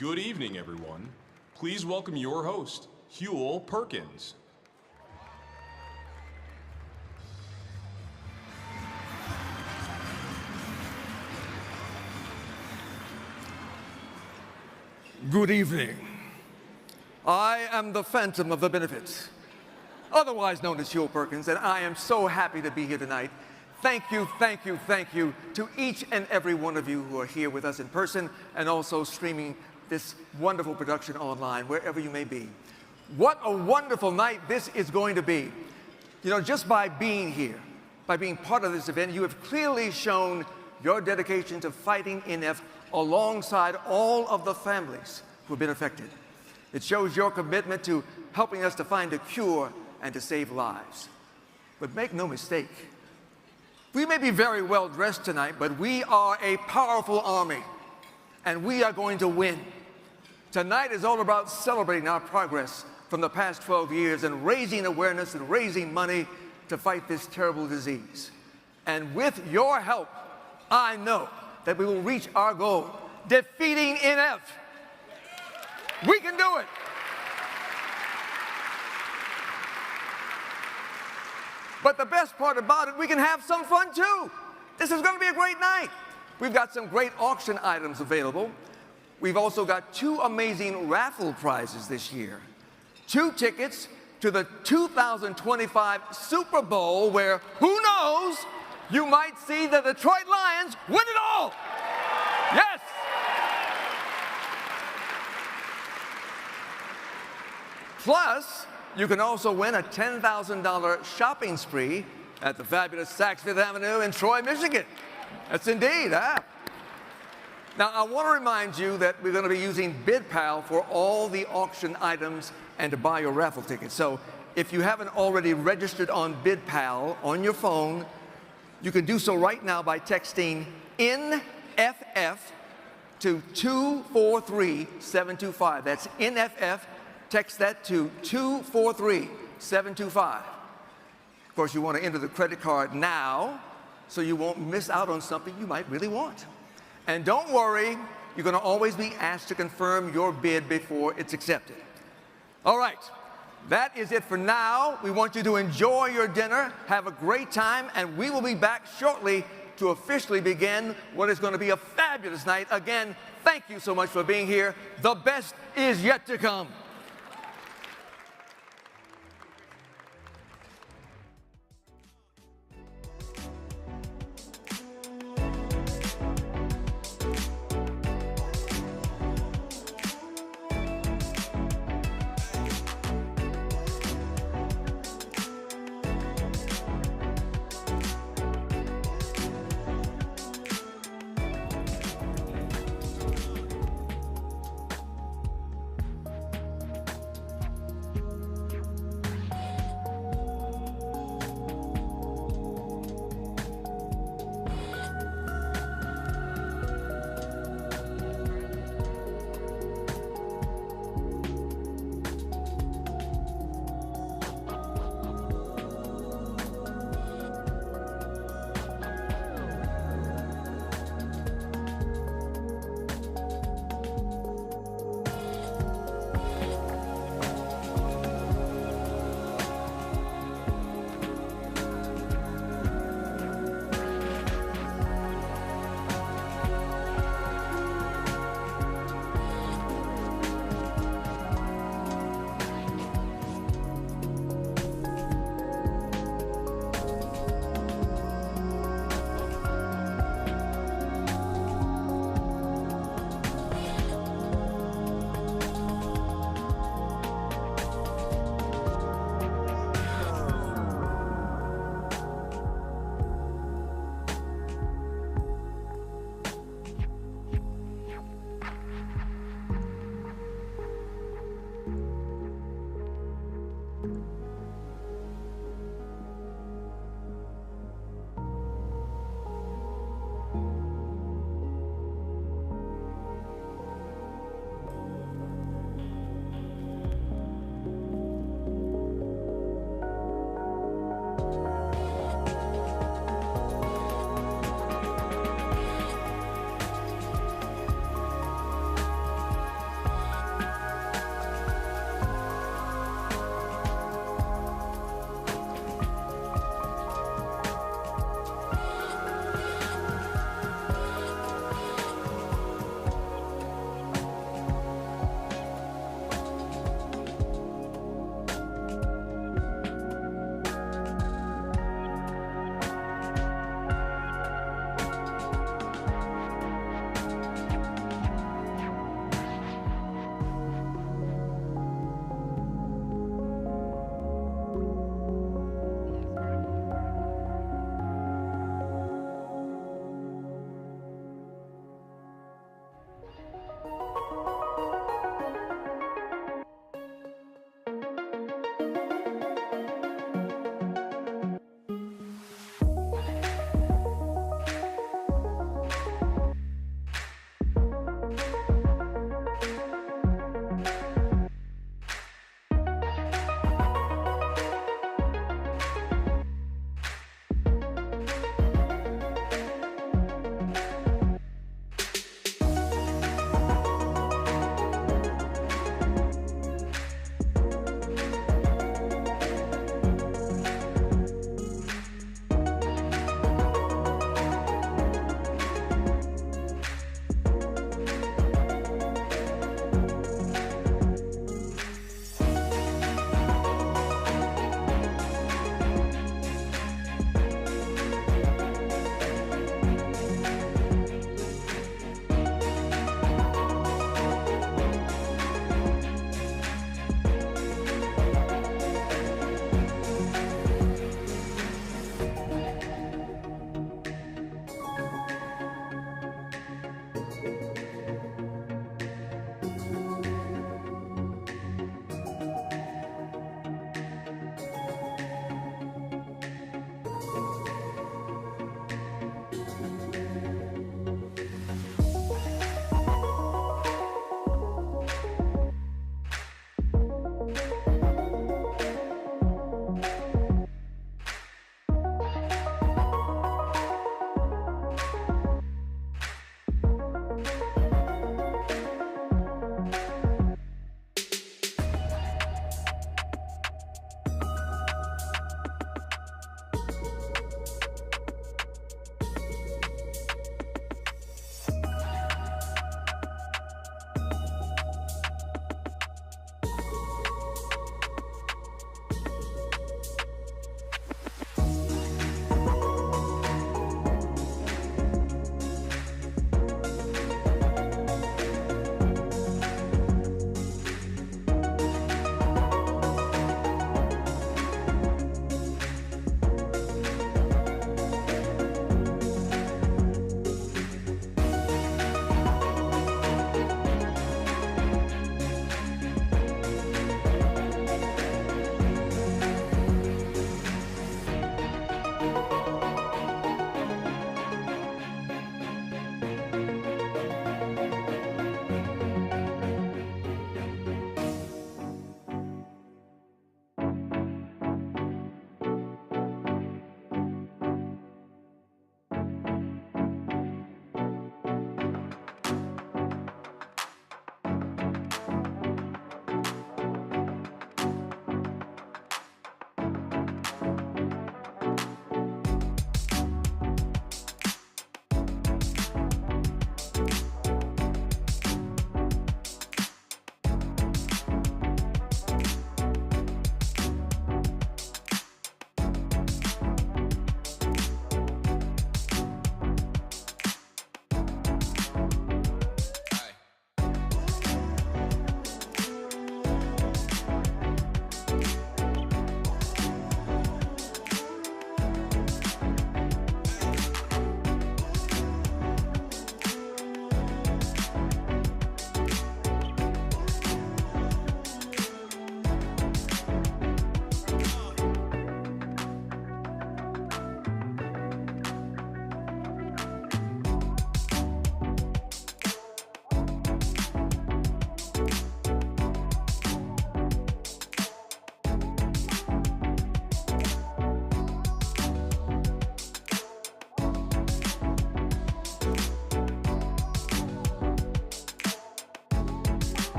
Good evening, everyone. Please welcome your host, Huel Perkins. Good evening. I am the Phantom of the beNeFit, otherwise known as Huel Perkins, and I am so happy to be here tonight. Thank you to each and every one of you who are here with us in person and also streaming this wonderful production online, wherever you may be. What a wonderful night this is going to be. You know, just by being here, by being part of this event, you have clearly shown your dedication to fighting NF alongside all of the families who have been affected. It shows your commitment to helping us to find a cure and to save lives. But make no mistake, we may be very well dressed tonight, but we are a powerful army, and we are going to win. Tonight is all about celebrating our progress from the past 12 years and raising awareness and raising money to fight this terrible disease. And with your help, I know that we will reach our goal, defeating NF. We can do it. But the best part about it, we can have some fun too. This is going to be a great night. We've got some great auction items available. We've also got 2 amazing raffle prizes this year. 2 tickets to the 2025 Super Bowl, where, who knows, you might see the Detroit Lions win it all. Yes. Plus, you can also win a $10,000 shopping spree at the fabulous Saks Fifth Avenue in Troy, Michigan. That's indeed, huh? Now, I want to remind you that we're going to be using BidPal for all the auction items and to buy your raffle tickets. So if you haven't already registered on BidPal on your phone, you can do so right now by texting NFF to 243-725. That's NFF. Text that to 243-725. Of course, you want to enter the credit card now so you won't miss out on something you might really want. And don't worry, you're going to always be asked to confirm your bid before it's accepted. All right, that is it for now. We want you to enjoy your dinner, have a great time, and we will be back shortly to officially begin what is going to be a fabulous night. Again, thank you so much for being here. The best is yet to come.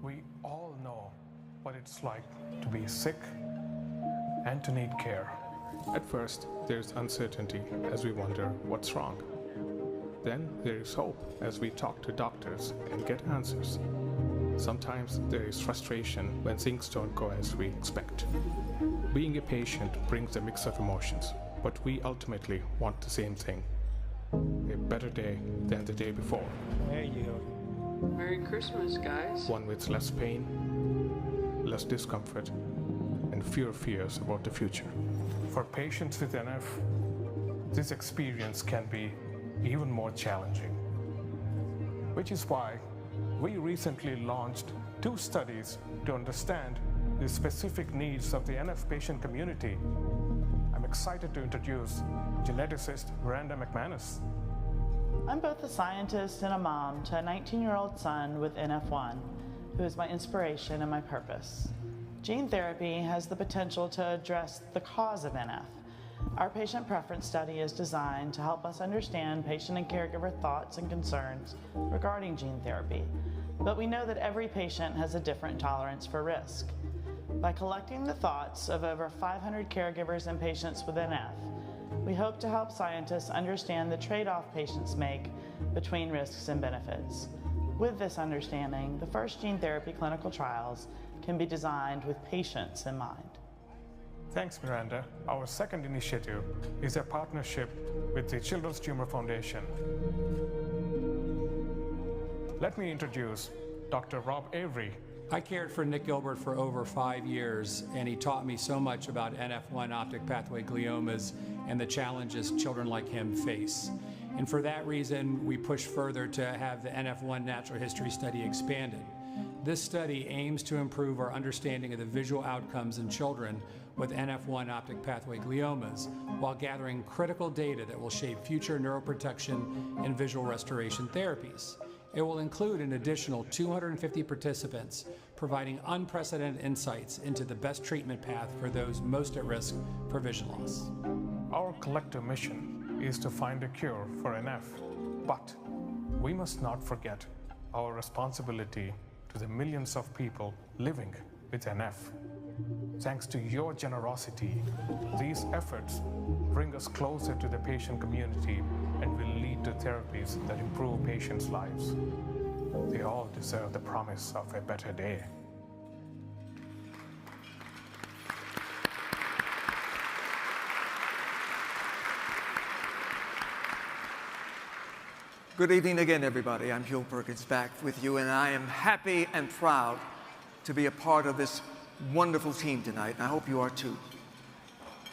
We all know what it's like to be sick and to need care. At first, there's uncertainty as we wonder what's wrong. Then there is hope as we talk to doctors and get answers. Sometimes there is frustration when things don't go as we expect. Being a patient brings a mix of emotions, but we ultimately want the same thing: a better day than the day before. There you go. Merry Christmas, guys. One with less pain, less discomfort, and fewer fears about the future. For patients with NF, this experience can be even more challenging, which is why we recently launched 2 studies to understand the specific needs of the NF patient community. I'm excited to introduce geneticist Miranda McManus. I'm both a scientist and a mom to a 19-year-old son with NF1, who is my inspiration and my purpose. Gene therapy has the potential to address the cause of NF. Our patient preference study is designed to help us understand patient and caregiver thoughts and concerns regarding gene therapy, but we know that every patient has a different tolerance for risk. By collecting the thoughts of over 500 caregivers and patients with NF, we hope to help scientists understand the trade-off patients make between risks and benefits. With this understanding, the first gene therapy clinical trials can be designed with patients in mind. Thanks, Miranda. Our second initiative is a partnership with the Children's Tumor Foundation. Let me introduce Dr. Rob Avery. I cared for Nick Gilbert for over 5 years, and he taught me so much about NF1 optic pathway gliomas and the challenges children like him face. And for that reason, we push further to have the NF1 natural history study expanded. This study aims to improve our understanding of the visual outcomes in children with NF1 optic pathway gliomas while gathering critical data that will shape future neuroprotection and visual restoration therapies. It will include an additional 250 participants, providing unprecedented insights into the best treatment path for those most at risk for vision loss. Our collective mission is to find a cure for NF, but we must not forget our responsibility to the millions of people living with NF. Thanks to your generosity, these efforts bring us closer to the patient community and will lead to therapies that improve patients' lives. They all deserve the promise of a better day. Good evening again, everybody. I'm Hugh Perkins back with you, and I am happy and proud to be a part of this wonderful team tonight, and I hope you are too.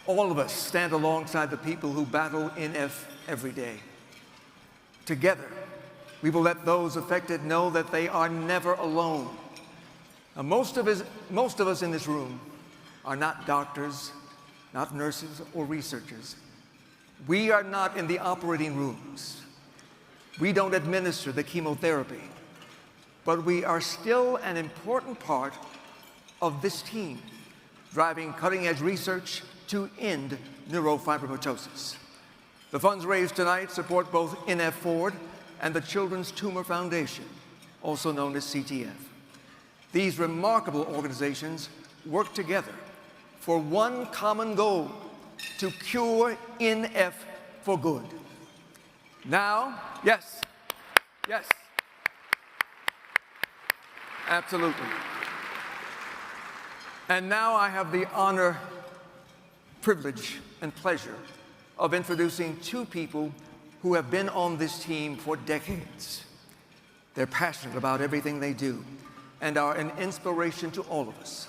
All of us stand alongside the people who battle NF every day. Together, we will let those affected know that they are never alone. Now, most of us in this room are not doctors, not nurses or researchers. We are not in the operating rooms. We don't administer the chemotherapy, but we are still an important part of this team, driving cutting-edge research to end neurofibromatosis. The funds raised tonight support both NF Forward and the Children's Tumor Foundation, also known as CTF. These remarkable organizations work together for one common goal: to cure NF for good. Now, yes. Absolutely. And now I have the honor, privilege, and pleasure of introducing two people who have been on this team for decades. They're passionate about everything they do and are an inspiration to all of us.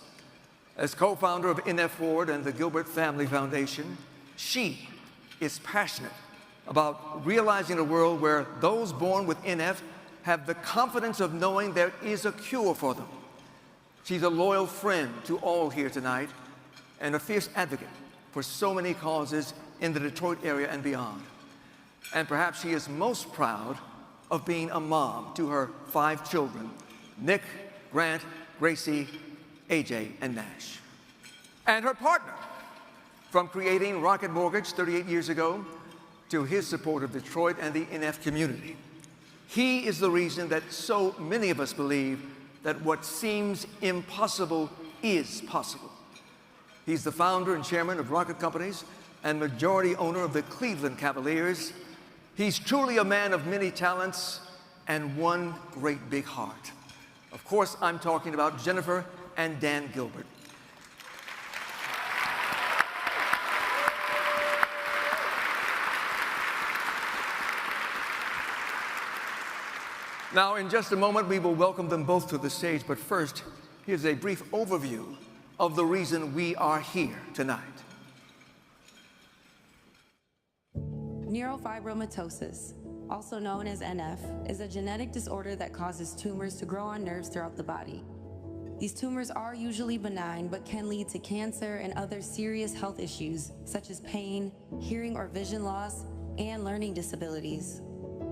As co-founder of NF Forward and the Gilbert Family Foundation, she is passionate about realizing a world where those born with NF have the confidence of knowing there is a cure for them. She's a loyal friend to all here tonight and a fierce advocate for so many causes in the Detroit area and beyond. And perhaps she is most proud of being a mom to her 5 children, Nick, Grant, Gracie, AJ, and Nash. And her partner, from creating Rocket Mortgage 38 years ago to his support of Detroit and the NF community. He is the reason that so many of us believe that what seems impossible is possible. He's the founder and chairman of Rocket Companies and majority owner of the Cleveland Cavaliers. He's truly a man of many talents and one great big heart. Of course, I'm talking about Jennifer and Dan Gilbert. Now, in just a moment, we will welcome them both to the stage, but first, here's a brief overview of the reason we are here tonight. Neurofibromatosis, also known as NF, is a genetic disorder that causes tumors to grow on nerves throughout the body. These tumors are usually benign, but can lead to cancer and other serious health issues, such as pain, hearing or vision loss, and learning disabilities.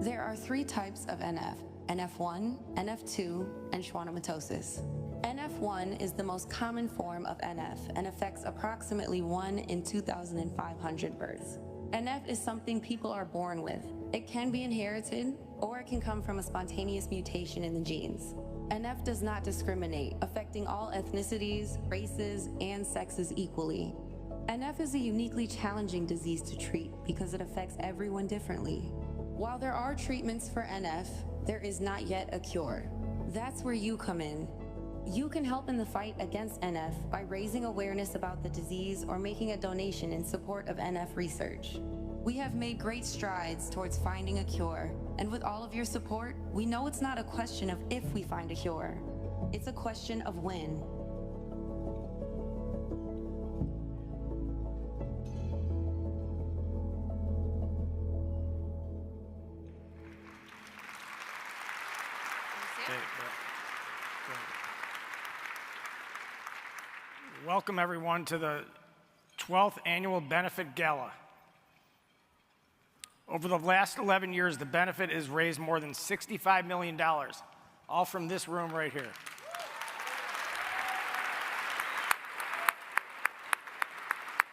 There are 3 types of NF: NF1, NF2, and schwannomatosis. NF1 is the most common form of NF and affects approximately 1 in 2,500 births. NF is something people are born with. It can be inherited, or it can come from a spontaneous mutation in the genes. NF does not discriminate, affecting all ethnicities, races, and sexes equally. NF is a uniquely challenging disease to treat because it affects everyone differently. While there are treatments for NF, there is not yet a cure. That's where you come in. You can help in the fight against NF by raising awareness about the disease or making a donation in support of NF research. We have made great strides towards finding a cure, and with all of your support, we know it's not a question of if we find a cure. It's a question of when. Welcome everyone to the 12th Annual beNeFit Gala. Over the last 11 years, the beNeFit has raised more than $65 million, all from this room right here.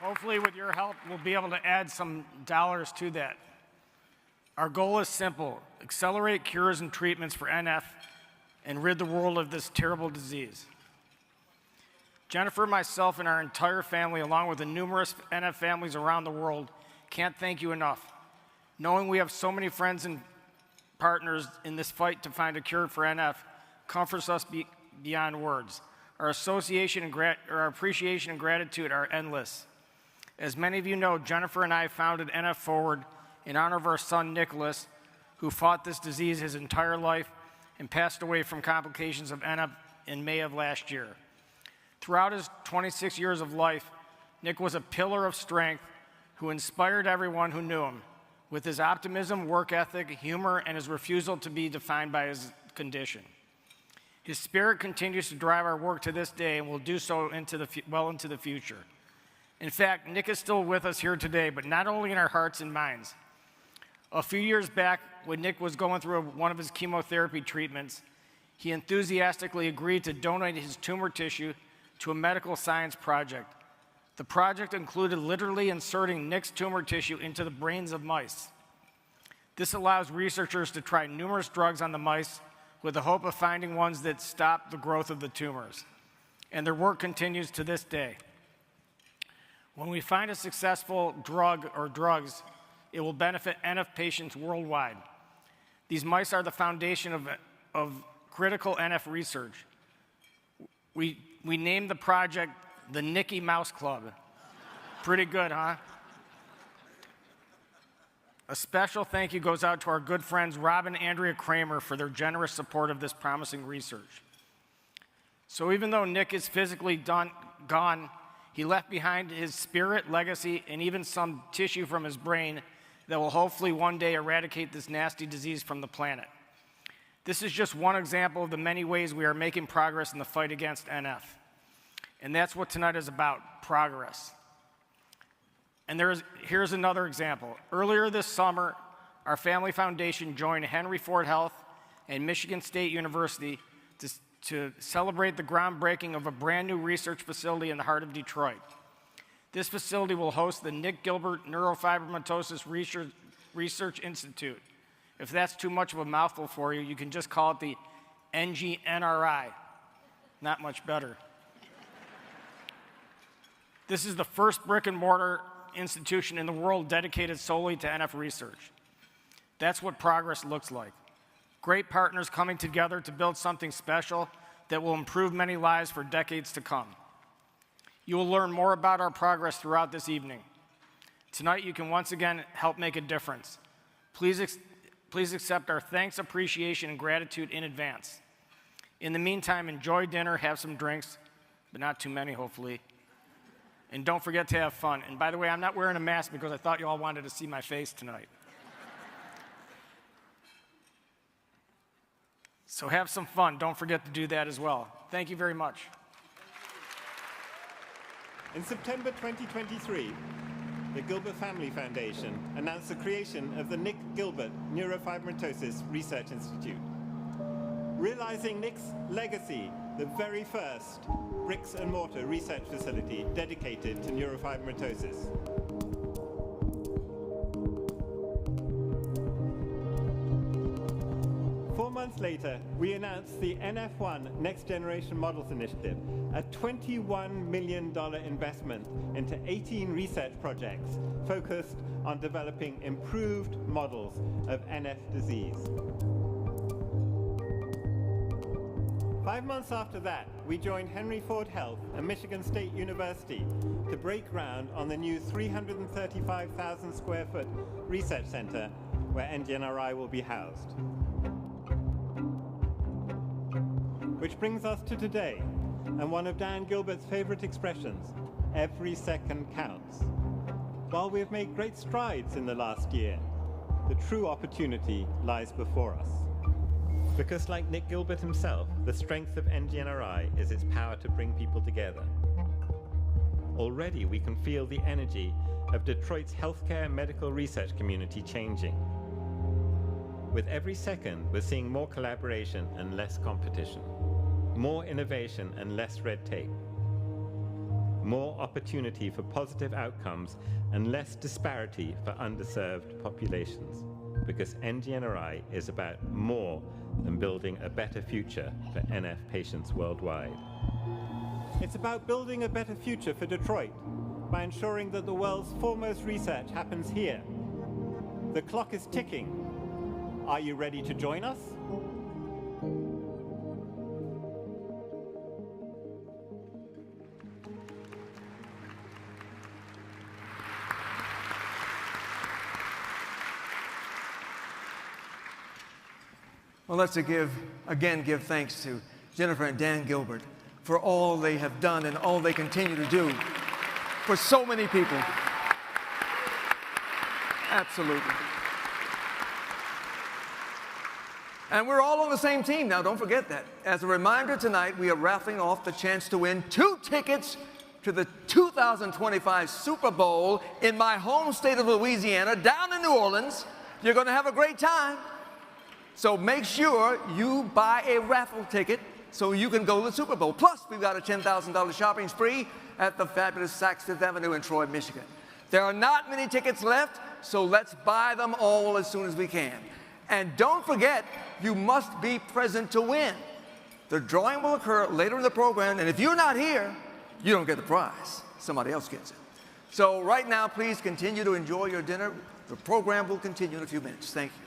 Hopefully, with your help, we'll be able to add some dollars to that. Our goal is simple: accelerate cures and treatments for NF and rid the world of this terrible disease. Jennifer, myself, and our entire family, along with the numerous NF families around the world, can't thank you enough. Knowing we have so many friends and partners in this fight to find a cure for NF comforts us beyond words. Our appreciation and gratitude are endless. As many of you know, Jennifer and I founded NF Forward in honor of our son, Nicholas, who fought this disease his entire life and passed away from complications of NF in May of last year. Throughout his 26 years of life, Nick was a pillar of strength who inspired everyone who knew him with his optimism, work ethic, humor, and his refusal to be defined by his condition. His spirit continues to drive our work to this day and will do so well into the future. In fact, Nick is still with us here today, but not only in our hearts and minds. A few years back, when Nick was going through one of his chemotherapy treatments, he enthusiastically agreed to donate his tumor tissue to a medical science project. The project included literally inserting Nick's tumor tissue into the brains of mice. This allows researchers to try numerous drugs on the mice with the hope of finding ones that stop the growth of the tumors. And their work continues to this day. When we find a successful drug or drugs, it will benefit NF patients worldwide. These mice are the foundation of critical NF research. We named the project the Nicky Mouse Club. Pretty good, huh? A special thank you goes out to our good friends Rob and Andrea Kramer for their generous support of this promising research. So even though Nick is physically gone, he left behind his spirit, legacy, and even some tissue from his brain that will hopefully one day eradicate this nasty disease from the planet. This is just one example of the many ways we are making progress in the fight against NF. And that's what tonight is about, progress. And here's another example. Earlier this summer, our family foundation joined Henry Ford Health and Michigan State University to celebrate the groundbreaking of a brand new research facility in the heart of Detroit. This facility will host the Nick Gilbert Neurofibromatosis Research Institute. If that's too much of a mouthful for you, you can just call it the NGNRI. Not much better. This is the first brick and mortar institution in the world dedicated solely to NF research. That's what progress looks like. Great partners coming together to build something special that will improve many lives for decades to come. You will learn more about our progress throughout this evening. Tonight, you can once again help make a difference. Please accept our thanks, appreciation, and gratitude in advance. In the meantime, enjoy dinner, have some drinks, but not too many, hopefully. And don't forget to have fun. And by the way, I'm not wearing a mask because I thought you all wanted to see my face tonight. So have some fun. Don't forget to do that as well. Thank you very much. In September 2023, the Gilbert Family Foundation announced the creation of the Nick Gilbert Neurofibromatosis Research Institute. Realizing Nick's legacy, the very first bricks and mortar research facility dedicated to neurofibromatosis. Months later, we announced the NF1 Next Generation Models Initiative, a $21 million investment into 18 research projects focused on developing improved models of NF disease. 5 months after that, we joined Henry Ford Health and Michigan State University to break ground on the new 335,000 square foot research center where NGNRI will be housed. Which brings us to today, and one of Dan Gilbert's favorite expressions, every second counts. While we have made great strides in the last year, the true opportunity lies before us. Because like Nick Gilbert himself, the strength of NGNRI is its power to bring people together. Already we can feel the energy of Detroit's healthcare and medical research community changing. With every second, we're seeing more collaboration and less competition. More innovation and less red tape. More opportunity for positive outcomes and less disparity for underserved populations. Because NGNRI is about more than building a better future for NF patients worldwide. It's about building a better future for Detroit by ensuring that the world's foremost research happens here. The clock is ticking. Are you ready to join us? Well, let's again give thanks to Jennifer and Dan Gilbert for all they have done and all they continue to do for so many people. Absolutely. And we're all on the same team now, don't forget that. As a reminder, tonight we are raffling off the chance to win 2 tickets to the 2025 Super Bowl in my home state of Louisiana, down in New Orleans. You're going to have a great time. So make sure you buy a raffle ticket so you can go to the Super Bowl. Plus, we've got a $10,000 shopping spree at the fabulous Saks Fifth Avenue in Troy, Michigan. There are not many tickets left, so let's buy them all as soon as we can. And don't forget, you must be present to win. The drawing will occur later in the program, and if you're not here, you don't get the prize. Somebody else gets it. So right now, please continue to enjoy your dinner. The program will continue in a few minutes. Thank you.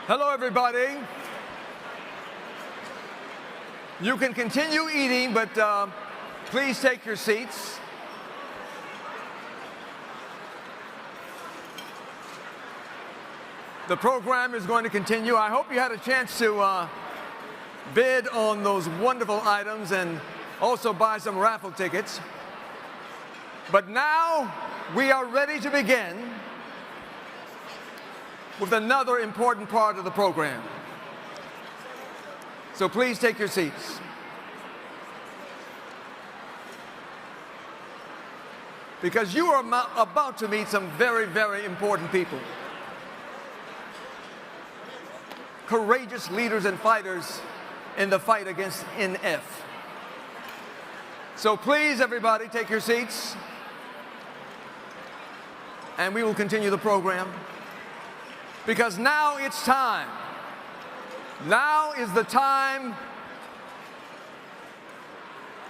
Hello, everybody. You can continue eating, but please take your seats. The program is going to continue. I hope you had a chance to bid on those wonderful items and also buy some raffle tickets. But now we are ready to begin with another important part of the program. So please take your seats. Because you are about to meet some very, very important people. Courageous leaders and fighters in the fight against NF. So please, everybody, take your seats. And we will continue the program. Because now it's time. Now is the time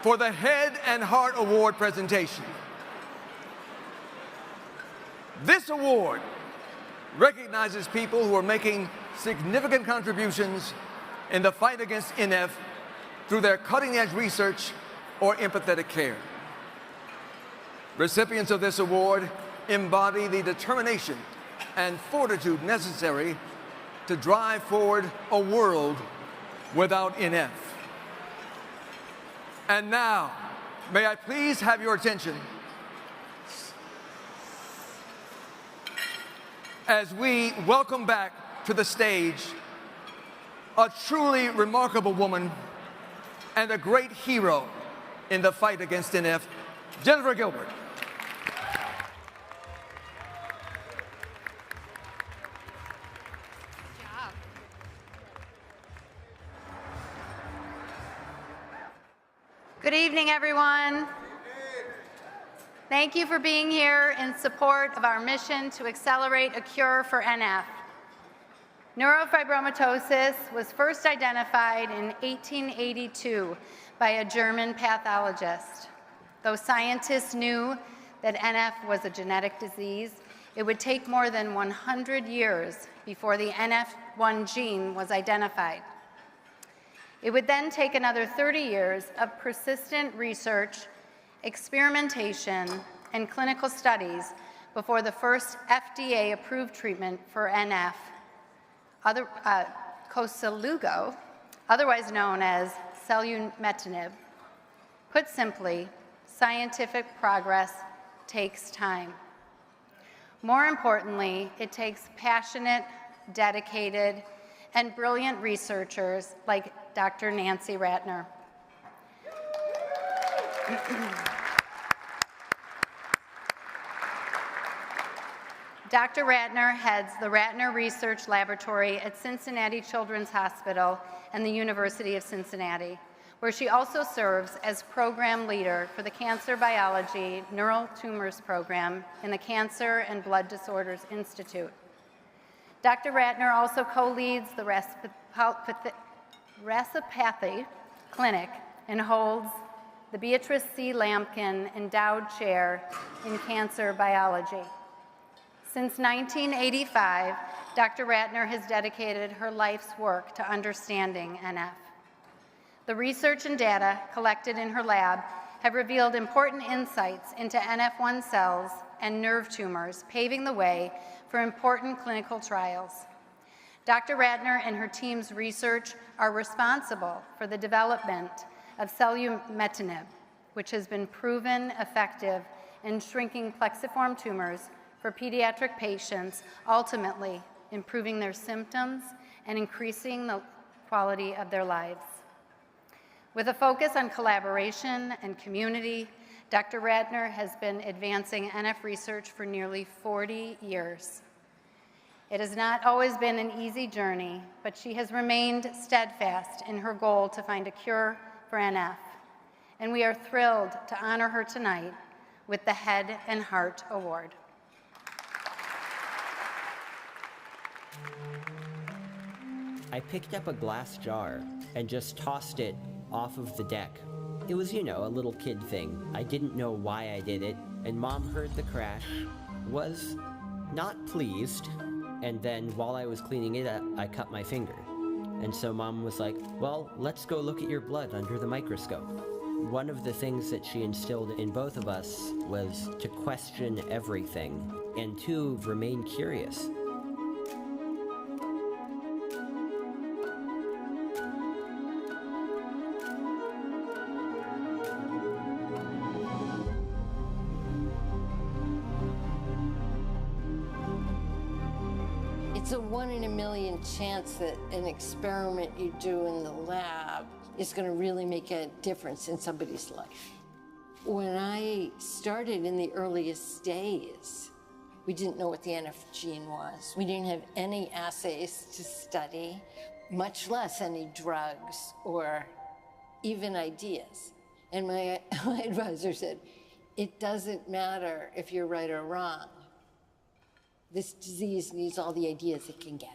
for the Head and Heart Award presentation. This award recognizes people who are making significant contributions in the fight against NF through their cutting-edge research or empathetic care. Recipients of this award embody the determination and fortitude necessary to drive forward a world without NF. And now, may I please have your attention as we welcome back to the stage a truly remarkable woman and a great hero in the fight against NF, Jennifer Gilbert. Good evening, everyone. Thank you for being here in support of our mission to accelerate a cure for NF. Neurofibromatosis was first identified in 1882 by a German pathologist. Though scientists knew that NF was a genetic disease, it would take more than 100 years before the NF1 gene was identified. It would then take another 30 years of persistent research, experimentation, and clinical studies before the first FDA-approved treatment for NF, Koselugo, otherwise known as selumetinib. Put simply, scientific progress takes time. More importantly, it takes passionate, dedicated, and brilliant researchers like Dr. Nancy Ratner. Dr. Ratner heads the Ratner Research Laboratory at Cincinnati Children's Hospital and the University of Cincinnati, where she also serves as program leader for the Cancer Biology Neural Tumors Program in the Cancer and Blood Disorders Institute. Dr. Ratner also co-leads the Reciprocity Clinic and holds the Beatrice C. Lampkin Endowed Chair in Cancer Biology. Since 1985, Dr. Ratner has dedicated her life's work to understanding NF. The research and data collected in her lab have revealed important insights into NF1 cells and nerve tumors, paving the way for important clinical trials. Dr. Ratner and her team's research are responsible for the development of selumetinib, which has been proven effective in shrinking plexiform tumors for pediatric patients, ultimately improving their symptoms and increasing the quality of their lives. With a focus on collaboration and community, Dr. Ratner has been advancing NF research for nearly 40 years. It has not always been an easy journey, but she has remained steadfast in her goal to find a cure for NF. And we are thrilled to honor her tonight with the Head and Heart Award. I picked up a glass jar and just tossed it off of the deck. It was, you know, a little kid thing. I didn't know why I did it, and Mom heard the crash, was not pleased, and then while I was cleaning it up, I cut my finger. And so Mom was like, well, let's go look at your blood under the microscope. One of the things that she instilled in both of us was to question everything and to remain curious. It's a 1 in a million chance that an experiment you do in the lab is going to really make a difference in somebody's life. When I started in the earliest days, we didn't know what the NF gene was. We didn't have any assays to study, much less any drugs or even ideas. And my advisor said, it doesn't matter if you're right or wrong. This disease needs all the ideas it can get.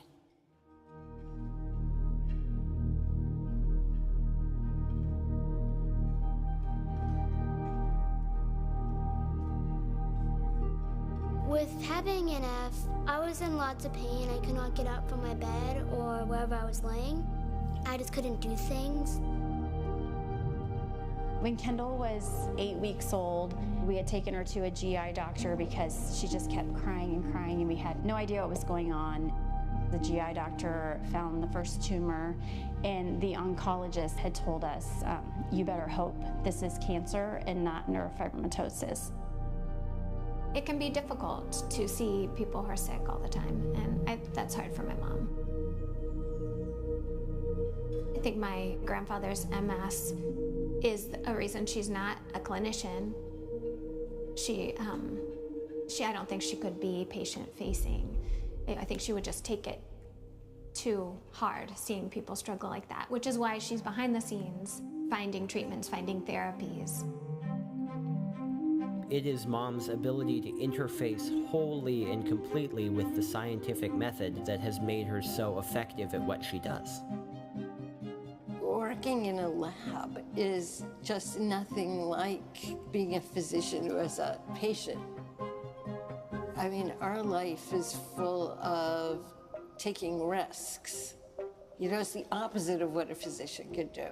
With having NF, I was in lots of pain. I could not get up from my bed or wherever I was laying. I just couldn't do things. When Kendall was 8 weeks old, we had taken her to a GI doctor because she just kept crying and we had no idea what was going on. The GI doctor found the first tumor, and the oncologist had told us, you better hope this is cancer and not neurofibromatosis. It can be difficult to see people who are sick all the time, and that's hard for my mom. I think my grandfather's MS is a reason she's not a clinician. I don't think she could be patient-facing. I think she would just take it too hard, seeing people struggle like that, which is why she's behind the scenes, finding treatments, finding therapies. It is Mom's ability to interface wholly and completely with the scientific method that has made her so effective at what she does. Working in a lab is just nothing like being a physician who has a patient. I mean, our life is full of taking risks. You know, it's the opposite of what a physician could do.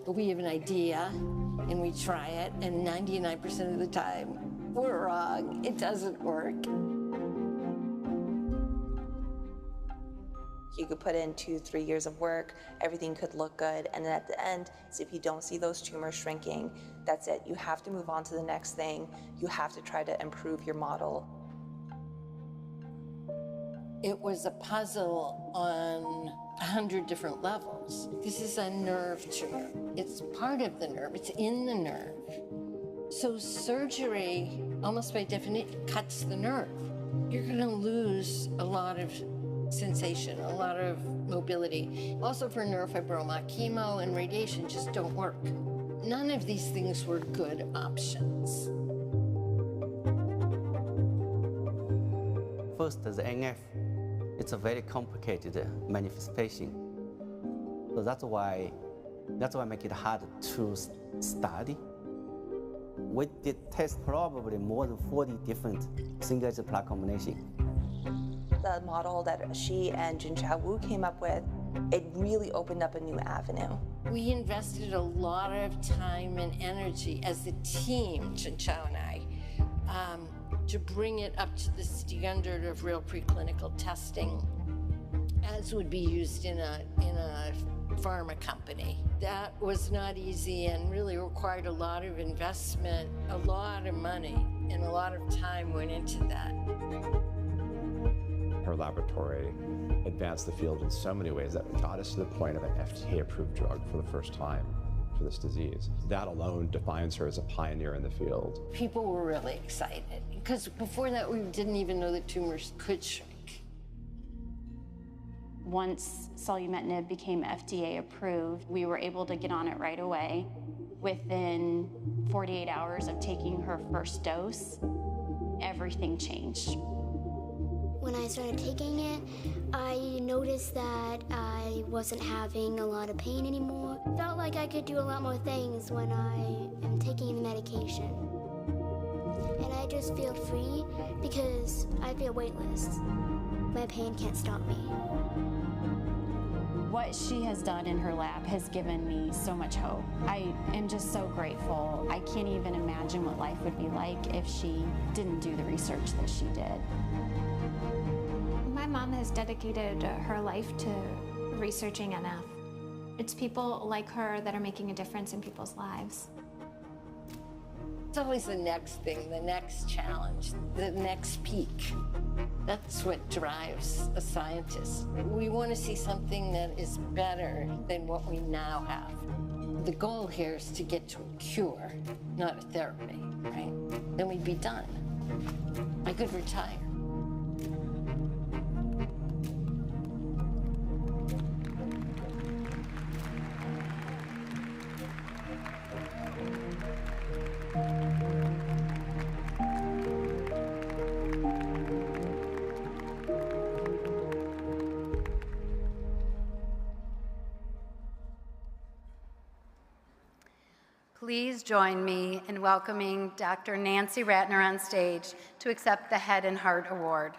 But we have an idea, and we try it, and 99% of the time, we're wrong. It doesn't work. You could put in 2-3 years of work, everything could look good, and then at the end, if you don't see those tumors shrinking, that's it. You have to move on to the next thing. You have to try to improve your model. It was a puzzle on 100 different levels. This is a nerve tumor. It's part of the nerve, it's in the nerve. So surgery, almost by definition, cuts the nerve. You're gonna lose a lot of sensation, a lot of mobility. Also for neurofibroma, chemo and radiation just don't work. None of these things were good options. First, the NF, it's a very complicated manifestation. So that's why make it hard to study. We did test probably more than 40 different single-agent plot combinations. The model that she and Junchao Wu came up with, it really opened up a new avenue. We invested a lot of time and energy as a team, Junchao and I, to bring it up to the standard of real preclinical testing, as would be used in a pharma company. That was not easy and really required a lot of investment, a lot of money, and a lot of time went into that. Her laboratory advanced the field in so many ways that got us to the point of an FDA-approved drug for the first time for this disease. That alone defines her as a pioneer in the field. People were really excited, because before that we didn't even know that tumors could shrink. Once solumetinib became FDA approved, we were able to get on it right away. Within 48 hours of taking her first dose, everything changed. When I started taking it, I noticed that I wasn't having a lot of pain anymore. Felt like I could do a lot more things when I am taking the medication. And I just feel free because I feel weightless. My pain can't stop me. What she has done in her lab has given me so much hope. I am just so grateful. I can't even imagine what life would be like if she didn't do the research that she did. My mom has dedicated her life to researching NF. It's people like her that are making a difference in people's lives. It's always the next thing, the next challenge, the next peak. That's what drives a scientist. We want to see something that is better than what we now have. The goal here is to get to a cure, not a therapy, right? Then we'd be done. I could retire. Please join me in welcoming Dr. Nancy Ratner on stage to accept the Head and Heart Award.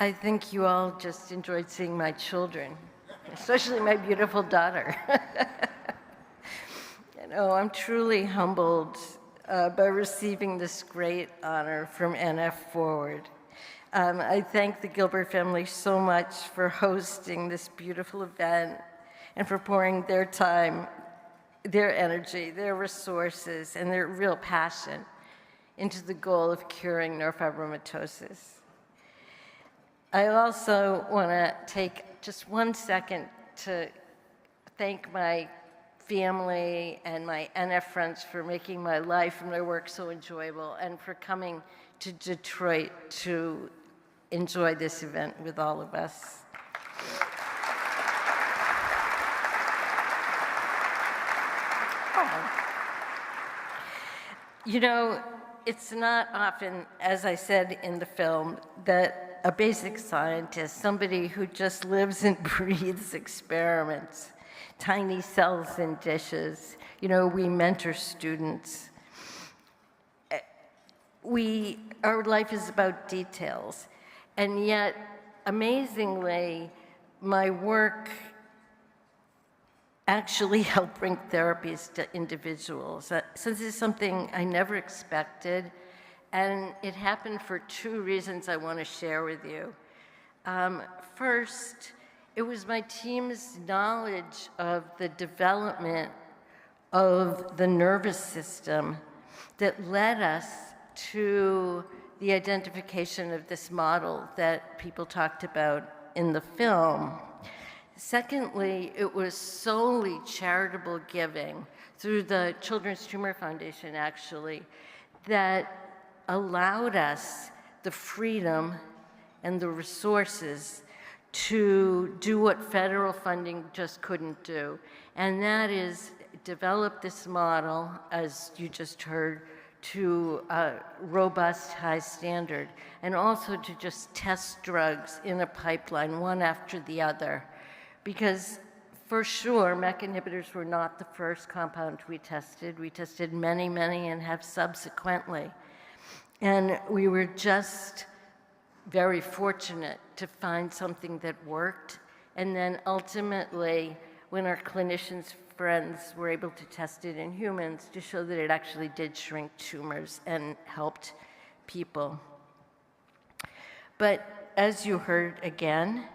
I think you all just enjoyed seeing my children, especially my beautiful daughter. You know, I'm truly humbled by receiving this great honor from NF Forward. I thank the Gilbert family so much for hosting this beautiful event and for pouring their time, their energy, their resources, and their real passion into the goal of curing neurofibromatosis. I also want to take just 1 second to thank my family and my NF friends for making my life and my work so enjoyable and for coming to Detroit to enjoy this event with all of us. You know, it's not often, as I said in the film, that a basic scientist, somebody who just lives and breathes experiments, tiny cells in dishes. You know, we mentor students. Our life is about details. And yet, amazingly, my work actually helped bring therapies to individuals. So this is something I never expected. And it happened for 2 reasons I want to share with you. First, it was my team's knowledge of the development of the nervous system that led us to the identification of this model that people talked about in the film. Secondly, it was solely charitable giving through the Children's Tumor Foundation, actually, that allowed us the freedom and the resources to do what federal funding just couldn't do. And that is develop this model, as you just heard, to a robust, high standard, and also to just test drugs in a pipeline, one after the other. Because for sure, MEK inhibitors were not the first compound we tested. We tested many, many and have subsequently. And we were just very fortunate to find something that worked. And then ultimately, when our clinicians' friends were able to test it in humans, to show that it actually did shrink tumors and helped people. But as you heard again,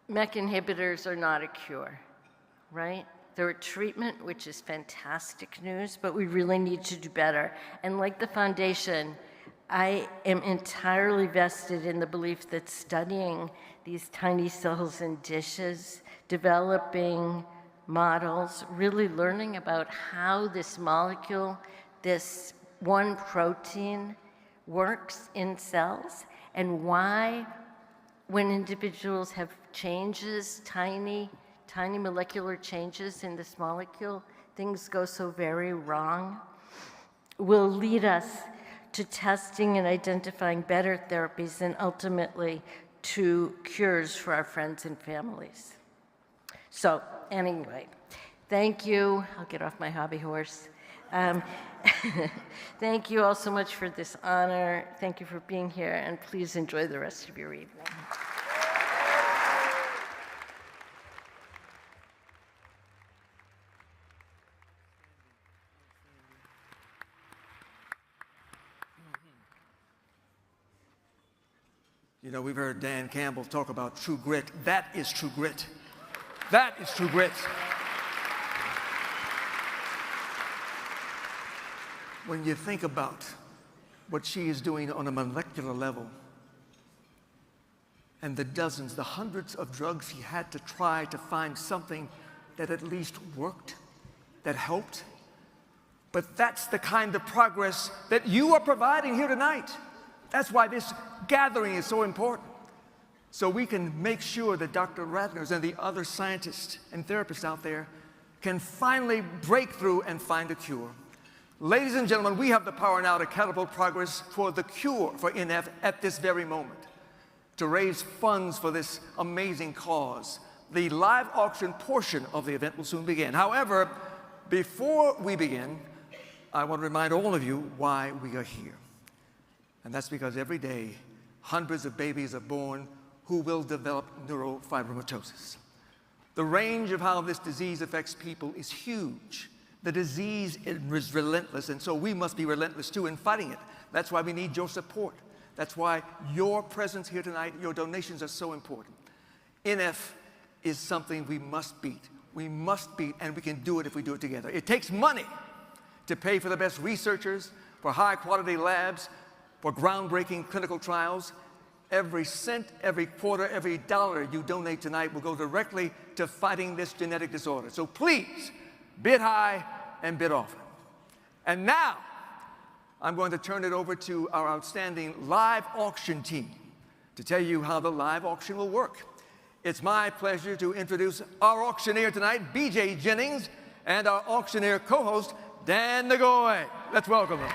MEK inhibitors are not a cure, right? They're a treatment, which is fantastic news, but we really need to do better. And like the foundation, I am entirely vested in the belief that studying these tiny cells in dishes, developing models, really learning about how this molecule, this one protein, works in cells, and why when individuals have changes, tiny molecular changes in this molecule, things go so very wrong, will lead us to testing and identifying better therapies and ultimately to cures for our friends and families. So anyway, thank you. I'll get off my hobby horse. Thank you all so much for this honor. Thank you for being here, and please enjoy the rest of your evening. You know, we've heard Dan Campbell talk about true grit. That is true grit. That is true grit. When you think about what she is doing on a molecular level and the dozens, the hundreds of drugs she had to try to find something that at least worked, that helped. But that's the kind of progress that you are providing here tonight. That's why this gathering is so important. So we can make sure that Dr. Ratner's and the other scientists and therapists out there can finally break through and find a cure. Ladies and gentlemen, we have the power now to catapult progress toward the cure for NF at this very moment. To raise funds for this amazing cause, the live auction portion of the event will soon begin. However, before we begin, I want to remind all of you why we are here. And that's because every day, hundreds of babies are born who will develop neurofibromatosis. The range of how this disease affects people is huge. The disease is relentless, and so we must be relentless too in fighting it. That's why we need your support. That's why your presence here tonight, your donations are so important. NF is something we must beat. We must beat, and we can do it if we do it together. It takes money to pay for the best researchers, for high-quality labs, for groundbreaking clinical trials. Every cent, every quarter, every dollar you donate tonight will go directly to fighting this genetic disorder. So please, bid high and bid often. And now, I'm going to turn it over to our outstanding live auction team to tell you how the live auction will work. It's my pleasure to introduce our auctioneer tonight, B.J. Jennings, and our auctioneer co-host, Dan Nagoy. Let's welcome them.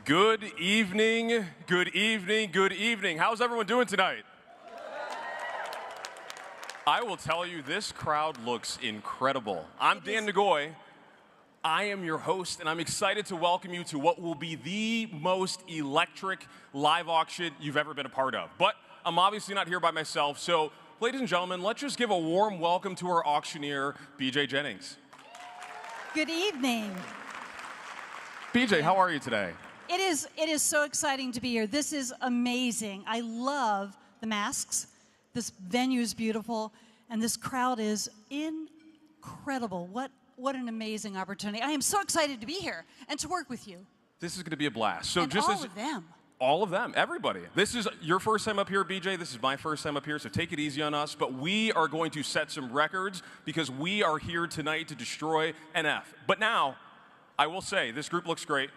Good evening, good evening, good evening. How's everyone doing tonight? I will tell you, this crowd looks incredible. I'm Dan Nagoy. I am your host, and I'm excited to welcome you to what will be the most electric live auction you've ever been a part of. But I'm obviously not here by myself, so ladies and gentlemen, let's just give a warm welcome to our auctioneer, B.J. Jennings. Good evening. B.J., how are you today? It is so exciting to be here. This is amazing. I love the masks. This venue is beautiful, and this crowd is incredible. What an amazing opportunity. I am so excited to be here and to work with you. This is going to be a blast. So and just all of them. All of them, everybody. This is your first time up here, BJ. This is my first time up here, so take it easy on us. But we are going to set some records because we are here tonight to destroy NF. But now, I will say, this group looks great.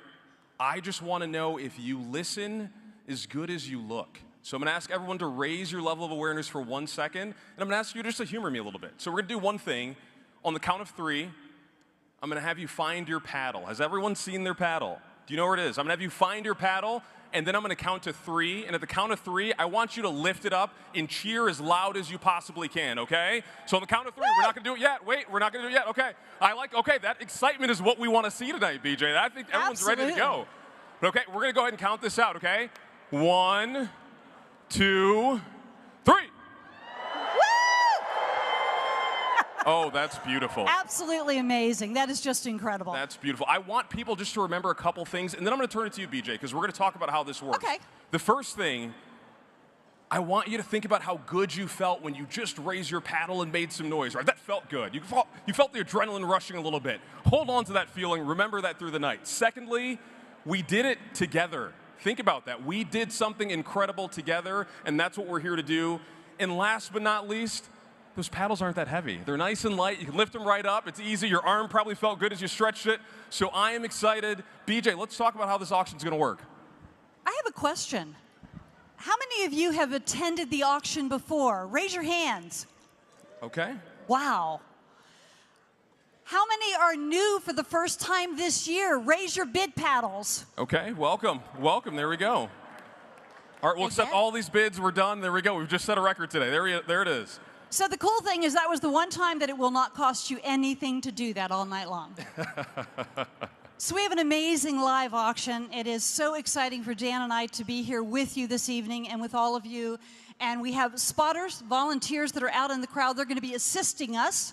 I just want to know if you listen as good as you look. So I'm going to ask everyone to raise your level of awareness for 1 second, and I'm going to ask you just to humor me a little bit. So we're going to do one thing. On the count of 3, I'm going to have you find your paddle. Has everyone seen their paddle? Do you know where it is? I'm going to have you find your paddle, and then I'm going to count to 3. And at the count of 3, I want you to lift it up and cheer as loud as you possibly can, okay? So on the count of 3, we're not going to do it yet. Wait, we're not going to do it yet. Okay. Okay, that excitement is what we want to see tonight, BJ. I think everyone's ready to go. But okay, we're going to go ahead and count this out, okay? 1, 2, 3. Oh, that's beautiful. Absolutely amazing. That is just incredible. That's beautiful. I want people just to remember a couple things, and then I'm going to turn it to you, BJ, because we're going to talk about how this works. Okay. The first thing, I want you to think about how good you felt when you just raised your paddle and made some noise, right? That felt good. You felt the adrenaline rushing a little bit. Hold on to that feeling. Remember that through the night. Secondly, we did it together. Think about that. We did something incredible together, and that's what we're here to do. And last but not least, those paddles aren't that heavy. They're nice and light. You can lift them right up. It's easy. Your arm probably felt good as you stretched it. So I am excited. BJ, let's talk about how this auction's going to work. I have a question. How many of you have attended the auction before? Raise your hands. Okay. Wow. How many are new for the first time this year? Raise your bid paddles. Okay, welcome. Welcome. There we go. All right, we'll accept all these bids. We're done. There we go. We've just set a record today. There it is. So the cool thing is that was the one time that it will not cost you anything to do that all night long. So we have an amazing live auction. It is so exciting for Dan and I to be here with you this evening and with all of you. And we have spotters, volunteers that are out in the crowd. They're going to be assisting us.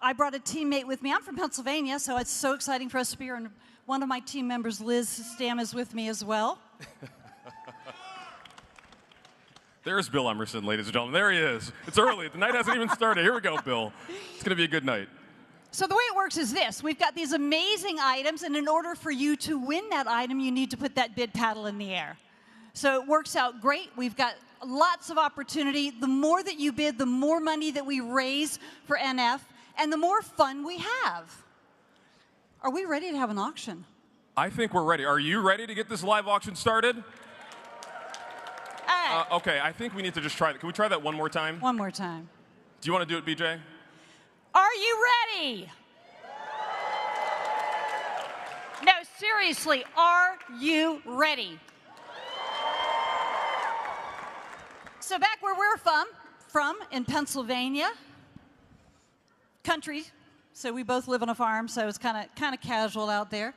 I brought a teammate with me. I'm from Pennsylvania, so it's so exciting for us to be here. And one of my team members, Liz Stam, is with me as well. There's Bill Emerson, ladies and gentlemen. There he is. It's early. The night hasn't even started. Here we go, Bill. It's going to be a good night. So the way it works is this. We've got these amazing items, and in order for you to win that item, you need to put that bid paddle in the air. So it works out great. We've got lots of opportunity. The more that you bid, the more money that we raise for NF, and the more fun we have. Are we ready to have an auction? I think we're ready. Are you ready to get this live auction started? Okay, I think we need to just try that. Can we try that one more time? One more time. Do you want to do it, BJ? Are you ready? No, seriously, are you ready? So back where we're from in Pennsylvania, country, so we both live on a farm, so it's kind of casual out there.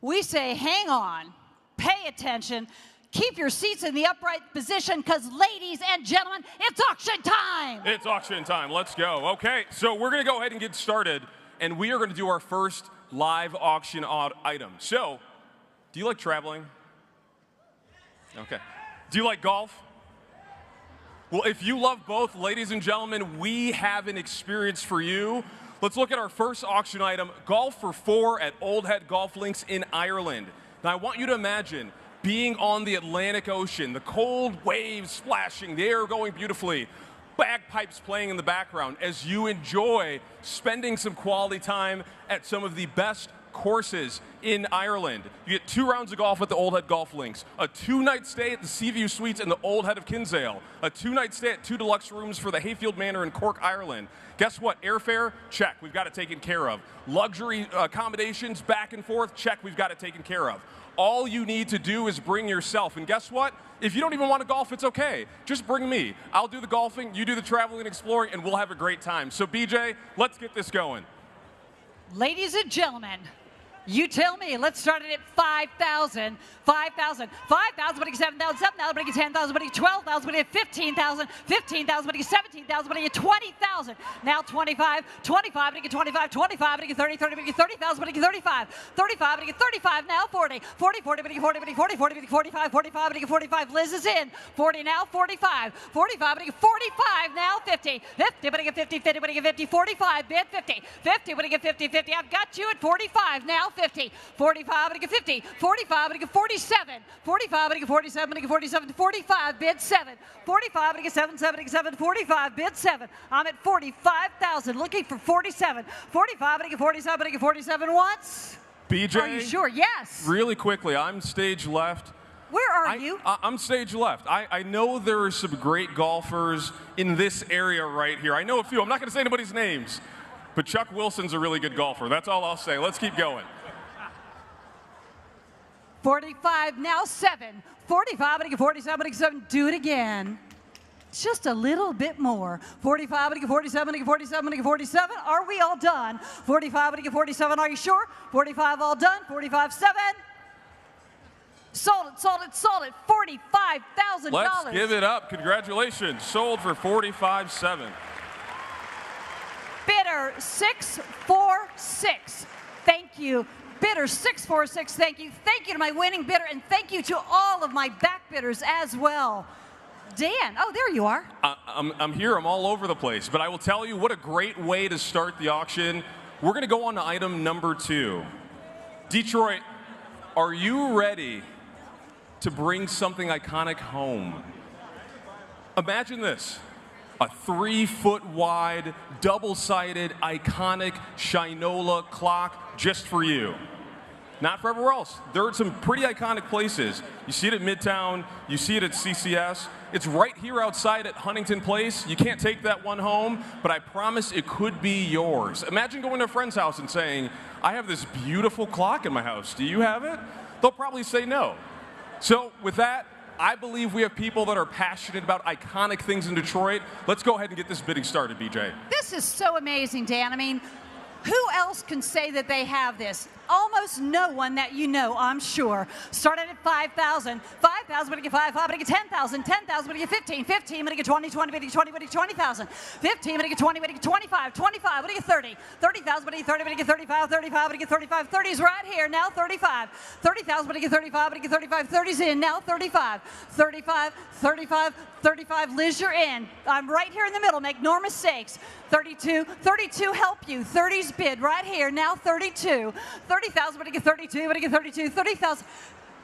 We say, hang on, pay attention, keep your seats in the upright position, because ladies and gentlemen, it's auction time. It's auction time. Let's go. Okay, so we're going to go ahead and get started, and we are going to do our first live auction item. So, do you like traveling? Okay. Do you like golf? Well, if you love both, ladies and gentlemen, we have an experience for you. Let's look at our first auction item, Golf for 4 at Old Head Golf Links in Ireland. Now, I want you to imagine being on the Atlantic Ocean, the cold waves splashing, the air going beautifully, bagpipes playing in the background as you enjoy spending some quality time at some of the best courses in Ireland. You get 2 rounds of golf at the Old Head Golf Links, a 2-night stay at the Seaview Suites in the Old Head of Kinsale, a 2-night stay at 2 deluxe rooms for the Hayfield Manor in Cork, Ireland. Guess what? Airfare? Check. We've got it taken care of. Luxury accommodations back and forth? Check. We've got it taken care of. All you need to do is bring yourself. And guess what? If you don't even want to golf, it's okay. Just bring me. I'll do the golfing, you do the traveling and exploring, and we'll have a great time. So, BJ, let's get this going. Ladies and gentlemen, you tell me. Let's start it at 5,000. 5,000. 5,000, but 7,000. 7,000, but 10,000, but 12,000, but 15,000. 15,000, but 17,000, but 20,000. Now 25. 25, but 25. 25, but 30. 30, but 30,000, but 35. 35, but 35. Now 40. 40, 40, but 40, but 40, 40, but 45. 45, but 45. Liz is in. 40 now. 45. 45, but 45. Now 50. 50, but 50. 50, but 50. 45. Bid 50. 50, but 50. 50. I've got you at 45. Now 50. 45, but 50. 45, but 47. 45, but 47, but 47. 45, bid 7. 45, but 7, 7, 7. 45, bid 7. I'm at 45,000, looking for 47. 45, but 47, but 47 once. BJ? Are you sure? Yes. Really quickly, I'm stage left. Where are you? I'm stage left. I know there are some great golfers in this area right here. I know a few. I'm not going to say anybody's names, but Chuck Wilson's a really good golfer. That's all I'll say. Let's keep going. 45, now 7. 45, but 47, but 7. Do it again. Just a little bit more. 45, but 47, but 47, but 47. Are we all done? 45, but 47. Are you sure? 45 all done. 45, 7. Sold it, sold it, sold it. $45,000. Let's give it up. Congratulations. Sold for 45,700. Bidder 646. Thank you. Bidder 646, thank you. Thank you to my winning bidder, and thank you to all of my back bidders as well. Dan, oh, there you are. I'm here. I'm all over the place. But I will tell you, what a great way to start the auction. We're going to go on to item number 2. Detroit, are you ready to bring something iconic home? Imagine this. A 3-foot wide, double-sided, iconic Shinola clock just for you. Not for everywhere else. There are some pretty iconic places. You see it at Midtown. You see it at CCS. It's right here outside at Huntington Place. You can't take that one home, but I promise it could be yours. Imagine going to a friend's house and saying, I have this beautiful clock in my house. Do you have it? They'll probably say no. So with that, I believe we have people that are passionate about iconic things in Detroit. Let's go ahead and get this bidding started, BJ. This is so amazing, Dan. I mean, who else can say that they have this? Almost no one that you know, I'm sure. Started at 5,000. 5,000, but I get 5, 5, but I get 10,000. 10,000, but I get 15. 15, but I get 20, 20, but I get 20, but I get 20,000. 15, but I get 20, but I get 25. 25, but I get 30. 30,000, but I get 30, but I get 35. 35, but I get 35. 30 is right here, now 35. 30,000, but I get 35, but I get 35. 30's in, now 35. 35, 35, 35. Liz, you're in. I'm right here in the middle, make no mistakes. 32, 32, help you. 30's bid right here, now 32. 30,000, but I get 32, but I get 32, 30,000.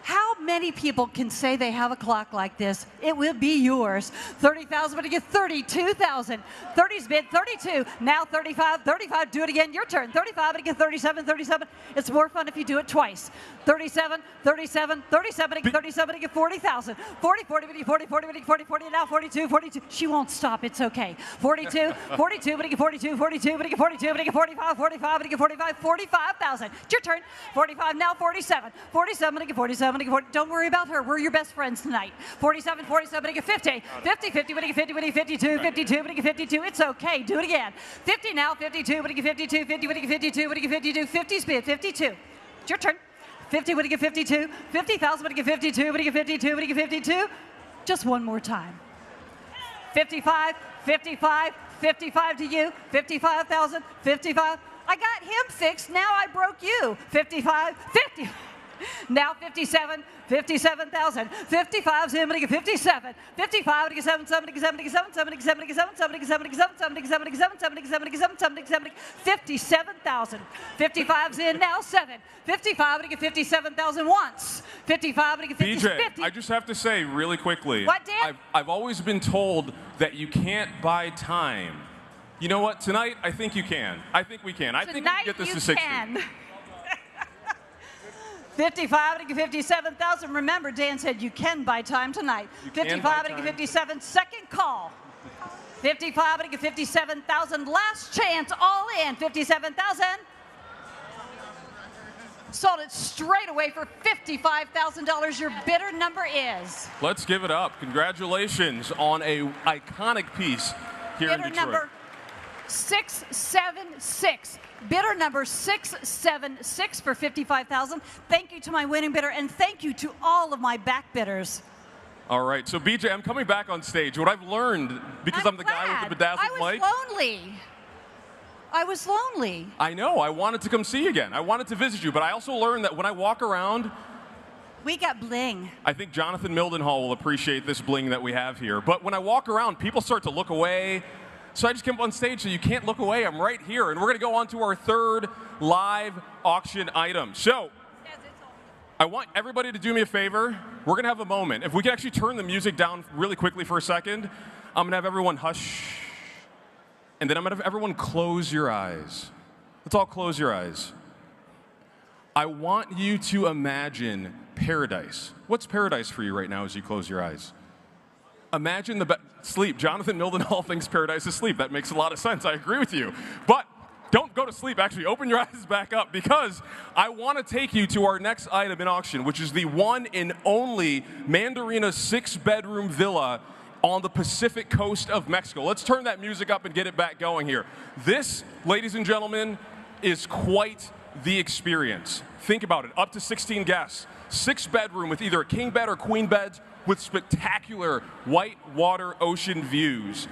How many people can say they have a clock like this? It will be yours. 30,000, but I get 32,000. 30's bid, 32. Now 35, 35, do it again, your turn. 35, but I get 37, 37. It's more fun if you do it twice. 37, 37, 37, I get 37, I get 40,000. 40, 40, 40, 40, 40, 40, 40, and now 42, 42. She won't stop, it's okay. 42, 42, but I get 42, 42, but I get 42, but I get 45, 45, but I get 45, 45,000. It's your turn. 45, now 47. 47, but I get 47. Don't worry about her. We're your best friends tonight. 47, 47, but I get 50. 50, 50, but I get 50, but I get 52, 52, but I get 52. It's okay. Do it again. 50 now, 52, but I get 52, 50, but I get 52, but I get 52. 50's bid, 52. It's your turn. 50, but I get 52. 50,000, but I get 52, but I get 52, but I get 52. Just one more time. 55, 55, 55 to you. 55,000, 55. I got him fixed. Now I broke you. 55, 50. Now 57, 57,000. 55's in, but I get 57. 55, but I get 7, 7, 7, 7, 7, 7, 7, 7, 7, 7, 7, 7, 7, 7, 7, 7, 57,000. 55's in, now 7. 55, but I get 57,000 once. 55, but I get 50. BJ, I just have to say really quickly. What, Dan? I've always been told that you can't buy time. You know what? Tonight, I think you can. I think we can. I think we can get this to 60. Can. 55 to 57,000. Remember, Dan said you can buy time tonight. 55 to 57. Second call. 55 to 57,000. Last chance. All in. 57,000. Sold it straight away for $55,000. Your bidder number is. Let's give it up. Congratulations on a iconic piece here in Bidder Detroit. number 676. Bidder number 676 for $55,000. Thank you to my winning bidder, and thank you to all of my back bidders. All right, so BJ, I'm coming back on stage. What I've learned, because I'm the guy with the bedazzled mic. I was lonely. I know. I wanted to come see you again. I wanted to visit you, but I also learned that when I walk around, we got bling. I think Jonathan Mildenhall will appreciate this bling that we have here. But when I walk around, people start to look away. So I just came up on stage, so you can't look away. I'm right here, and we're going to go on to our third live auction item. So I want everybody to do me a favor. We're going to have a moment. If we can actually turn the music down really quickly for a second, I'm going to have everyone hush, and then I'm going to have everyone close your eyes. Let's all close your eyes. I want you to imagine paradise. What's paradise for you right now as you close your eyes? Imagine sleep. Jonathan Mildenhall thinks paradise is sleep. That makes a lot of sense. I agree with you. But don't go to sleep. Actually, open your eyes back up, because I want to take you to our next item in auction, which is the one and only Mandarina 6-bedroom villa on the Pacific coast of Mexico. Let's turn that music up and get it back going here. This, ladies and gentlemen, is quite the experience. Think about it. Up to 16 guests. 6-bedroom with either a king bed or queen beds, with spectacular white water ocean views.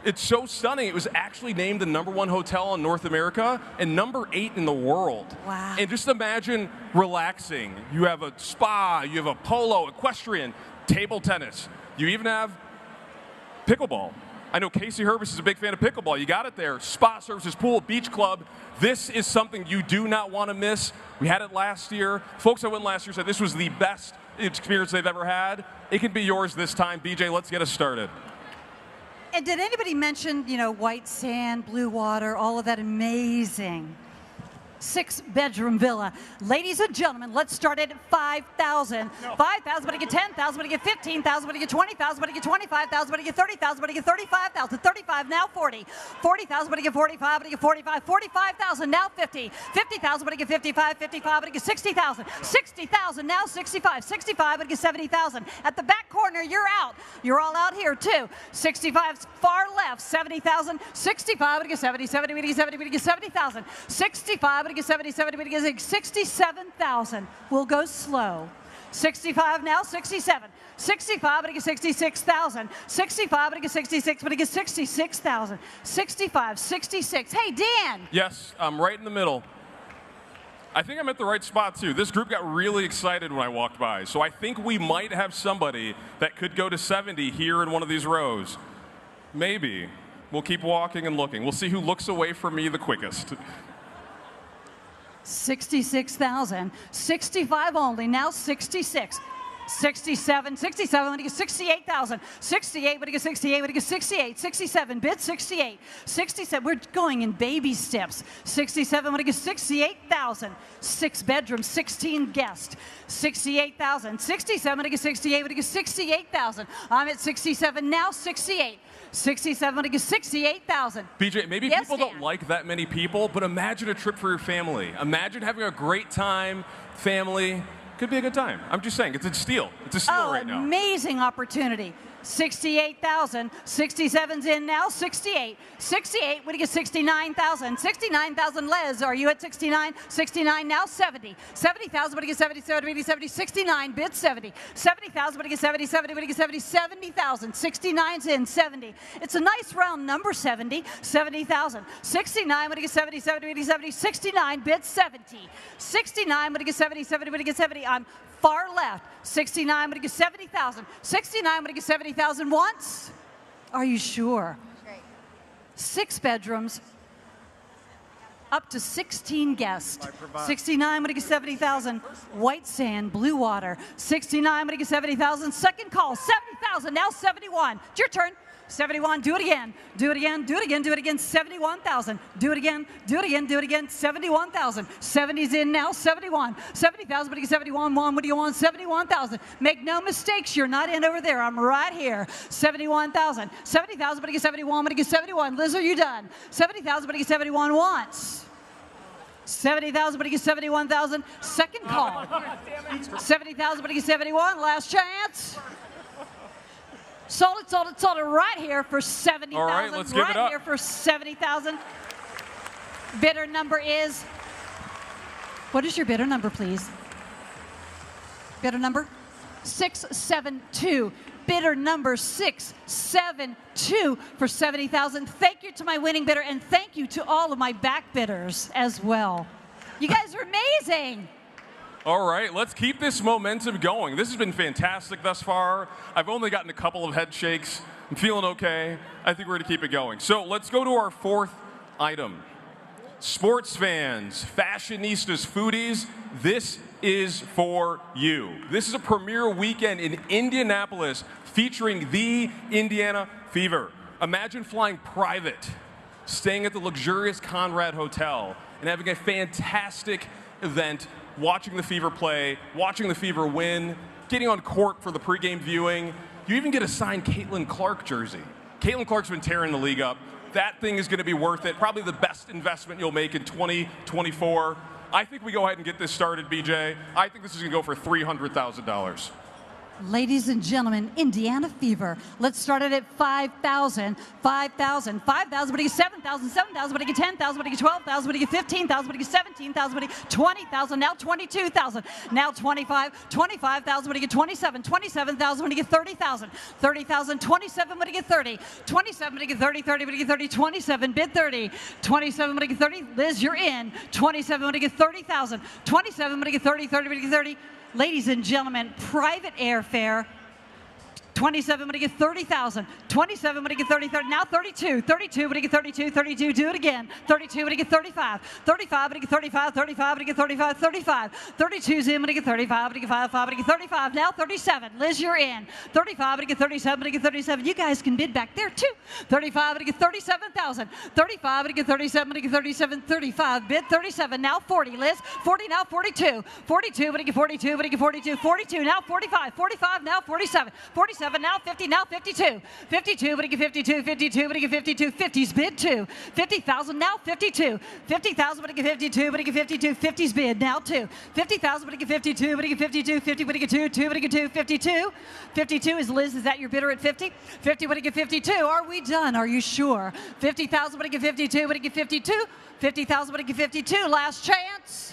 It's so stunning. It was actually named the #1 hotel in North America and #8 in the world. Wow. And just imagine relaxing. You have a spa, you have a polo, equestrian, table tennis. You even have pickleball. I know Casey Herbis is a big fan of pickleball. You got it there. Spa services, pool, beach club. This is something you do not want to miss. We had it last year. Folks that went last year said this was the best experience they've ever had. It can be yours this time. BJ, let's get us started. And did anybody mention, white sand, blue water, all of that amazing 6-bedroom villa? Ladies and gentlemen, let's start it at 5,000. 5,000, but I get 10,000, but I get 15,000, but I get 20,000, but I get 25,000, but I get 30,000, but I get 35,000, 35, now 40. 40,000, but I get 45, but I get 45, 45,000, now 50. 50,000, but I get 55, 55, but I get 60,000. 60,000, now 65, 65, but I get 70,000. At the back corner, you're out. You're all out here too. 65's far left, 70,000. 65, but I get 70, 70, but I get 70, but I get 70,000. 65, but I get 70, 70, but I get 67,000. We'll go slow. 65 now, 67. 65, but I get 66,000. 65, but I get 66, but I get 66,000. 65, 66. Hey, Dan. Yes, I'm right in the middle. I think I'm at the right spot, too. This group got really excited when I walked by, so I think we might have somebody that could go to 70 here in one of these rows. Maybe. We'll keep walking and looking. We'll see who looks away from me the quickest. 66,000. 65 only, now 66. 67, 67, when he gets 68,000. 68, when he gets 68, when he gets 68. 67, bid 68. 67, we're going in baby steps. 67, when he gets 68,000. 6 bedrooms, 16 guests. 68,000. 67, when he gets 68, when he gets 68,000. I'm at 67, now 68. 67, when he gets 68,000. BJ, maybe yes, people don't like that many people, but imagine a trip for your family. Imagine having a great time, family. Could be a good time. I'm just saying, it's a steal. It's a steal right now. Amazing opportunity. 68,000. 67's in now. 68. 68, when he gets 69,000. 69,000, Les, are you at 69? 69 now, 70. 70,000, when he gets 70, 70, 70, 69, bid 70. 70,000, when he gets 70, 70, when he gets 70, 70,000. 69's in, 70. It's a nice round number, 70. 70,000. 69, when he gets 70, 70, when he gets 70, 69, bid 70. 69, when he gets 70, 70, when he gets 70, I'm far left. 69, when he gets 70,000. 69, when he gets 70,000 once. Are you sure? Great. 6 bedrooms, up to 16 guests. 69, when he gets 70,000. White sand, blue water. 69, when he gets 70,000. Second call, 70,000, now 71. It's your turn. 71, do it again, do it again, do it again, do it again, 71,000, do it again, do it again, do it again, 71,000, 70's in now, 71, 70,000, but you get 71, what do you want, 71,000, make no mistakes, you're not in over there, I'm right here, 71,000, 70,000, but you get 71, but you get 71, Liz, are you done, 70,000, but you get 71 once, 70,000, but you get 71,000, second call, 70,000, but you get 71, last chance. Sold it right here for 70,000. All right, let's give it up. Right here for 70,000. Bidder number is, what is your bidder number, please? Bidder number 672. Bidder number 672 for 70,000. Thank you to my winning bidder, and thank you to all of my back bidders as well. You guys are amazing. All right, let's keep this momentum going. This has been fantastic thus far. I've only gotten a couple of head shakes. I'm feeling okay. I think we're going to keep it going. So let's go to our fourth item. Sports fans, fashionistas, foodies, this is for you. This is a premiere weekend in Indianapolis featuring the Indiana Fever. Imagine flying private, staying at the luxurious Conrad Hotel, and having a fantastic event, watching the Fever play, watching the Fever win, getting on court for the pregame viewing. You even get a signed Caitlin Clark jersey. Caitlin Clark's been tearing the league up. That thing is going to be worth it. Probably the best investment you'll make in 2024. I think we go ahead and get this started, BJ. I think this is going to go for $300,000. Ladies and gentlemen, Indiana Fever. Let's start it at 5,000. 5,000. 5,000, but you get 7,000. 7,000, but you get 10,000, but you get 12,000, but you get 15,000, but you get 17,000, but you get 20,000, now 22,000, now 25, 25,000, but you get 27, 27,000, but you get 30,000, 30,000, 27, but you get 30, 27, but you get 30, 30, but you get 30, 27, bid 30, 27, but you get 30, Liz, you're in, 27, but you get 30,000, 27, but you get 30, 30, but you get 30, ladies and gentlemen, private airfare, 27, I'm going to get 30,000. 27, I'm going to get 30, now 32. 32, I'm going to get 32, 32, do it again. 32, I'm going to get 35. 35, I'm going to get 35, 35, I'm going to get 35, 35. 32's in, I'm going to get 35, I'm going to get 5, 5, I'm going to get 35. Now 37, Liz, you're in. 35, I'm going to get 37, I'm going to get 37. You guys can bid back there too. 35, I'm going to get 37,000. 35, I'm going to get 37, I'm going to get 37, 35. Bid 37, now 40, Liz. 40, now 42. 42, I'm going to get 42, I'm going to get 42. 42, now 45. 45, now 47. 47, now 50, now 52. 52, I'm going to get 52. 52, I'm going to get 52. 50's bid 2. 50,000, now 52. 50,000, I'm going to get 52, I'm going to get 52. 50's bid, now 2. 50,000, I'm going to get 52, I'm going to get 52. 50, I'm going to get 2, 2, I'm going to get 2. 52. 52 is Liz, is that your bidder at 50? 50, I'm going to get 52. Are we done? Are you sure? 50,000, I'm going to get 52, I'm going to get 52. 50,000, I'm going to get 52. Last chance.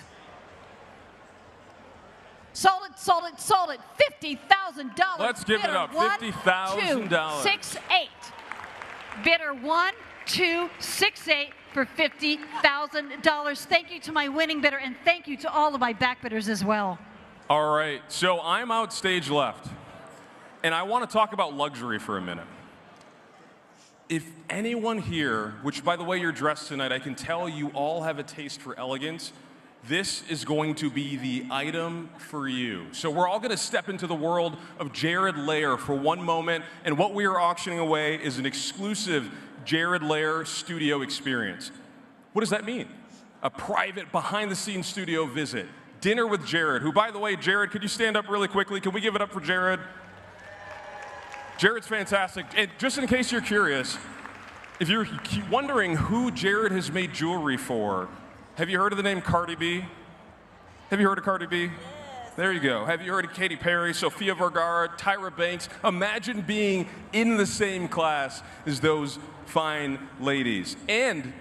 Sold it, sold it, sold it. $50,000. Let's give it up. $50,000. 268. Bidder 1268 for $50,000. Thank you to my winning bidder, and thank you to all of my back bidders as well. All right, so I'm out stage left, and I want to talk about luxury for a minute. If anyone here, which by the way you're dressed tonight, I can tell you all have a taste for elegance, this is going to be the item for you. So we're all going to step into the world of Jared Lair for one moment, and what we are auctioning away is an exclusive Jared Lair studio experience. What does that mean? A private behind-the-scenes studio visit. Dinner with Jared, who, by the way, Jared, could you stand up really quickly? Can we give it up for Jared? Jared's fantastic. And just in case you're curious, if you're wondering who Jared has made jewelry for, have you heard of the name Cardi B? Have you heard of Cardi B? Yes. There you go. Have you heard of Katy Perry, Sofia Vergara, Tyra Banks? Imagine being in the same class as those fine ladies. And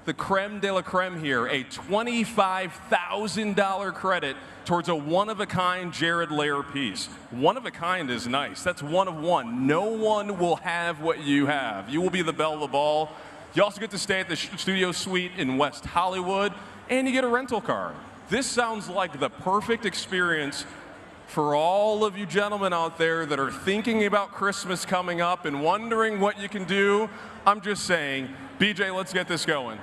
the creme de la creme here, a $25,000 credit towards a one-of-a-kind Jared Lair piece. One-of-a-kind is nice. That's one of one. No one will have what you have. You will be the belle of the ball. You also get to stay at the studio suite in West Hollywood, and you get a rental car. This sounds like the perfect experience for all of you gentlemen out there that are thinking about Christmas coming up and wondering what you can do. I'm just saying, BJ, let's get this going.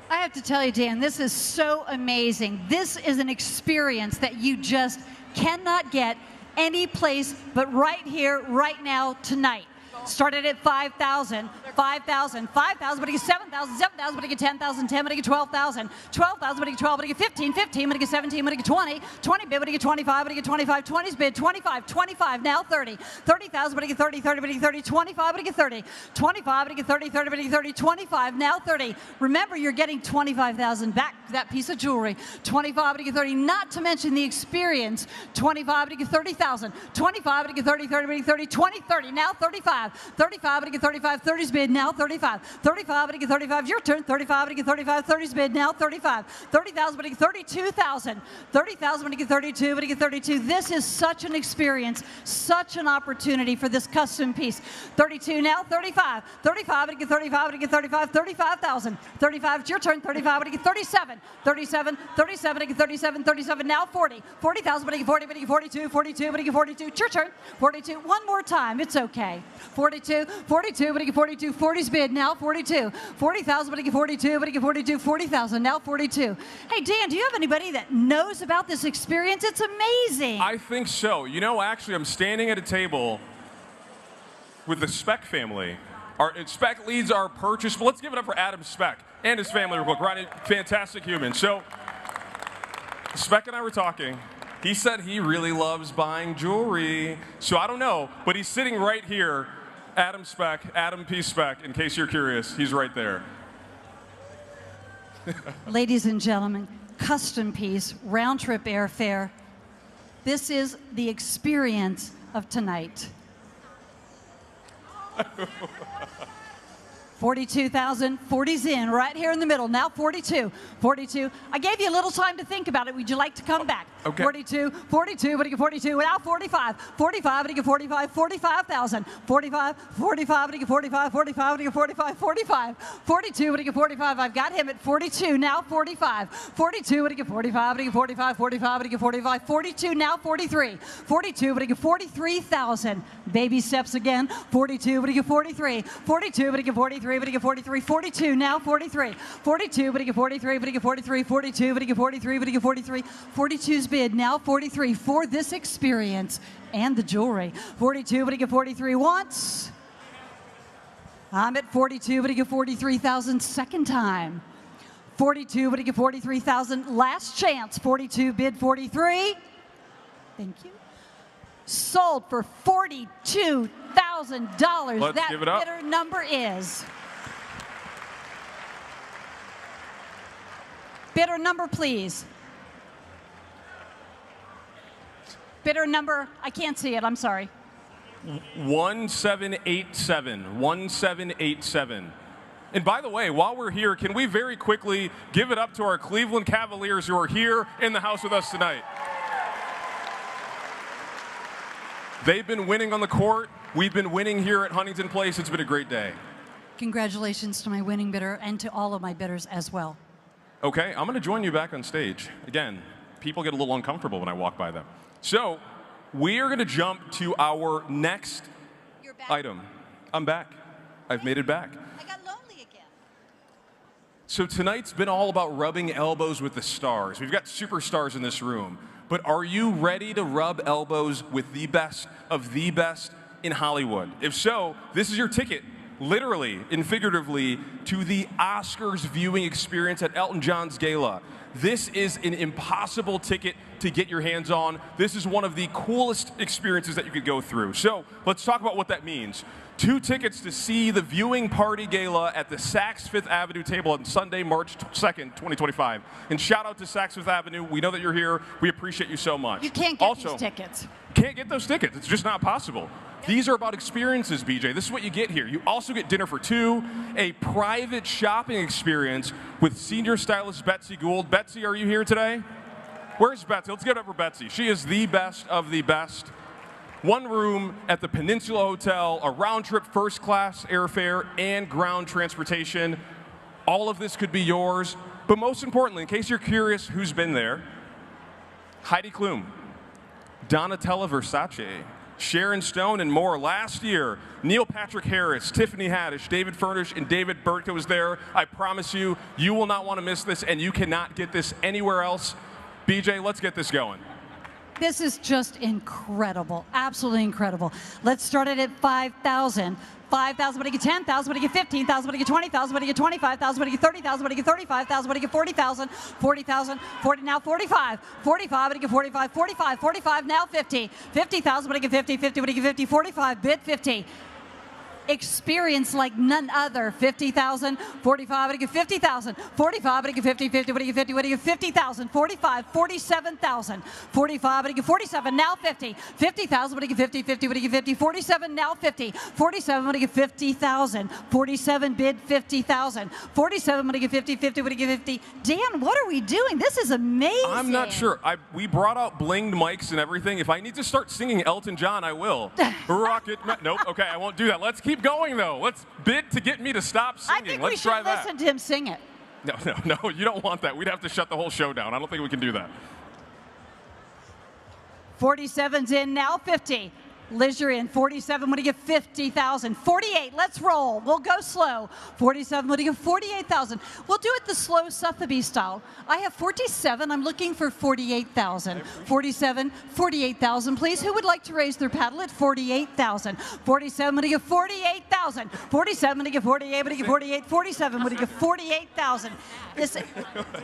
I have to tell you, Dan, this is so amazing. This is an experience that you just cannot get any place but right here, right now, tonight. Started at 5,000, 5,000, 5,000, but I get 7,000, 7,000, but I get 10,000, 10, but I get 12,000, 12,000, but I get 12, but I get 15, 15, but I get 17, but I get 20, 20 bid, but I get 25, but I get 25, 20's bid, 25, 25, now 30, 30,000, but I get 30, 30, but I get 30, 25, but I get 30, 25, but I get 30, 30, but I get 30, 25, now 30. Remember, you're getting 25,000 back for that piece of jewelry. 25, but I get 30, not to mention the experience. 25, but I get 30,000, 25, but I get 30, 30, but I get 30, 20, 30, now 35. 35, but I get 35, 30's bid, now 35. 35, but I get 35, your turn. 35, but I get 35, 30's bid, now 35. 30,000, but I get 32,000. 30,000, but I get 32, but I get 32. This is such an experience, such an opportunity for this custom piece. 32, now 35. 35, but I get 35, but I get 35, 35,000. 35, it's your turn. 35, but I get 37. 37, 37, I get 37, 37, now 40. 40,000, but I get 40, but I get 42, 42, but I get 42. It's your turn. 42, one more time, it's okay. 42, 42, but I get 42, 40's bid, now 42. 40,000, but I get 42, but I get 42, 40,000, now 42. Hey, Dan, do you have anybody that knows about this experience? It's amazing. I think so. You know, actually, I'm standing at a table with the Speck family. Speck leads our purchase. But let's give it up for Adam Speck and his family real quick. Ronnie, fantastic human. So, Speck and I were talking. He said he really loves buying jewelry. So I don't know, but he's sitting right here. Adam Speck, Adam P. Speck, in case you're curious, he's right there. Ladies and gentlemen, custom piece, round trip airfare. This is the experience of tonight. 42,000, 40's in, right here in the middle. Now 42, 42. I gave you a little time to think about it. Would you like to come back? Okay. 42, 42, but he get 42, now 45, 45, but he get 45, 45,000, 45, 45, but he get 45, 45, but he get 45, 45, 42, but he get 45, I've got him at 42, now 45, 42, but he get 45, but he get 45, 45, but he get 45, 42, now 43, 42, but he get 43,000, baby steps again, 42, but he get 43, 42, but he get 43, but he get 43, 42, now 43, 42, but he get 43, but he get 43, 42, but he get 43, but he get 43, 42's bid, now 43 for this experience and the jewelry. 42, but he get 43 once. I'm at 42, but he get 43,000 second time. 42, but he get 43,000 last chance. 42 bid 43. Thank you. Sold for $42,000. Let's that give it up. bidder number is. Bidder number, please. Bidder number, I can't see it, I'm sorry. 1787. 1787. And by the way, while we're here, can we very quickly give it up to our Cleveland Cavaliers who are here in the house with us tonight? They've been winning on the court. We've been winning here at Huntington Place. It's been a great day. Congratulations to my winning bidder and to all of my bidders as well. Okay, I'm going to join you back on stage. Again, people get a little uncomfortable when I walk by them. So we are going to jump to our next item. I'm back. I've made it back. I got lonely again. So tonight's been all about rubbing elbows with the stars. We've got superstars in this room. But are you ready to rub elbows with the best of the best in Hollywood? If so, this is your ticket, literally and figuratively, to the Oscars viewing experience at Elton John's gala. This is an impossible ticket to get your hands on. This is one of the coolest experiences that you could go through. So let's talk about what that means. 2 tickets to see the viewing party gala at the Saks Fifth Avenue table on Sunday, March 2nd, 2025. And shout out to Saks Fifth Avenue. We know that you're here. We appreciate you so much. You can't get these tickets. Can't get those tickets. It's just not possible. These are about experiences, BJ. This is what you get here. You also get dinner for 2, a private shopping experience with senior stylist Betsy Gould. Betsy, are you here today? Where's Betsy? Let's give it up for Betsy. She is the best of the best. 1 room at the Peninsula Hotel, a round-trip first-class airfare, and ground transportation. All of this could be yours. But most importantly, in case you're curious who's been there, Heidi Klum, Donatella Versace, Sharon Stone, and more. Last year, Neil Patrick Harris, Tiffany Haddish, David Furnish, and David Burtka was there. I promise you, you will not want to miss this, and you cannot get this anywhere else. BJ, let's get this going. This is just incredible, absolutely incredible. Let's start it at 5,000. 5,000, but I get 10,000, but I get 15,000, but I get 20,000, but I get 25,000, but I get 30,000, but I get 35,000, but I get 40,000, 40,000, 40, now 45, 45, but I get 45, 45, 45, now 50, 50,000, but I get 50, 50, but I get 50, 45, bid 50. Experience like none other. 50,000, 45, but I get 50,000, 45, but I get 50, 50, but I get 50, but I get 50,000, 45, 47,000, 45, but I get 47, now 50, 50,000, but I get 50, 50, but I get 50, 47, now 50, 47, but I get 50,000, 47, bid 50,000, 47, but I get 50, 50, but I get 50. Dan, what are we doing? This is amazing. I'm not sure. We brought out blinged mics and everything. If I need to start singing Elton John, I will. Rocket. Nope. Okay, I won't do that. Let's keep going, though. Let's bid to get me to stop singing. I think Let's we should try that. listen to him sing it. No, you don't want that. We'd have to shut the whole show down. I don't think we can do that. 47's in, now 50. Liz, you're in. 47, when you get 50,000. 48, let's roll. We'll go slow. 47, when you get 48,000. We'll do it the slow Sotheby style. I have 47. I'm looking for 48,000. 47, 48,000, please. Who would like to raise their paddle at 48,000? 47, when you get 48,000. 47, when you get 48, when you get 48, 47, when you get 48,000. This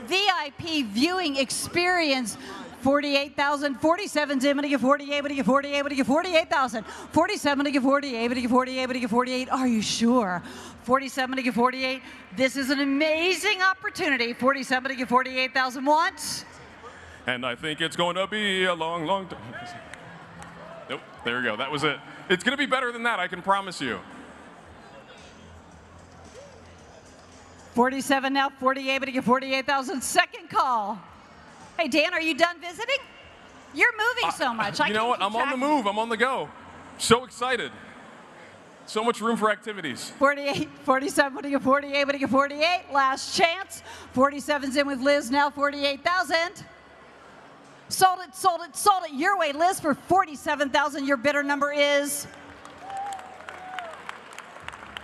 VIP viewing experience. 48,000, 47's in, but I get 48, but I get 48, but I get 48,000. 47, but I get 48, but I get 48, but I get 48. Are you sure? 47, but I get 48. This is an amazing opportunity. 47, but I get 48,000 once. And I think it's going to be a long, long time. Nope, there you go. That was it. It's going to be better than that, I can promise you. 47 now, 48, but I get 48,000. Second call. Hey, Dan, are you done visiting? You're moving so much. You know what? I'm on the move. I'm on the go. So excited. So much room for activities. 48, 47, what do you get? 48, what do you get? 48. Last chance. 47's in with Liz now, 48,000. Sold it, sold it, sold it. Your way, Liz, for 47,000. Your bidder number is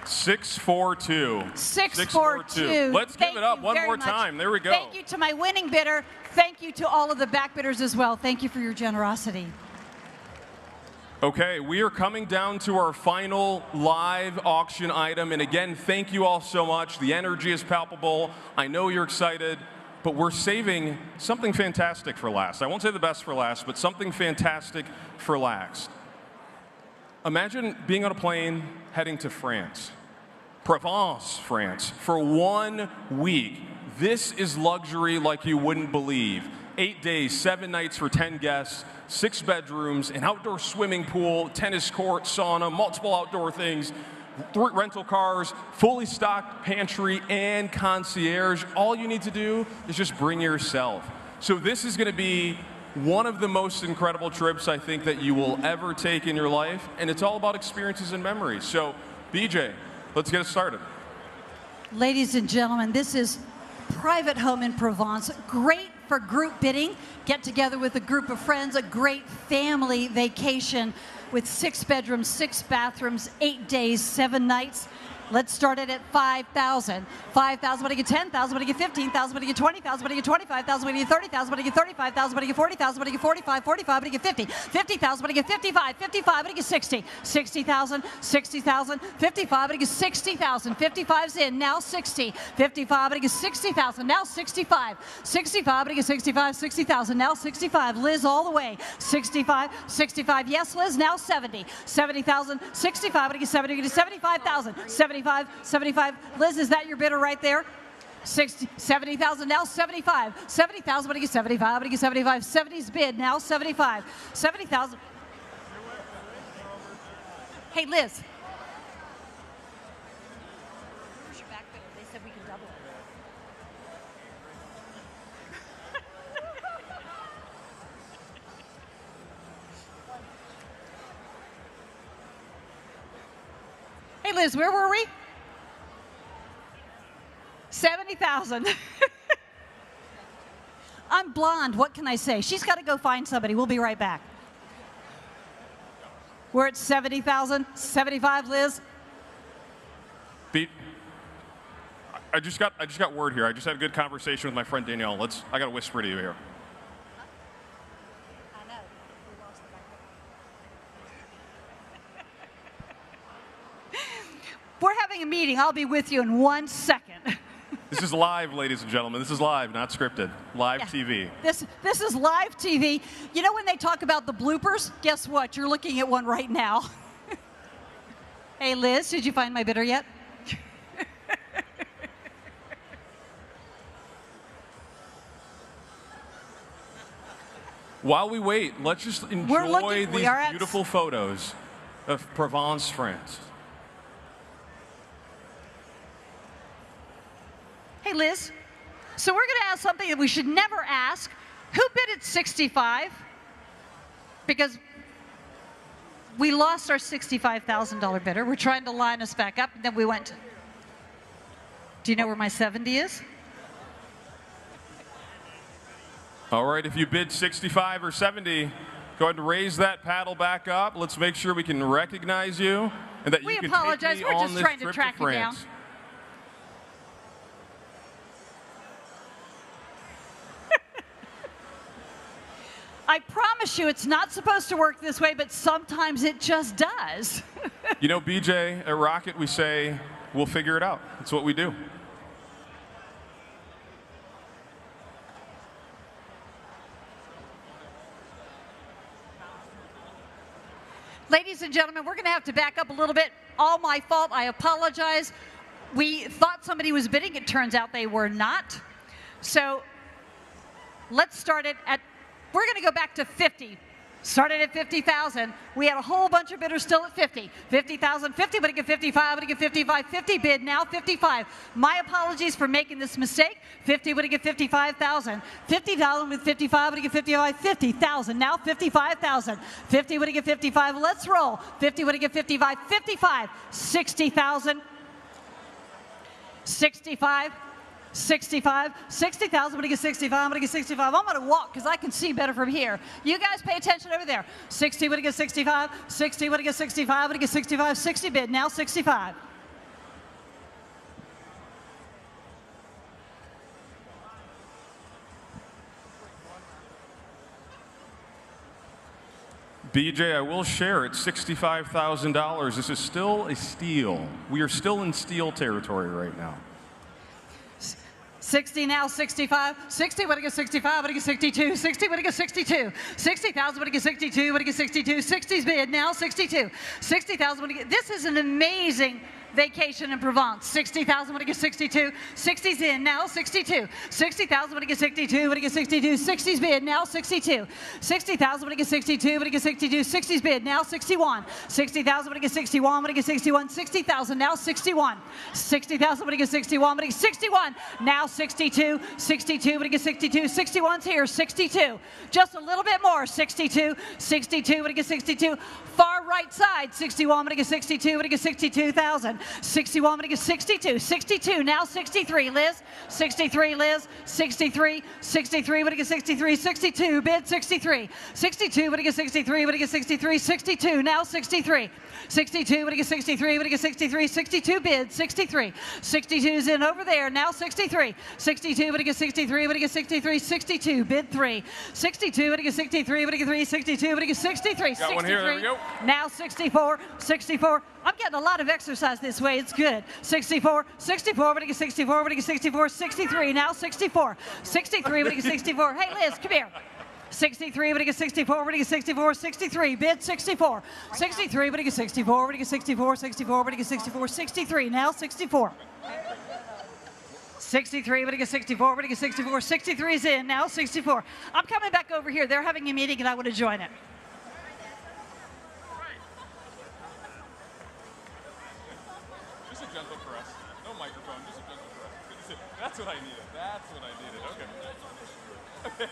642. 642. Let's give it up one more much. time. There we go. Thank you to my winning bidder. Thank you to all of the back bidders as well. Thank you for your generosity. Okay, we are coming down to our final live auction item. And again, thank you all so much. The energy is palpable. I know you're excited, but we're saving something fantastic for last. I won't say the best for last, but something fantastic for last. Imagine being on a plane heading to France, Provence, France, for 1 week. This is luxury like you wouldn't believe. 8 days, 7 nights for 10 guests, 6 bedrooms, an outdoor swimming pool, tennis court, sauna, multiple outdoor things, 3 rental cars, fully stocked pantry, and concierge. All you need to do is just bring yourself. So this is going to be one of the most incredible trips I think that you will ever take in your life, and it's all about experiences and memories. So, BJ, let's get it started. Ladies and gentlemen, this is private home in Provence. Great for group bidding. Get together with a group of friends. A great family vacation with 6 bedrooms, 6 bathrooms, 8 days, 7 nights. Let's start it at 5,000. 5,000, what do you get? 10,000, what do you get? 15,000, what do you get? 20,000, what do you get? 25,000, what do you get? 30,000, what do you get? 35,000, what do you get? 40,000, what do you get? 45, 45, what do you get? 50, 50,000, what do you get? 55, 55, what do you get? 60, 60,000, 60,000, 55, what do you get? 60,000, 55's in, now 60, 55, what do you get? 60,000, now 65, 65, what do you get? 65, 60,000, now 65, Liz all the way, 65, 65, yes Liz, now 70, 70,000, 65, what do you get? 70, what do you get? 75,000, 75, 75, Liz, is that your bidder right there? 60, 70,000, now 75. 70,000, what do you get? 75, what do you get? 75. 70's bid, now 75. 70,000. Hey, Liz. Where's your back bidder? They said we can double it. Hey, Liz, where were we? 70,000. I'm blonde. What can I say? She's got to go find somebody. We'll be right back. We're at 70,000. 75, Liz. I just got word here. I just had a good conversation with my friend Danielle. I got to whisper to you here. We're having a meeting. I'll be with you in 1 second. This is live, ladies and gentlemen. This is live, not scripted. Live TV. This is live TV. You know when they talk about the bloopers? Guess what? You're looking at one right now. Hey, Liz, did you find my bidder yet? While we wait, let's just enjoy these beautiful photos of Provence, France. Hey, Liz. So we're going to ask something that we should never ask. Who bid at 65? Because we lost our $65,000 bidder. We're trying to line us back up, and then we went. Do you know where my 70 is? All right, if you bid 65 or 70, go ahead and raise that paddle back up. Let's make sure we can recognize you and that you can take me We're on just this trying to trip track to you down. France. I promise you it's not supposed to work this way, but sometimes it just does. You know, BJ, at Rocket, we say, we'll figure it out. That's what we do. Ladies and gentlemen, we're going to have to back up a little bit. All my fault. I apologize. We thought somebody was bidding. It turns out they were not. So let's start it at, we're going to go back to 50. Started at 50,000. We had a whole bunch of bidders still at 50. 50,000, 50, but I get 55, but I get 55, 50 bid, now 55. My apologies for making this mistake. 50 would I get 55,000. 50,000 with 55 would I get 55, 50,000. Now 55,000. 50 would I get 55. Let's roll. 50 would I get 55, 55. 60,000. 65. 65, 60,000, I'm gonna get 65, I'm gonna get 65. I'm gonna walk because I can see better from here. You guys pay attention over there. 60, would I get 65, 60, would I get 65, would I get 65, 60 bid, now 65. BJ, I will share it's $65,000. This is still a steal. We are still in steal territory right now. 60 now, 65. 60, what I get 65, what I get 62. 60, what I get 62. 60,000, what I get 62, what I get 62. 60's bid, now 62. 60,000, what I get. This is an amazing vacation in Provence. 60,000, what I get 62. 60's in, now 62. 60,000, what I get 62, what I get 62. 60's bid, now 62. 60,000, what I get 62, what I get 62. 60's bid, now 61. 60,000, what I get 61, what I get 61. 60,000, now 61. 60,000, what I get 61, what I get 61. Now 62. 62, what I get 62. 61's here, 62. Just a little bit more, 62. 62, what I get 62. Far right side, 61, what I get 62, what I get 62,000. 61, what I get 62. 62, now 63, Liz. 63, Liz. 63, 63, what I get 63. 62, bid 63. 62, what I get 63, what I get 63. 62, now 63. 62, what I get 63, what I get 63. 62 bid, 63. 62's in over there, now 63. 62, what I get 63, what I get 63. 62, bid 3. 62, what I get 63, what I get 3. 62, what I get 63. Got one here, there we go. Now 64, 64. I'm getting a lot of exercise this way, it's good. 64, 64, what I get 64, what I get 64. 63, now 64. 63, what I get 64. Hey Liz, come here. 63, what I get 64, what I get 64. 63, bid 64. 63, what I get 64, what I get 64. 64, what I get 64. 63, now 64. 63, what I get 64, what I get 64. 63's in, now 64. I'm coming back over here. They're having a meeting and I want to join it. Just a gentle caress. No microphone, just a gentle caress. That's what I needed. That's what I needed. Okay.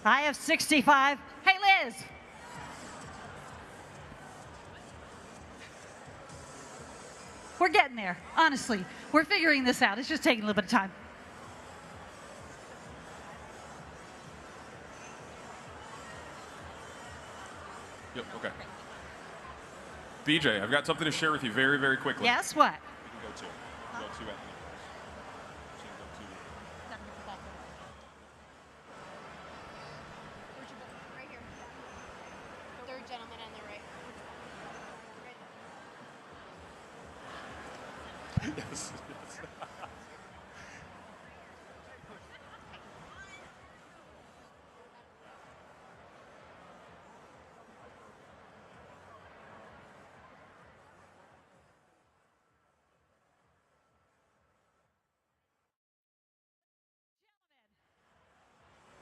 I have 65. Hey, Liz. We're getting there, honestly. We're figuring this out. It's just taking a little bit of time. Yep, okay. BJ, I've got something to share with you very, very quickly. Yes, what? We can go to. Go to Anthony. Third gentleman on the right. Yes.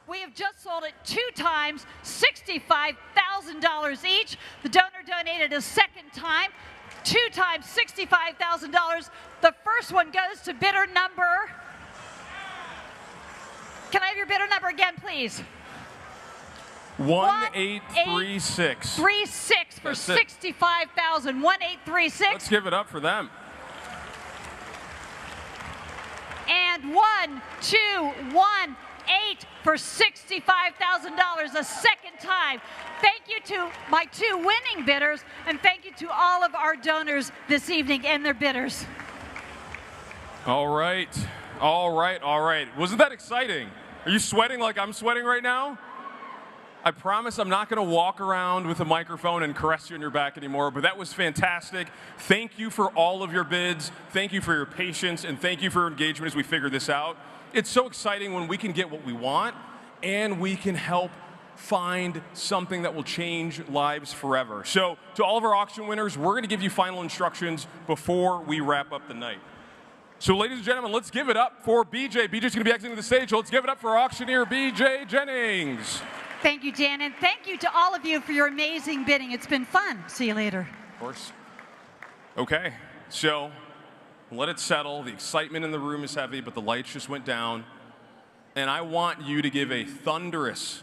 We have just sold it 2 times, $65,000 each. The donor donated a second time, 2 times $65,000. The first one goes to bidder number. Can I have your bidder number again, please? 1836. 36 for $65,000. 1836. Let's give it up for them. And 1,218 for $65,000 a second time. Thank you to my 2 winning bidders, and thank you to all of our donors this evening and their bidders. All right, all right, all right. Wasn't that exciting? Are you sweating like I'm sweating right now? I promise I'm not going to walk around with a microphone and caress you on your back anymore, but that was fantastic. Thank you for all of your bids. Thank you for your patience, and thank you for your engagement as we figure this out. It's so exciting when we can get what we want and we can help find something that will change lives forever. So to all of our auction winners, we're going to give you final instructions before we wrap up the night. So ladies and gentlemen, let's give it up for BJ. BJ's going to be exiting the stage, so let's give it up for auctioneer BJ Jennings. Thank you, Jan, and thank you to all of you for your amazing bidding. It's been fun. See you later. Of course. Okay, so let it settle. The excitement in the room is heavy, but the lights just went down. And I want you to give a thunderous,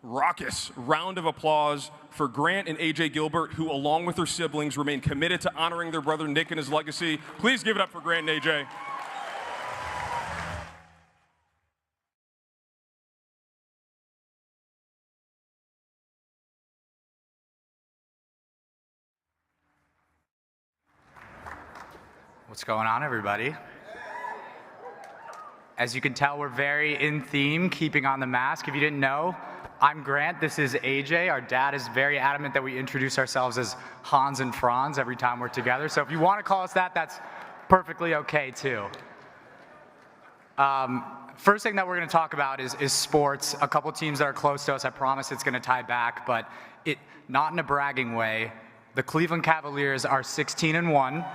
raucous round of applause for Grant and AJ Gilbert, who, along with their siblings, remain committed to honoring their brother Nick and his legacy. Please give it up for Grant and AJ. What's going on, everybody? As you can tell, we're very in theme, keeping on the mask. If you didn't know, I'm Grant, this is AJ. Our dad is very adamant that we introduce ourselves as Hans and Franz every time we're together. So if you want to call us that, that's perfectly okay too. First thing that we're going to talk about is sports. A couple teams that are close to us, I promise it's going to tie back, but not in a bragging way. The Cleveland Cavaliers are 16-1.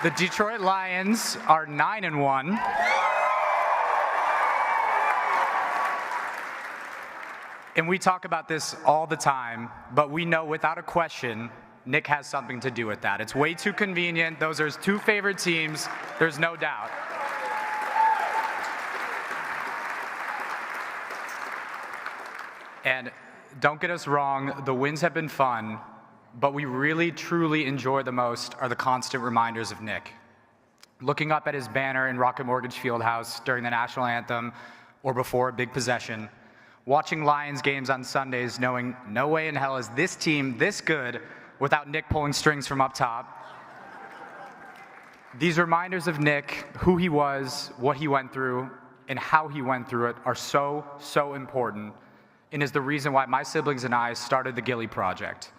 The Detroit Lions are 9-1. And we talk about this all the time, but we know without a question, Nick has something to do with that. It's way too convenient. Those are his two favorite teams. There's no doubt. And don't get us wrong, the wins have been fun, but we really, truly enjoy the most are the constant reminders of Nick. Looking up at his banner in Rocket Mortgage Fieldhouse during the national anthem or before a big possession, watching Lions games on Sundays knowing no way in hell is this team this good without Nick pulling strings from up top. These reminders of Nick, who he was, what he went through, and how he went through it are so, so important, and is the reason why my siblings and I started the Gilly Project.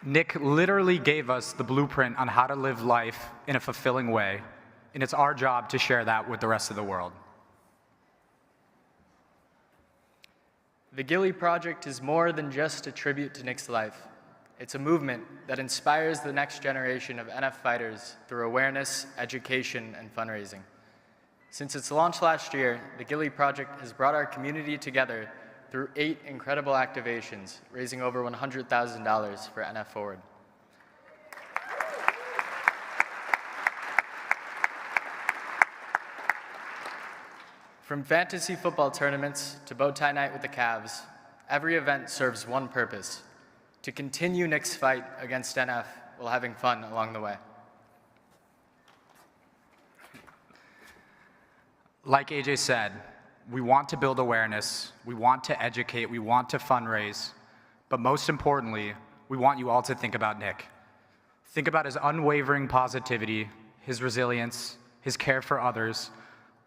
Nick literally gave us the blueprint on how to live life in a fulfilling way, and it's our job to share that with the rest of the world. The Gilly Project is more than just a tribute to Nick's life. It's a movement that inspires the next generation of NF fighters through awareness, education, and fundraising. Since its launch last year, the Gilly Project has brought our community together through 8 incredible activations, raising over $100,000 for NF Forward. From fantasy football tournaments to bow tie night with the Cavs, every event serves one purpose: to continue Nick's fight against NF while having fun along the way. Like AJ said, we want to build awareness, we want to educate, we want to fundraise, but most importantly, we want you all to think about Nick. Think about his unwavering positivity, his resilience, his care for others,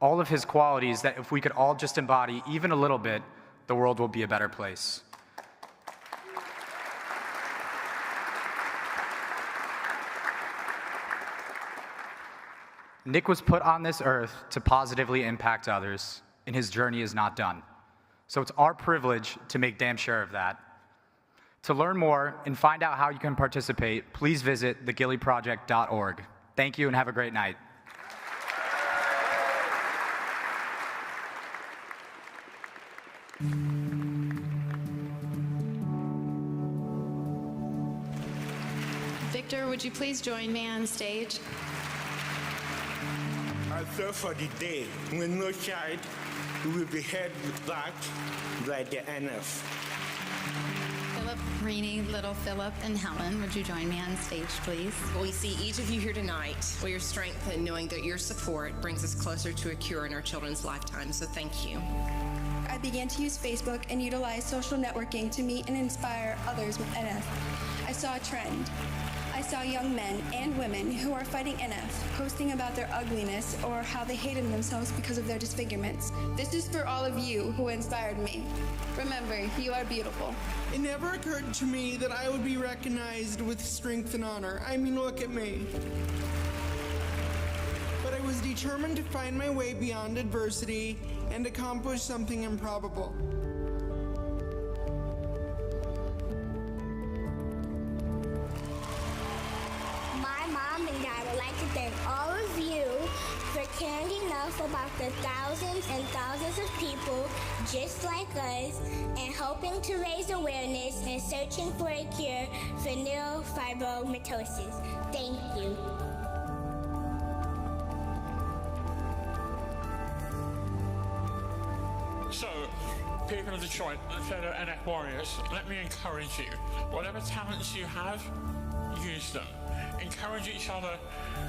all of his qualities that if we could all just embody even a little bit, the world will be a better place. Nick was put on this earth to positively impact others, and his journey is not done. So it's our privilege to make damn sure of that. To learn more and find out how you can participate, please visit thegillyproject.org. Thank you and have a great night. Victor, would you please join me on stage? I pray for the day when no child will be held back by the NF. Philip, Rini, little Philip, and Helen, would you join me on stage, please? We see each of you here tonight for your strength and knowing that your support brings us closer to a cure in our children's lifetime, so thank you. I began to use Facebook and utilize social networking to meet and inspire others with NF. I saw a trend. I saw young men and women who are fighting NF posting about their ugliness or how they hated themselves because of their disfigurements. This is for all of you who inspired me. Remember, you are beautiful. It never occurred to me that I would be recognized with strength and honor. I mean, look at me. But I was was determined to find my way beyond adversity and accomplish something improbable. My mom and dad would like to thank all of you for caring enough about the thousands and thousands of people just like us and helping to raise awareness and searching for a cure for neurofibromatosis. Thank you. So, people of Detroit and fellow NF warriors, let me encourage you. Whatever talents you have, use them. Encourage each other,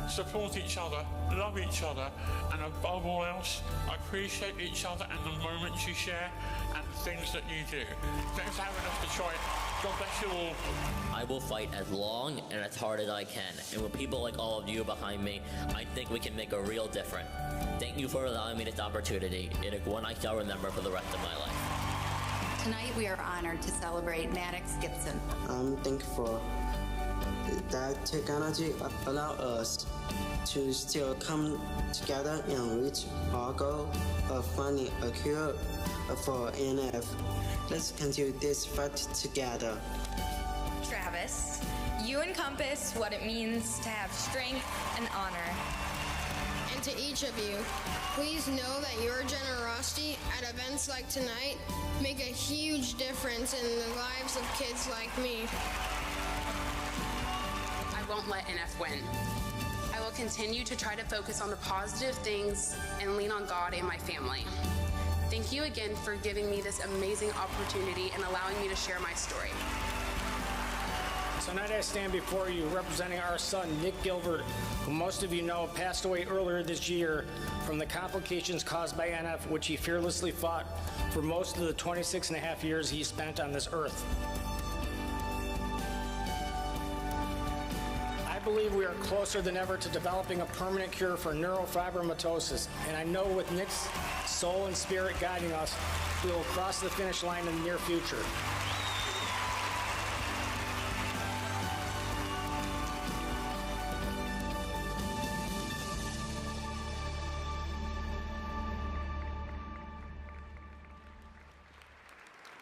support each other, love each other, and above all else, appreciate each other and the moments you share and the things that you do. Thanks for having us, Detroit. God bless you all. I will fight as long and as hard as I can, and with people like all of you behind me, I think we can make a real difference. Thank you for allowing me this opportunity. It is one I shall remember for the rest of my life. Tonight we are honored to celebrate Maddox Gibson. I'm thankful that technology allows us to still come together and reach our goal of finding a cure for NF. Let's continue this fight together. Travis, you encompass what it means to have strength and honor. And to each of you, please know that your generosity at events like tonight make a huge difference in the lives of kids like me. I won't let NF win. I will continue to try to focus on the positive things and lean on God and my family. Thank you again for giving me this amazing opportunity and allowing me to share my story. Tonight I stand before you representing our son, Nick Gilbert, who most of you know passed away earlier this year from the complications caused by NF, which he fearlessly fought for most of the 26 and a half years he spent on this earth. I believe we are closer than ever to developing a permanent cure for neurofibromatosis, and I know with Nick's soul and spirit guiding us, we will cross the finish line in the near future.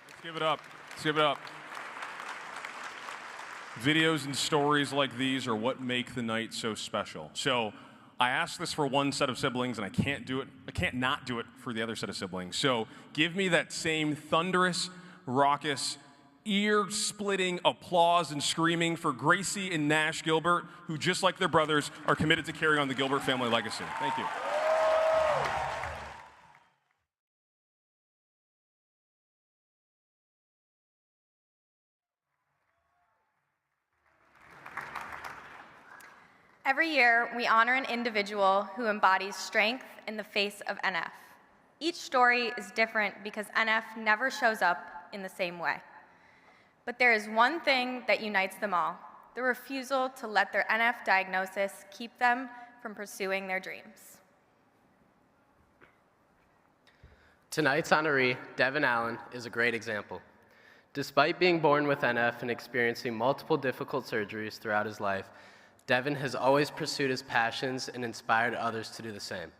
Let's give it up. Let's give it up. Videos and stories like these are what make the night so special. So I asked this for one set of siblings, and I can't do it. I can't not do it for the other set of siblings. So give me that same thunderous, raucous, ear-splitting applause and screaming for Gracie and Nash Gilbert, who, just like their brothers, are committed to carry on the Gilbert family legacy. Thank you. Every year, we honor an individual who embodies strength in the face of NF. Each story is different because NF never shows up in the same way. But there is one thing that unites them all: the refusal to let their NF diagnosis keep them from pursuing their dreams. Tonight's honoree, Devin Allen, is a great example. Despite being born with NF and experiencing multiple difficult surgeries throughout his life, Devin has always pursued his passions and inspired others to do the same.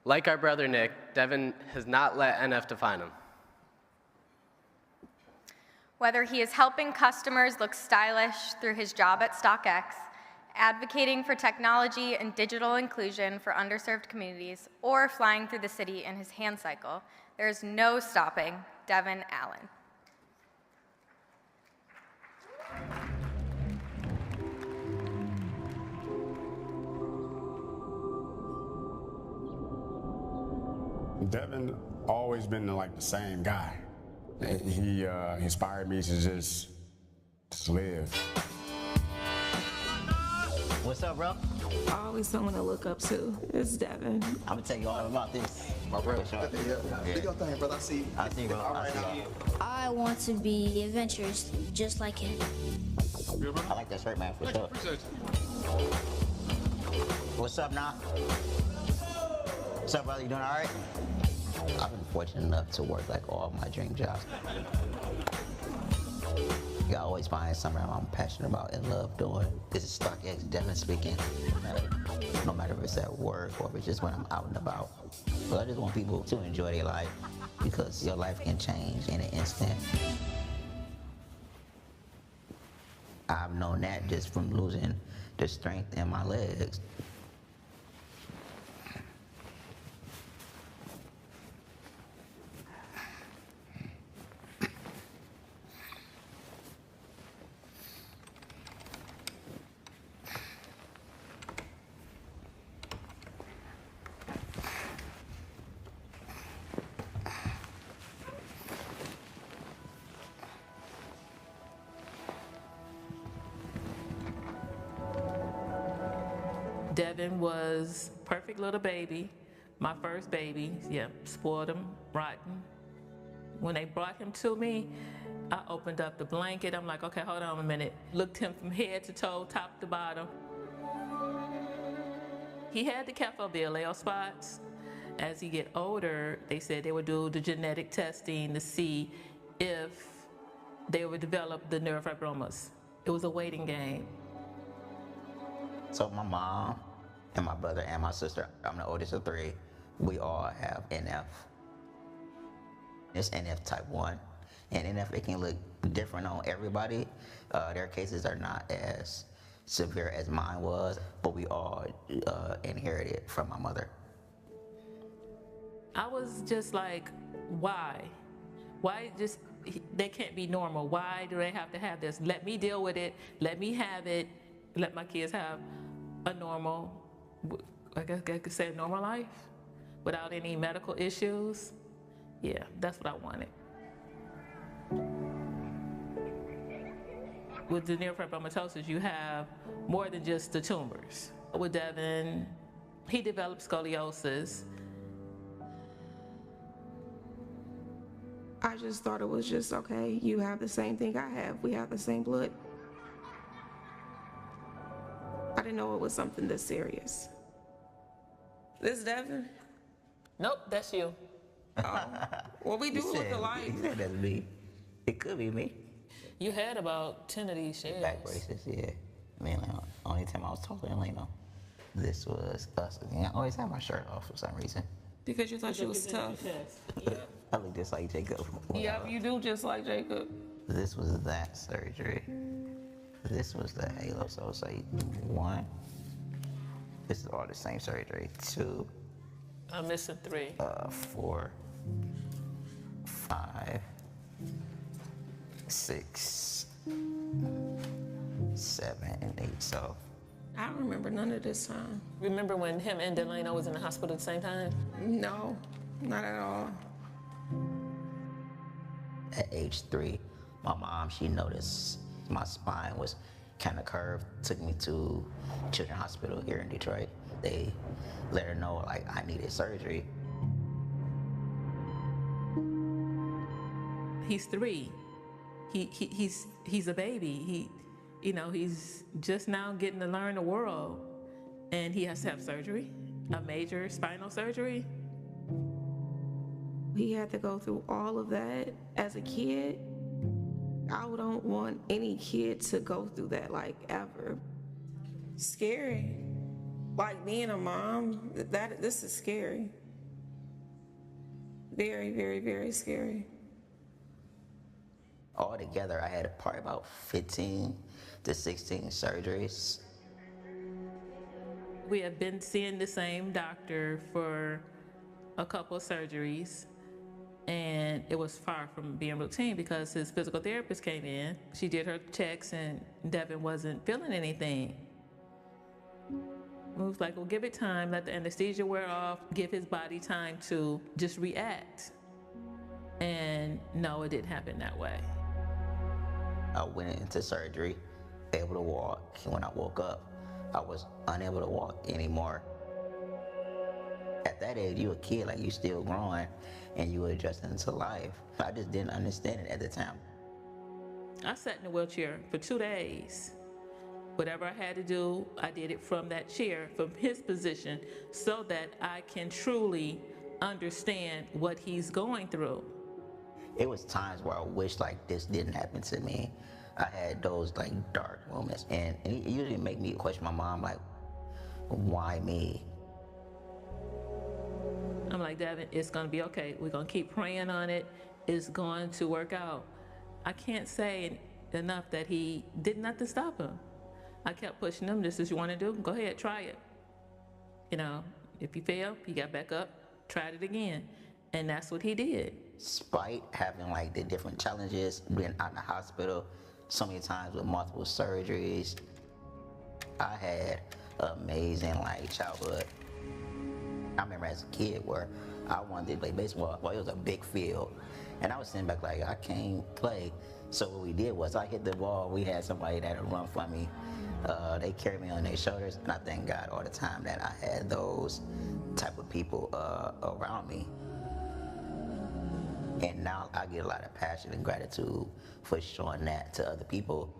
Like our brother Nick, Devin has not let NF define him. Whether he is helping customers look stylish through his job at StockX, advocating for technology and digital inclusion for underserved communities, or flying through the city in his hand cycle, there is no stopping Devin Allen. Devin always been like the same guy. He inspired me to just live. What's up, bro? Always someone to look up to. It's Devin. I'm gonna tell you all about this. My brother, Sean. Yeah. Do your thing, brother. I see you. I see you, bro. I see you. I want to be adventurous just like him. I like that shirt, man, for sure. What's up, now? What's up, brother? You doing all right? I've been fortunate enough to work like all my dream jobs. You always find something I'm passionate about and love doing. This is StockX Devin speaking. No matter if it's at work or if it's just when I'm out and about. But I just want people to enjoy their life because your life can change in an instant. I've known that just from losing the strength in my legs. Devin was perfect little baby, my first baby. Yeah, spoiled him rotten. When they brought him to me, I opened up the blanket. I'm like, okay, hold on a minute. Looked him from head to toe, top to bottom. He had the Capho spots. As he get older, they said they would do the genetic testing to see if they would develop the neurofibromas. It was a waiting game. So my mom and my brother and my sister, I'm the oldest of 3, we all have NF. It's NF type 1. And NF, it can look different on everybody. Their cases are not as severe as mine was, but we all inherited from my mother. I was just like, why? Why just, they can't be normal. Why do they have to have this? Let me deal with it. Let me have it. Let my kids have a normal, I guess I could say a normal life without any medical issues. Yeah, that's what I wanted. With the neurofibromatosis, you have more than just the tumors. With Devin, he developed scoliosis. I just thought it was just, okay, you have the same thing I have. We have the same blood. I didn't know it was something this serious. This Devin? Nope, that's you. Oh. Well, we do look alike. You said that's me. It could be me. You had about 10 of these shares. Back braces, yeah. I mean, like, only time I was taller than Leno. This was us. I always have my shirt off for some reason. Because you thought you was tough. I look just like Jacob. Yeah, you do just like Jacob. This was that surgery. This was the halo, so it's like 1. This is all the same surgery. 2. I'm missing 3. 4, 5, 6, 7, and 8. So I don't remember none of this time. Remember when him and Delano was in the hospital at the same time? No, not at all. At age 3, my mom, she noticed my spine was kind of curved, took me to Children's Hospital here in Detroit. They let her know like I needed surgery. He's 3. He's a baby. He's just now getting to learn the world, and he has to have surgery, a major spinal surgery. He had to go through all of that as a kid. I don't want any kid to go through that, like, ever. Scary. Like, being a mom, this is scary. Very, very, very scary. Altogether, I had probably about 15 to 16 surgeries. We have been seeing the same doctor for a couple of surgeries, and it was far from being routine because his physical therapist came in. She did her checks, and Devin wasn't feeling anything. We was like, well, give it time, let the anesthesia wear off, give his body time to just react. And no, it didn't happen that way. I went into surgery, able to walk. When I woke up, I was unable to walk anymore. At that age, you a kid, like you still growing, and you adjusting to life. I just didn't understand it at the time. I sat in a wheelchair for 2 days. Whatever I had to do, I did it from that chair, from his position, so that I can truly understand what he's going through. It was times where I wish like this didn't happen to me. I had those like dark moments, and it usually make me question my mom, like, why me? I'm like, Devin, it's going to be okay. We're going to keep praying on it. It's going to work out. I can't say enough that he did nothing to stop him. I kept pushing him. This is what you want to do? Go ahead, try it. You know, if you fail, you got back up, tried it again. And that's what he did. Despite having like the different challenges, being out in the hospital so many times with multiple surgeries, I had an amazing like childhood. I remember as a kid where I wanted to play baseball. Well, it was a big field, and I was sitting back like, I can't play. So what we did was I hit the ball. We had somebody that would run for me. They carried me on their shoulders, and I thank God all the time that I had those type of people around me. And now I get a lot of passion and gratitude for showing that to other people.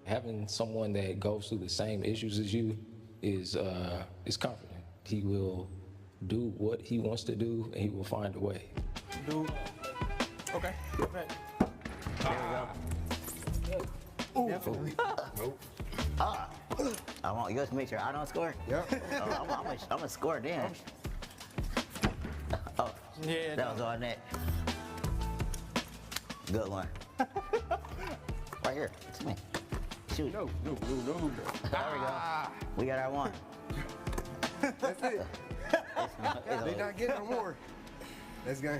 Having someone that goes through the same issues as you is comforting. He will do what he wants to do, and he will find a way. Okay. There we go. Nope. I want you to make sure I don't score. Yep. I'm gonna score then. Oh, yeah. That was on net. Good one. Right here. It's me. Shoot. No. There we go. We got our one. That's it. They not getting no more. Let's go.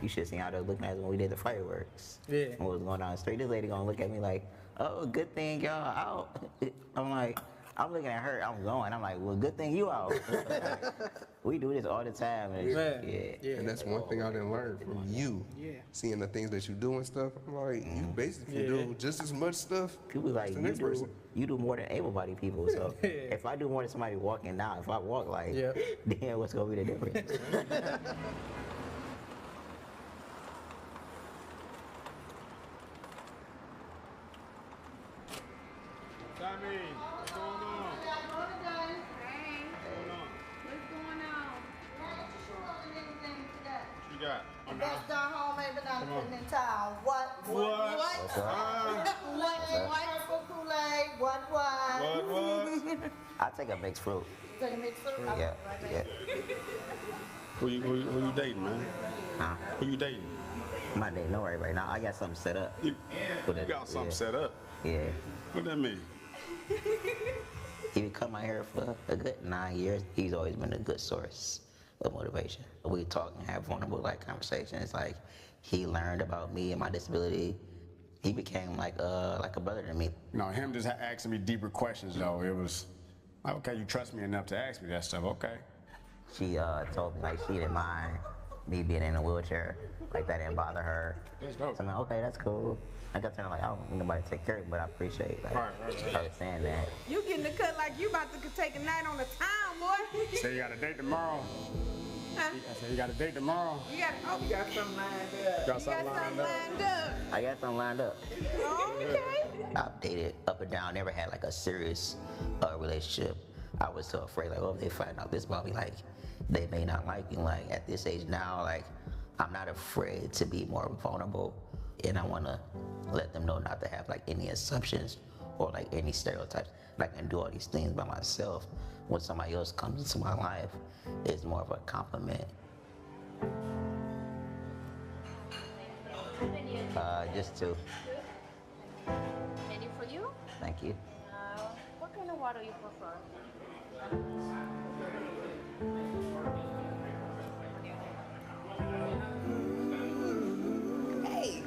You should have seen how they were looking at us when we did the fireworks. Yeah. What was going on the street. This lady gonna look at me like, oh, good thing y'all out. I'm like, I'm looking at her, I'm going. I'm like, well, good thing you out. We do this all the time. And yeah. And that's one thing I didn't learn from you. Yeah. Seeing the things that you do and stuff. I'm like, you basically do just as much stuff. People like, you do more than able-bodied people. So if I do more than somebody walking now, if I walk like, then what's gonna be the difference? What's going on? Hey. What's going on? What you got? Best darn homemade banana pudding in town. What? Purple Kool-Aid. What? I take a mixed fruit. Take a mixed fruit? Yeah. Who you dating, man? Huh? Who you dating? I'm not dating nobody right now. I got something set up. You got something set up? Yeah. What that mean? He been coming out here for a good 9 years. He's always been a good source of motivation. We talk and have vulnerable like conversations. Like he learned about me and my disability. He became like a brother to me. You know, him just asking me deeper questions though. It was like, okay, you trust me enough to ask me that stuff, okay. She told me like she didn't mind me being in a wheelchair. Like that didn't bother her. That's dope. So I'm like, okay, that's cool. I got to like, I don't need nobody to take care of me, but I appreciate like, her saying that. You getting the cut like you about to take a night on the town, boy. Say you got a date tomorrow. Huh? I said you got a date tomorrow. You got something lined up. Got something lined up. I got something lined up. Okay. I've dated up and down, never had like a serious relationship. I was so afraid, like, oh, if they find out this about me, like, they may not like me. Like, at this age now, like, I'm not afraid to be more vulnerable, and I want to let them know not to have like any assumptions or like any stereotypes. Like, I can do all these things by myself. When somebody else comes into my life, it's more of a compliment. Just two. Menu for you? Thank you. What kind of water you prefer? Hey.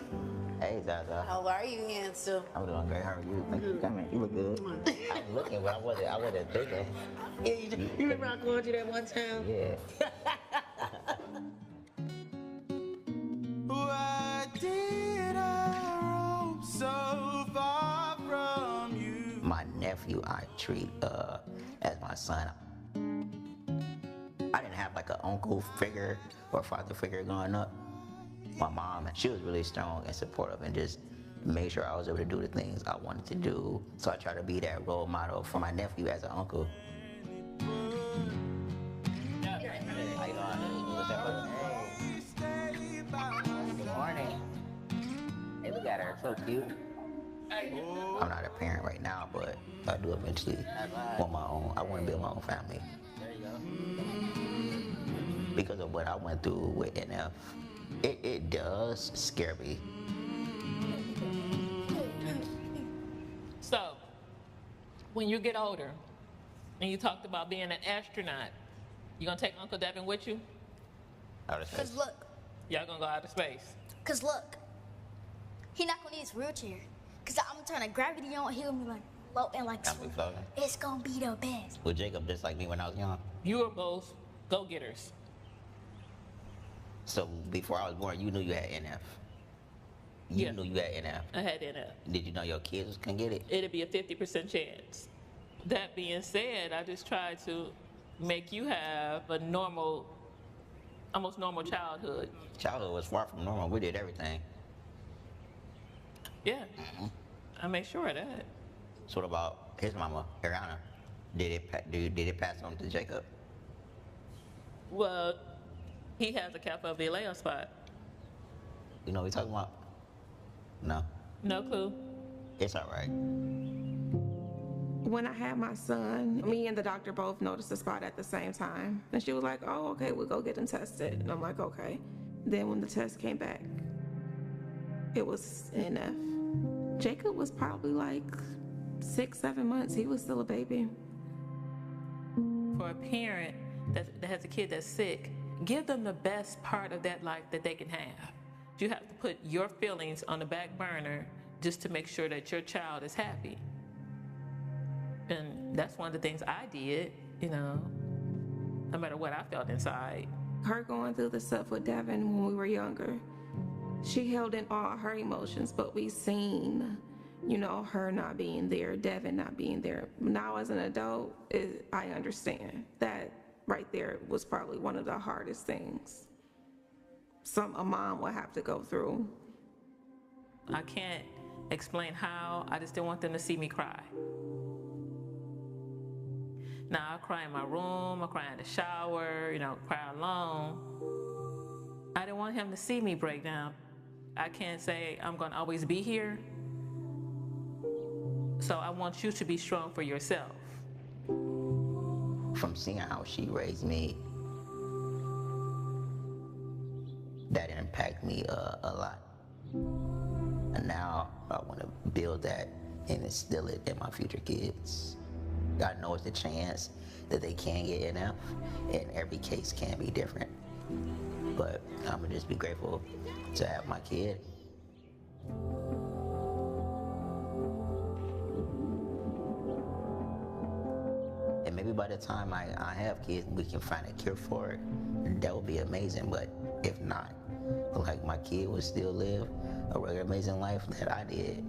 Hey, Zaza. How are you, handsome? I'm doing great. How are you? Thank you for coming. You look good. I'm looking, but I wasn't thinking. Yeah, you remember I called you that one time? Yeah. Why did I roam so far from you? My nephew I treat as my son. I didn't have like an uncle figure or father figure growing up. My mom, she was really strong and supportive and just made sure I was able to do the things I wanted to do. So I try to be that role model for my nephew as an uncle. How you doing? What's up, brother? Hey. Good morning. Hey, look at her, so cute. I'm not a parent right now, but I do eventually want my own. I want to build my own family. Because of what I went through with NF, it does scare me. So, when you get older, and you talked about being an astronaut, you gonna take Uncle Devin with you? Out of space. Cause look, Y'all gonna go out of space. cause look, he not gonna need his wheelchair. Cause I'm gonna turn the gravity on, he'll be like floating like I'll be floating. it's gonna be the best. With Jacob, just like me when I was young. You are both go-getters. So before I was born, you knew you had NF. You knew you had NF. I had NF. Did you know your kids can get it? It'd be a 50% chance. That being said, I just tried to make you have a normal, almost normal childhood. Childhood was far from normal. We did everything. Yeah. I make sure of that. So what about his mama, Ariana? Did it pass on to Jacob? Well, he has a Kappa Vileo spot. You know what we talking about? No. No clue. It's all right. When I had my son, me and the doctor both noticed the spot at the same time. And she was like, oh, okay, we'll go get him tested. And I'm like, okay. Then when the test came back, it was NF. Jacob was probably like 6, 7 months. He was still a baby. For a parent that has a kid that's sick, give them the best part of that life that they can have. You have to put your feelings on the back burner just to make sure that your child is happy. And that's one of the things I did, you know, no matter what I felt inside. Her going through the stuff with Devin when we were younger, she held in all her emotions, but we seen, you know, her not being there, Devin not being there. Now as an adult, I understand that right there was probably one of the hardest things a mom would have to go through. I can't explain how, I just didn't want them to see me cry. Now I cry in my room, I cry in the shower, you know, cry alone. I didn't want him to see me break down. I can't say I'm gonna always be here. So I want you to be strong for yourself. From seeing how she raised me, that impacted me a lot. And now I want to build that and instill it in my future kids. I know it's a chance that they can get NF, and every case can be different. But I'm gonna just be grateful to have my kid. And maybe by the time I have kids, we can find a cure for it. That would be amazing. But if not, like my kid would still live a regular amazing life that I did.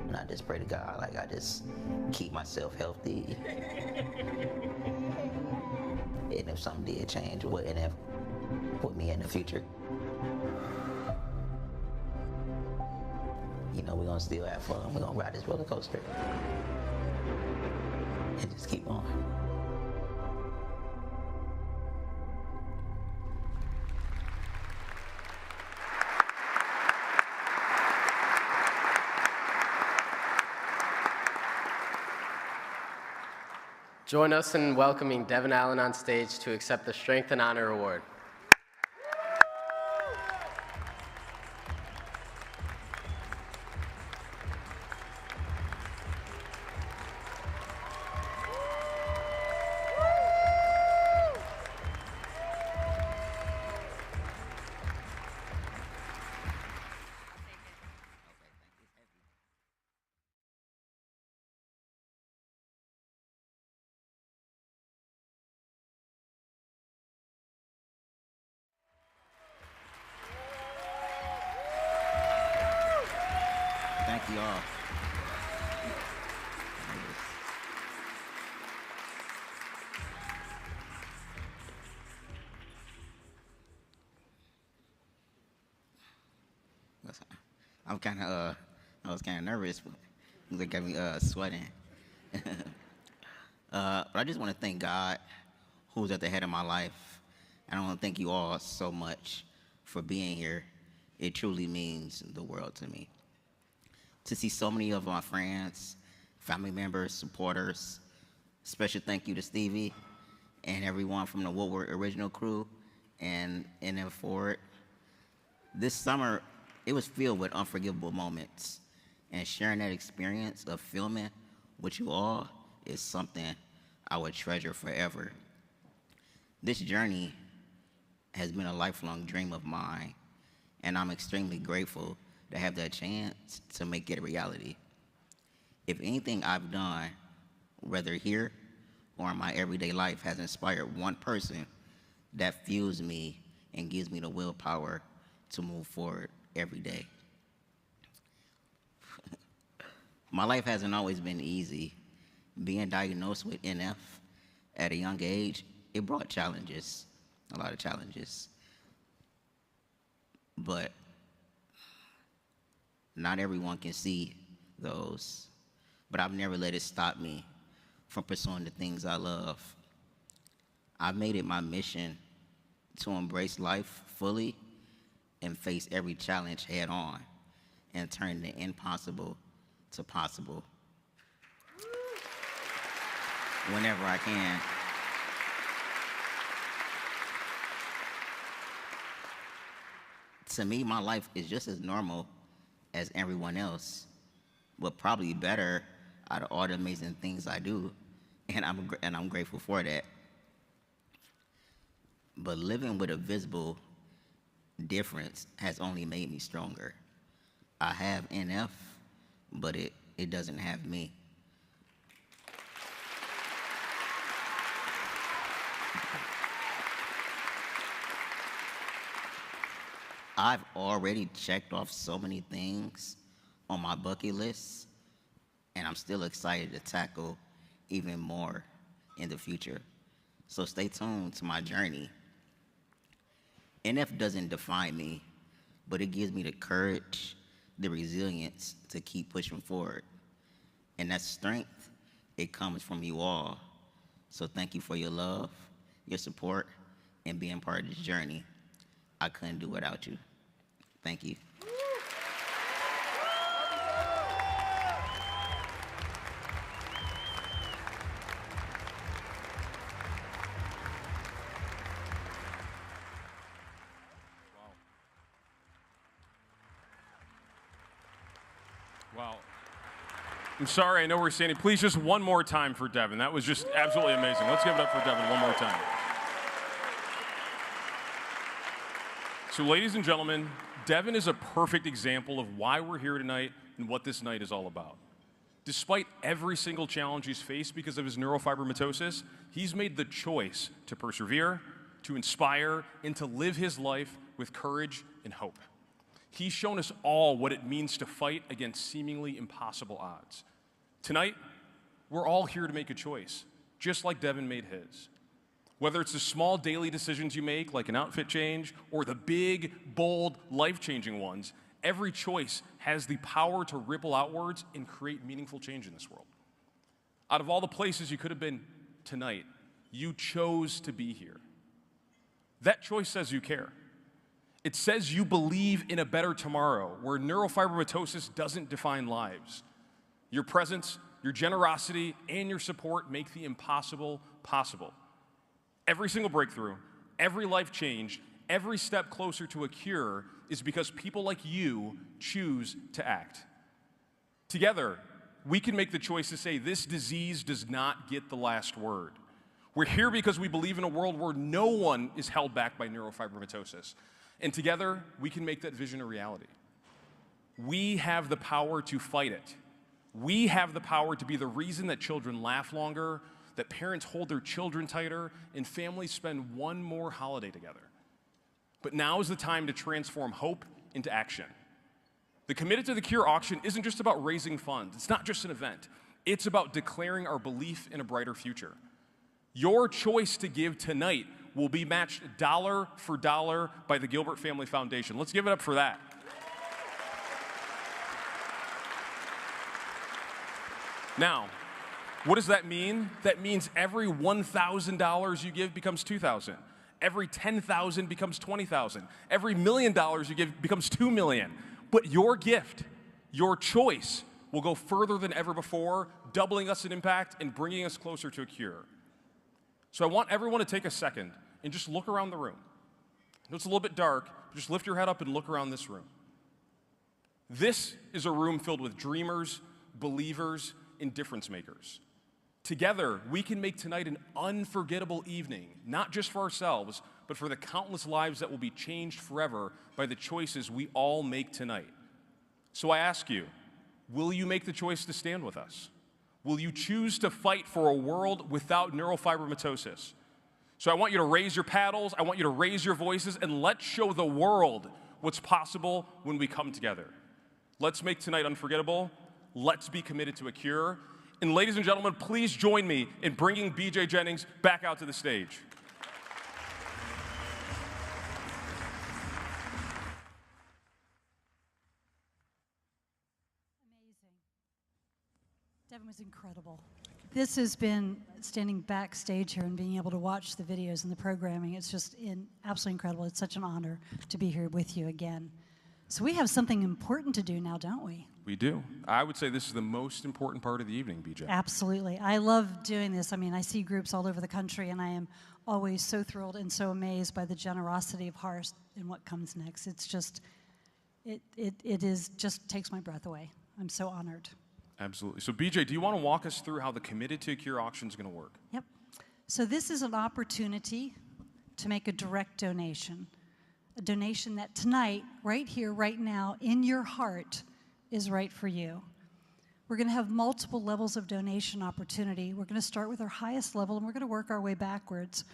And I just pray to God, like I just keep myself healthy. And if something did change, what NF put me in the future, you know, we're gonna still have fun. We're gonna ride this roller coaster and just keep going. Join us in welcoming Devin Allen on stage to accept the Strength and Honor Award. Thank you all. I'm kind of, I was kind of nervous, but it got me sweating. But I just want to thank God, who's at the head of my life. And I want to thank you all so much for being here. It truly means the world to me. To see so many of my friends, family members, supporters, special thank you to Stevie and everyone from the Woodward Original crew and NF Forward. This summer, it was filled with unforgivable moments, and sharing that experience of filming with you all is something I would treasure forever. This journey has been a lifelong dream of mine, and I'm extremely grateful to have that chance to make it a reality. If anything I've done, whether here or in my everyday life, has inspired one person, that fuels me and gives me the willpower to move forward every day. My life hasn't always been easy. Being diagnosed with NF at a young age, it brought challenges, a lot of challenges. But not everyone can see those. But I've never let it stop me from pursuing the things I love. I've made it my mission to embrace life fully and face every challenge head on and turn the impossible to possible whenever I can. To me, my life is just as normal as everyone else, but probably better out of all the amazing things I do, and I'm grateful for that. But living with a visible difference has only made me stronger. I have NF, but it doesn't have me. I've already checked off so many things on my bucket list, and I'm still excited to tackle even more in the future. So stay tuned to my journey. NF doesn't define me, but it gives me the courage, the resilience to keep pushing forward. And that strength, it comes from you all. So thank you for your love, your support, and being part of this journey. I couldn't do without you. Thank you. Wow. I'm sorry, I know we're standing. Please, just one more time for Devin. That was just absolutely amazing. Let's give it up for Devin one more time. So, ladies and gentlemen, Devin is a perfect example of why we're here tonight and what this night is all about. Despite every single challenge he's faced because of his neurofibromatosis, he's made the choice to persevere, to inspire, and to live his life with courage and hope. He's shown us all what it means to fight against seemingly impossible odds. Tonight, we're all here to make a choice, just like Devin made his. Whether it's the small daily decisions you make, like an outfit change, or the big, bold, life-changing ones, every choice has the power to ripple outwards and create meaningful change in this world. Out of all the places you could have been tonight, you chose to be here. That choice says you care. It says you believe in a better tomorrow where neurofibromatosis doesn't define lives. Your presence, your generosity, and your support make the impossible possible. Every single breakthrough, every life change, every step closer to a cure is because people like you choose to act. Together, we can make the choice to say this disease does not get the last word. We're here because we believe in a world where no one is held back by neurofibromatosis. And together, we can make that vision a reality. We have the power to fight it. We have the power to be the reason that children laugh longer, that parents hold their children tighter, and families spend one more holiday together. But now is the time to transform hope into action. The Committed to the Cure auction isn't just about raising funds. It's not just an event. It's about declaring our belief in a brighter future. Your choice to give tonight will be matched dollar for dollar by the Gilbert Family Foundation. Let's give it up for that. Now, what does that mean? That means every $1,000 you give becomes $2,000. Every 10,000 becomes 20,000. Every $1 million you give becomes 2 million. But your gift, your choice, will go further than ever before, doubling us in impact and bringing us closer to a cure. So I want everyone to take a second and just look around the room. I know it's a little bit dark, but just lift your head up and look around this room. This is a room filled with dreamers, believers, and difference makers. Together, we can make tonight an unforgettable evening, not just for ourselves, but for the countless lives that will be changed forever by the choices we all make tonight. So I ask you, will you make the choice to stand with us? Will you choose to fight for a world without neurofibromatosis? So I want you to raise your paddles, I want you to raise your voices, and let's show the world what's possible when we come together. Let's make tonight unforgettable. Let's be committed to a cure. And ladies and gentlemen, please join me in bringing BJ Jennings back out to the stage. Devin was incredible. This has been standing backstage here and being able to watch the videos and the programming. It's just absolutely incredible. It's such an honor to be here with you again. So we have something important to do now, don't we? We do. I would say this is the most important part of the evening, BJ. Absolutely. I love doing this. I mean, I see groups all over the country, and I am always so thrilled and so amazed by the generosity of heart and what comes next. It's just, just takes my breath away. I'm so honored. Absolutely. So BJ, do you want to walk us through how the Committed to a Cure auction is going to work? Yep. So this is an opportunity to make a direct donation. A donation that tonight, right here, right now, in your heart, is right for you. We're going to have multiple levels of donation opportunity. We're going to start with our highest level, and we're going to work our way backwards.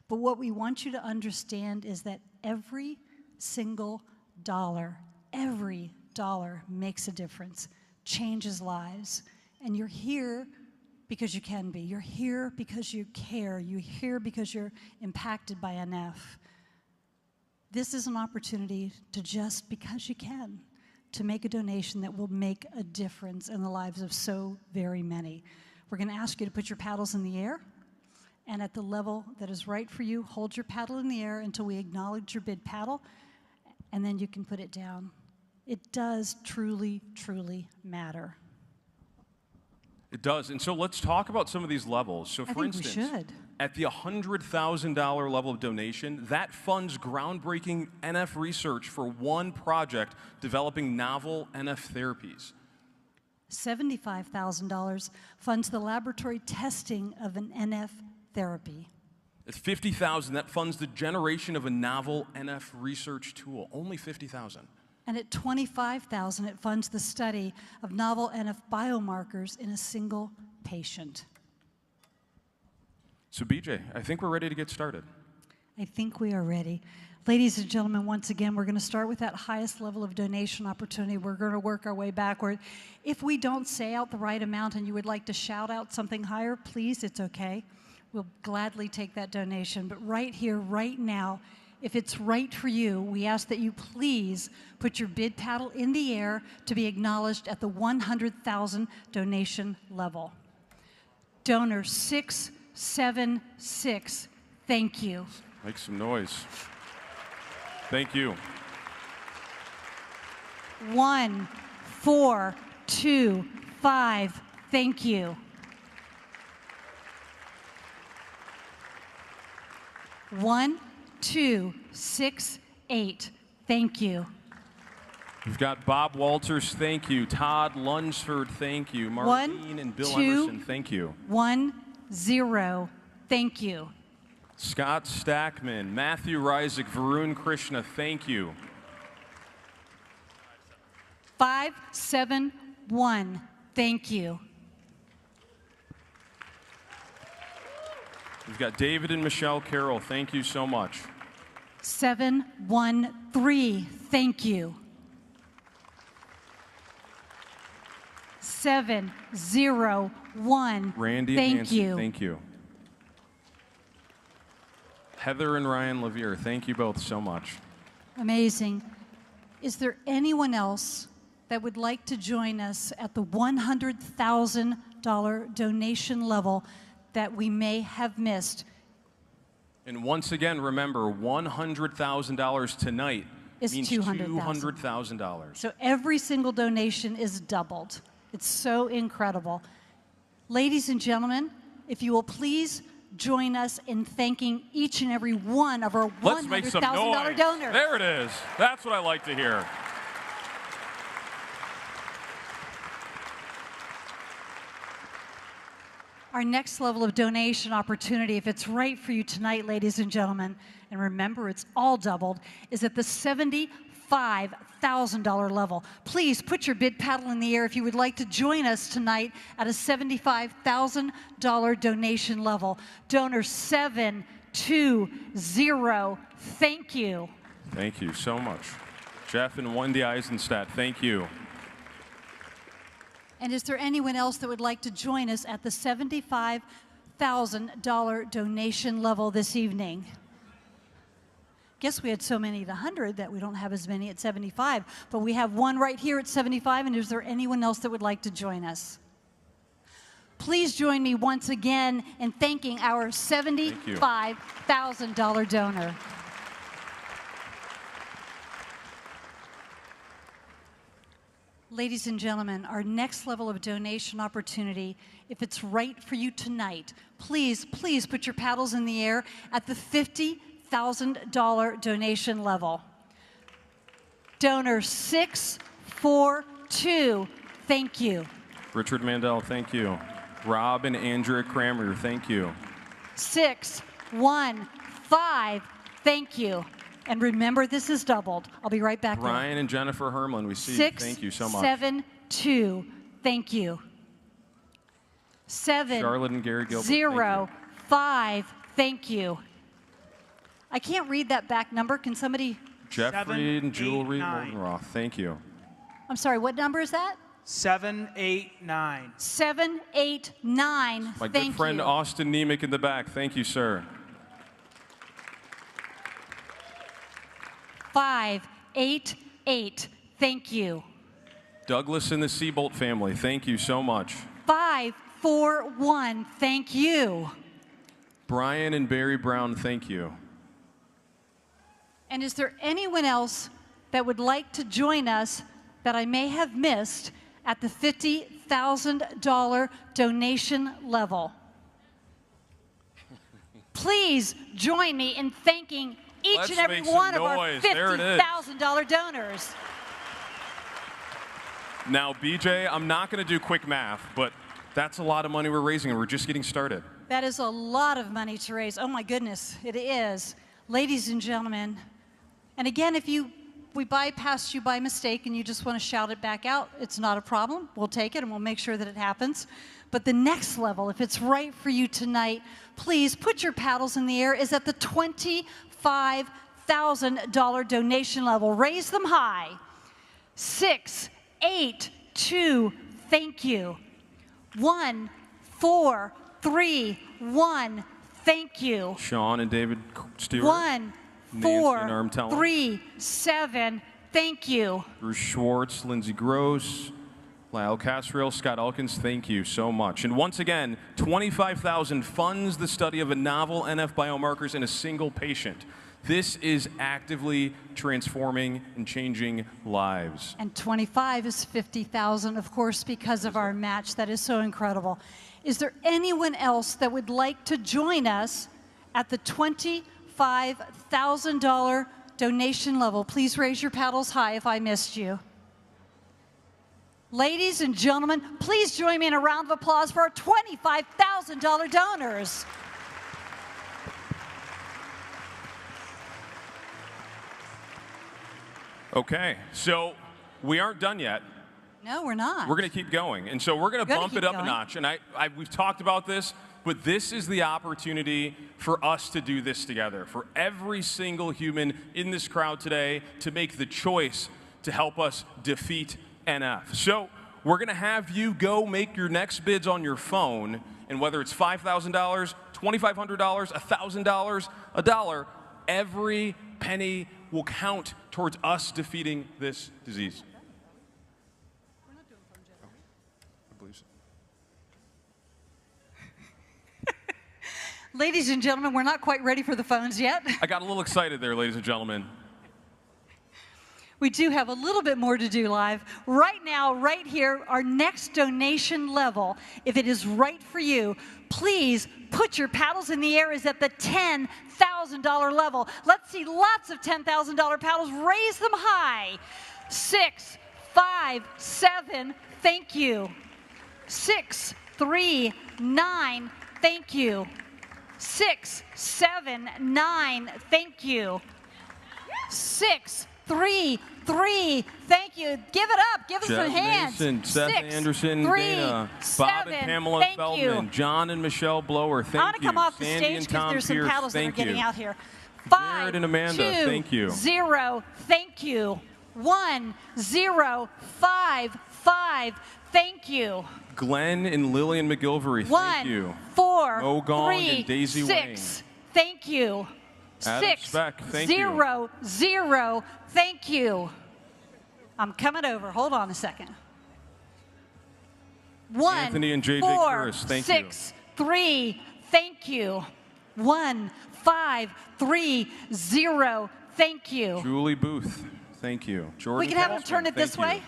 But what we want you to understand is that every single dollar, every dollar makes a difference, changes lives. And you're here because you can be. You're here because you care. You're here because you're impacted by NF. This is an opportunity to just, because you can, to make a donation that will make a difference in the lives of so very many. We're going to ask you to put your paddles in the air, and at the level that is right for you, hold your paddle in the air until we acknowledge your bid paddle, and then you can put it down. It does truly, truly matter. It does. And so let's talk about some of these levels. So for instance, we should. At the $100,000 level of donation, that funds groundbreaking NF research for one project developing novel NF therapies. $75,000 funds the laboratory testing of an NF therapy. At $50,000, that funds the generation of a novel NF research tool. Only $50,000. And at $25,000, it funds the study of novel NF biomarkers in a single patient. So BJ, I think we're ready to get started. I think we are ready. Ladies and gentlemen, once again, we're going to start with that highest level of donation opportunity. We're going to work our way backward. If we don't say out the right amount and you would like to shout out something higher, please, it's okay. We'll gladly take that donation. But right here, right now, if it's right for you, we ask that you please put your bid paddle in the air to be acknowledged at the $100,000 donation level. Donor 676, thank you. Make some noise. Thank you. 1425, thank you. 1268, thank you. We've got Bob Walters, thank you. Todd Lunsford, thank you. Marlene and Bill Emerson, thank you. 10, thank you. Scott Stackman, Matthew Ryzik, Varun Krishna, thank you. 571, thank you. We've got David and Michelle Carroll, thank you so much. 713, thank you. 701, Randy thank and Nancy, you. Thank you. Heather and Ryan Levere, thank you both so much. Amazing. Is there anyone else that would like to join us at the $100,000 donation level that we may have missed? And once again, remember, $100,000 tonight Is means $200,000. $200,000. So every single donation is doubled. It's so incredible. Ladies and gentlemen, if you will please join us in thanking each and every one of our Let's make some $100,000 noise. donors. There it is. That's what I like to hear. Our next level of donation opportunity, if it's right for you tonight, ladies and gentlemen, and remember it's all doubled, is at the $75,000 level. Please put your bid paddle in the air if you would like to join us tonight at a $75,000 donation level. Donor 720, thank you. Thank you so much. Jeff and Wendy Eisenstadt, thank you. And is there anyone else that would like to join us at the $75,000 donation level this evening? Guess we had so many at 100 that we don't have as many at 75, but we have one right here at 75, and is there anyone else that would like to join us? Please join me once again in thanking our $75,000 donor. Ladies and gentlemen, our next level of donation opportunity, if it's right for you tonight, please put your paddles in the air at the $50,000 donation level. Donor 642, thank you. Richard Mandel, thank you. Rob and Andrea Kramer, thank you. 615, thank you. And remember, this is doubled. I'll be right back. Brian and Jennifer Hermlin, we see you. Thank you so much. 672, thank you. Charlotte and Gary Gilbert, 705, thank you. I can't read that back number. Can somebody? Jeffrey and Jewelry Morgenroth, thank you. I'm sorry, what number is that? 789. 789, My thank good friend you. Austin Nemec in the back, thank you, sir. 588, thank you. Douglas and the Seabolt family, thank you so much. 541, thank you. Brian and Barry Brown, thank you. And is there anyone else that would like to join us that I may have missed at the $50,000 donation level? Please join me in thanking each and every one of our $50,000 donors. Now, BJ, I'm not going to do quick math, but that's a lot of money we're raising, and we're just getting started. That is a lot of money to raise. Oh my goodness, it is. Ladies and gentlemen, and again, if we bypassed you by mistake and you just want to shout it back out, it's not a problem. We'll take it and we'll make sure that it happens. But the next level, if it's right for you tonight, please put your paddles in the air, is at the $25,000 donation level. Raise them high. 682, thank you. 1431, thank you. Sean and David Stewart. 1437, thank you. Bruce Schwartz, Lindsay Gross, Lyle Casriel, Scott Elkins, thank you so much. And once again, $25,000 funds the study of a novel NF biomarkers in a single patient. This is actively transforming and changing lives. And 25 is 50,000, of course, because of our match. That is so incredible. Is there anyone else that would like to join us at the $25,000 donation level? Please raise your paddles high if I missed you. Ladies and gentlemen, please join me in a round of applause for our $25,000 donors. Okay, so we aren't done yet. No, we're not. We're going to keep going. And so we're going to bump it up a notch. And we've talked about this, but this is the opportunity for us to do this together, for every single human in this crowd today to make the choice to help us defeat NF. So we're going to have you go make your next bids on your phone, and whether it's $5,000, $2,500, $1,000, $1, every penny will count towards us defeating this disease. Ladies and gentlemen, we're not quite ready for the phones yet. I got a little excited there, ladies and gentlemen. We do have a little bit more to do live. Right now, right here, our next donation level, if it is right for you, please put your paddles in the air, is at the $10,000 level. Let's see lots of $10,000 paddles. Raise them high. 6, 5, 7, thank you. 6, 3, 9, thank you. 6, 7, 9, thank you. 6, 3, 3, thank you. Give it up. Give us some hands. Mason, Seth 6, Anderson, 3, Dana, 7, Bob and Pamela thank Feldman, you. John and Michelle Blower, thank you. I want to come off the Sandy stage and because Tom there's some Pierce, paddles that are thank getting you. out here. Jared and Amanda, 2, thank you. 0, thank you. 1, 0, 5, 5, thank you. Glenn and Lillian McGilvery, thank 1, you. 4, Mo Gong 3, and Daisy 6, Wayne. thank you. Adam 6, Speck, thank you. 0, 0, thank you. I'm coming over. Hold on a second. 1, Anthony and JJ 4, Curris, thank 6, 3, thank you. 1, 5, 3, 0, thank you. Julie Booth, thank you. Jordan We can have them Kessler, turn it this thank way.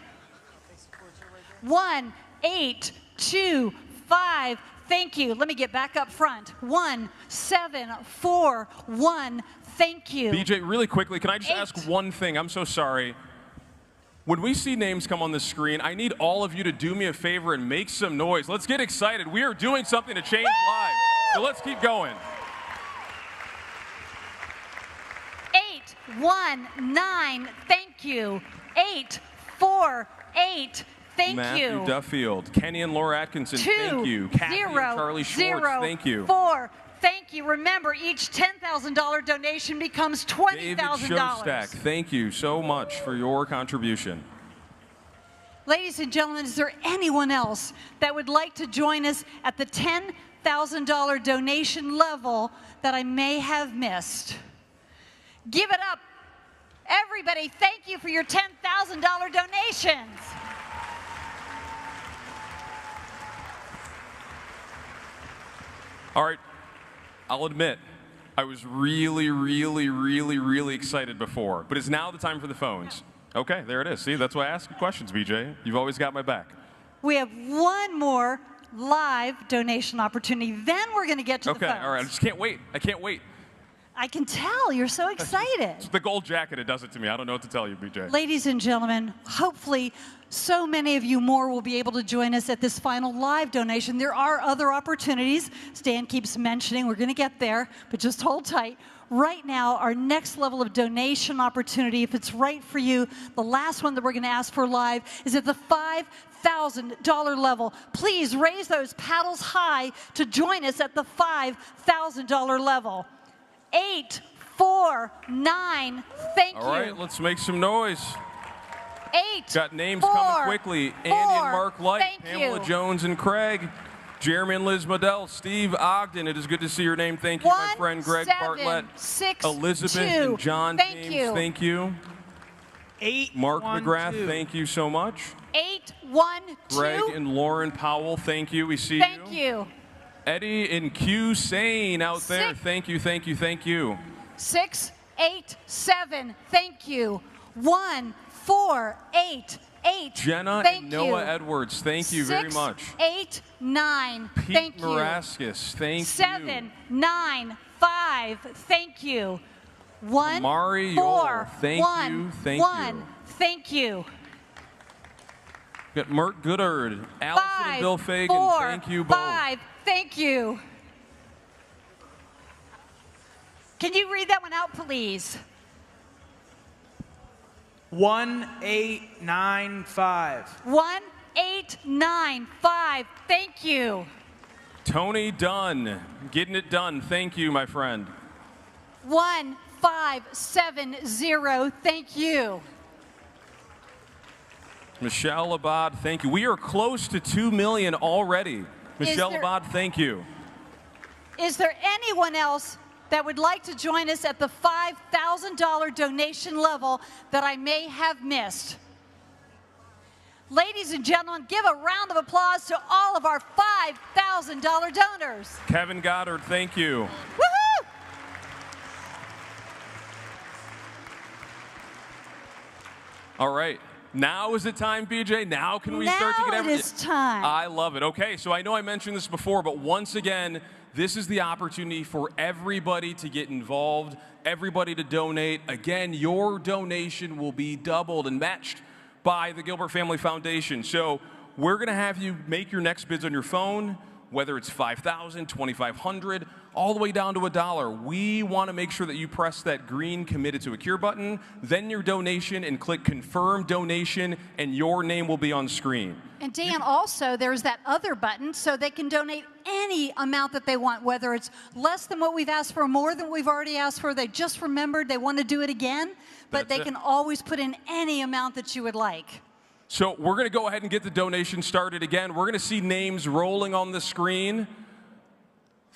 1, 8, 2, 5, thank you. Let me get back up front. 1, 7, 4, 1, thank you. BJ, really quickly, can I just 8. ask one thing? I'm so sorry. When we see names come on the screen, I need all of you to do me a favor and make some noise. Let's get excited. We are doing something to change lives. So let's keep going. 8, 1, 9, thank you. 8, 4, 8, thank Matthew you. Duffield, Kenny and Laura Atkinson, 2, thank you. Kathy 0, and Charlie Schwartz, 0, thank you. 4, thank you. Remember, each $10,000 donation becomes David $20,000. Shostak, thank you so much for your contribution. Ladies and gentlemen, is there anyone else that would like to join us at the $10,000 donation level that I may have missed? Give it up. Everybody, thank you for your $10,000 donations. All right, I'll admit, I was really excited before, but it's now the time for the phones. Okay, there it is. See, that's why I ask you questions, BJ. You've always got my back. We have one more live donation opportunity. Then we're going to get to the phones. Okay, all right. I just can't wait. I can't wait. I can tell. You're so excited. It's the gold jacket. It does it to me. I don't know what to tell you, BJ. Ladies and gentlemen, hopefully so many of you more will be able to join us at this final live donation. There are other opportunities. Stan keeps mentioning. We're going to get there, but just hold tight. Right now, our next level of donation opportunity, if it's right for you, the last one that we're going to ask for live is at the $5,000 level. Please raise those paddles high to join us at the $5,000 level. 8, 4, 9, thank you. All right, let's make some noise. 8, Got names 4, coming quickly. 4, Andy and Mark Light, thank Pamela you. Jones and Craig, Jeremy and Liz Modell, Steve Ogden. It is good to see your name. Thank you, my friend Greg 7, Bartlett, 6, Elizabeth 2, and John thank James. you. Thank you. 8, Mark 1, McGrath, 2. thank you so much. 8, 1, 2. Greg and Lauren Powell, thank you. We see you. Thank you. Eddie and Q Sane out there. 6. Thank you, thank you, thank you. 6, 8, 7, thank you. 1, 4, 8, 8, Jenna thank and Noah you. Edwards, thank you very 6, much. 8, 9, Pete thank you. Maraskis, thank 7, you. 9, 5, thank you. 1, Amari 4, Yore, thank 1, you, thank 1, you. thank you. Got Mert Goodard, Allison 5, and Bill Fagan, 4, thank you both. 5, thank you. Can you read that one out, please? 1895. 1895. Thank you. Tony Dunn, getting it done. Thank you, my friend. 1570. Thank you. Michelle Abad, thank you. We are close to 2 million already. Michelle there- Abad, thank you. Is there anyone else that would like to join us at the $5,000 donation level that I may have missed? Ladies and gentlemen, give a round of applause to all of our $5,000 donors. Kevin Goddard, thank you. Woohoo! All right. Now is the time, BJ. Now can we start to get everything? Now it is time. I love it. Okay, so I know I mentioned this before, but once again, this is the opportunity for everybody to get involved, everybody to donate. Again, your donation will be doubled and matched by the Gilbert Family Foundation. So we're going to have you make your next bids on your phone, whether it's $5,000, $2,500, all the way down to $1. We want to make sure that you press that green committed to a cure button, then your donation, and click confirm donation, and your name will be on screen. And Dan, also, there's that other button so they can donate any amount that they want, whether it's less than what we've asked for, more than we've already asked for, they just remembered they want to do it again, but they can always put in any amount that you would like. So we're going to go ahead and get the donation started again. We're going to see names rolling on the screen.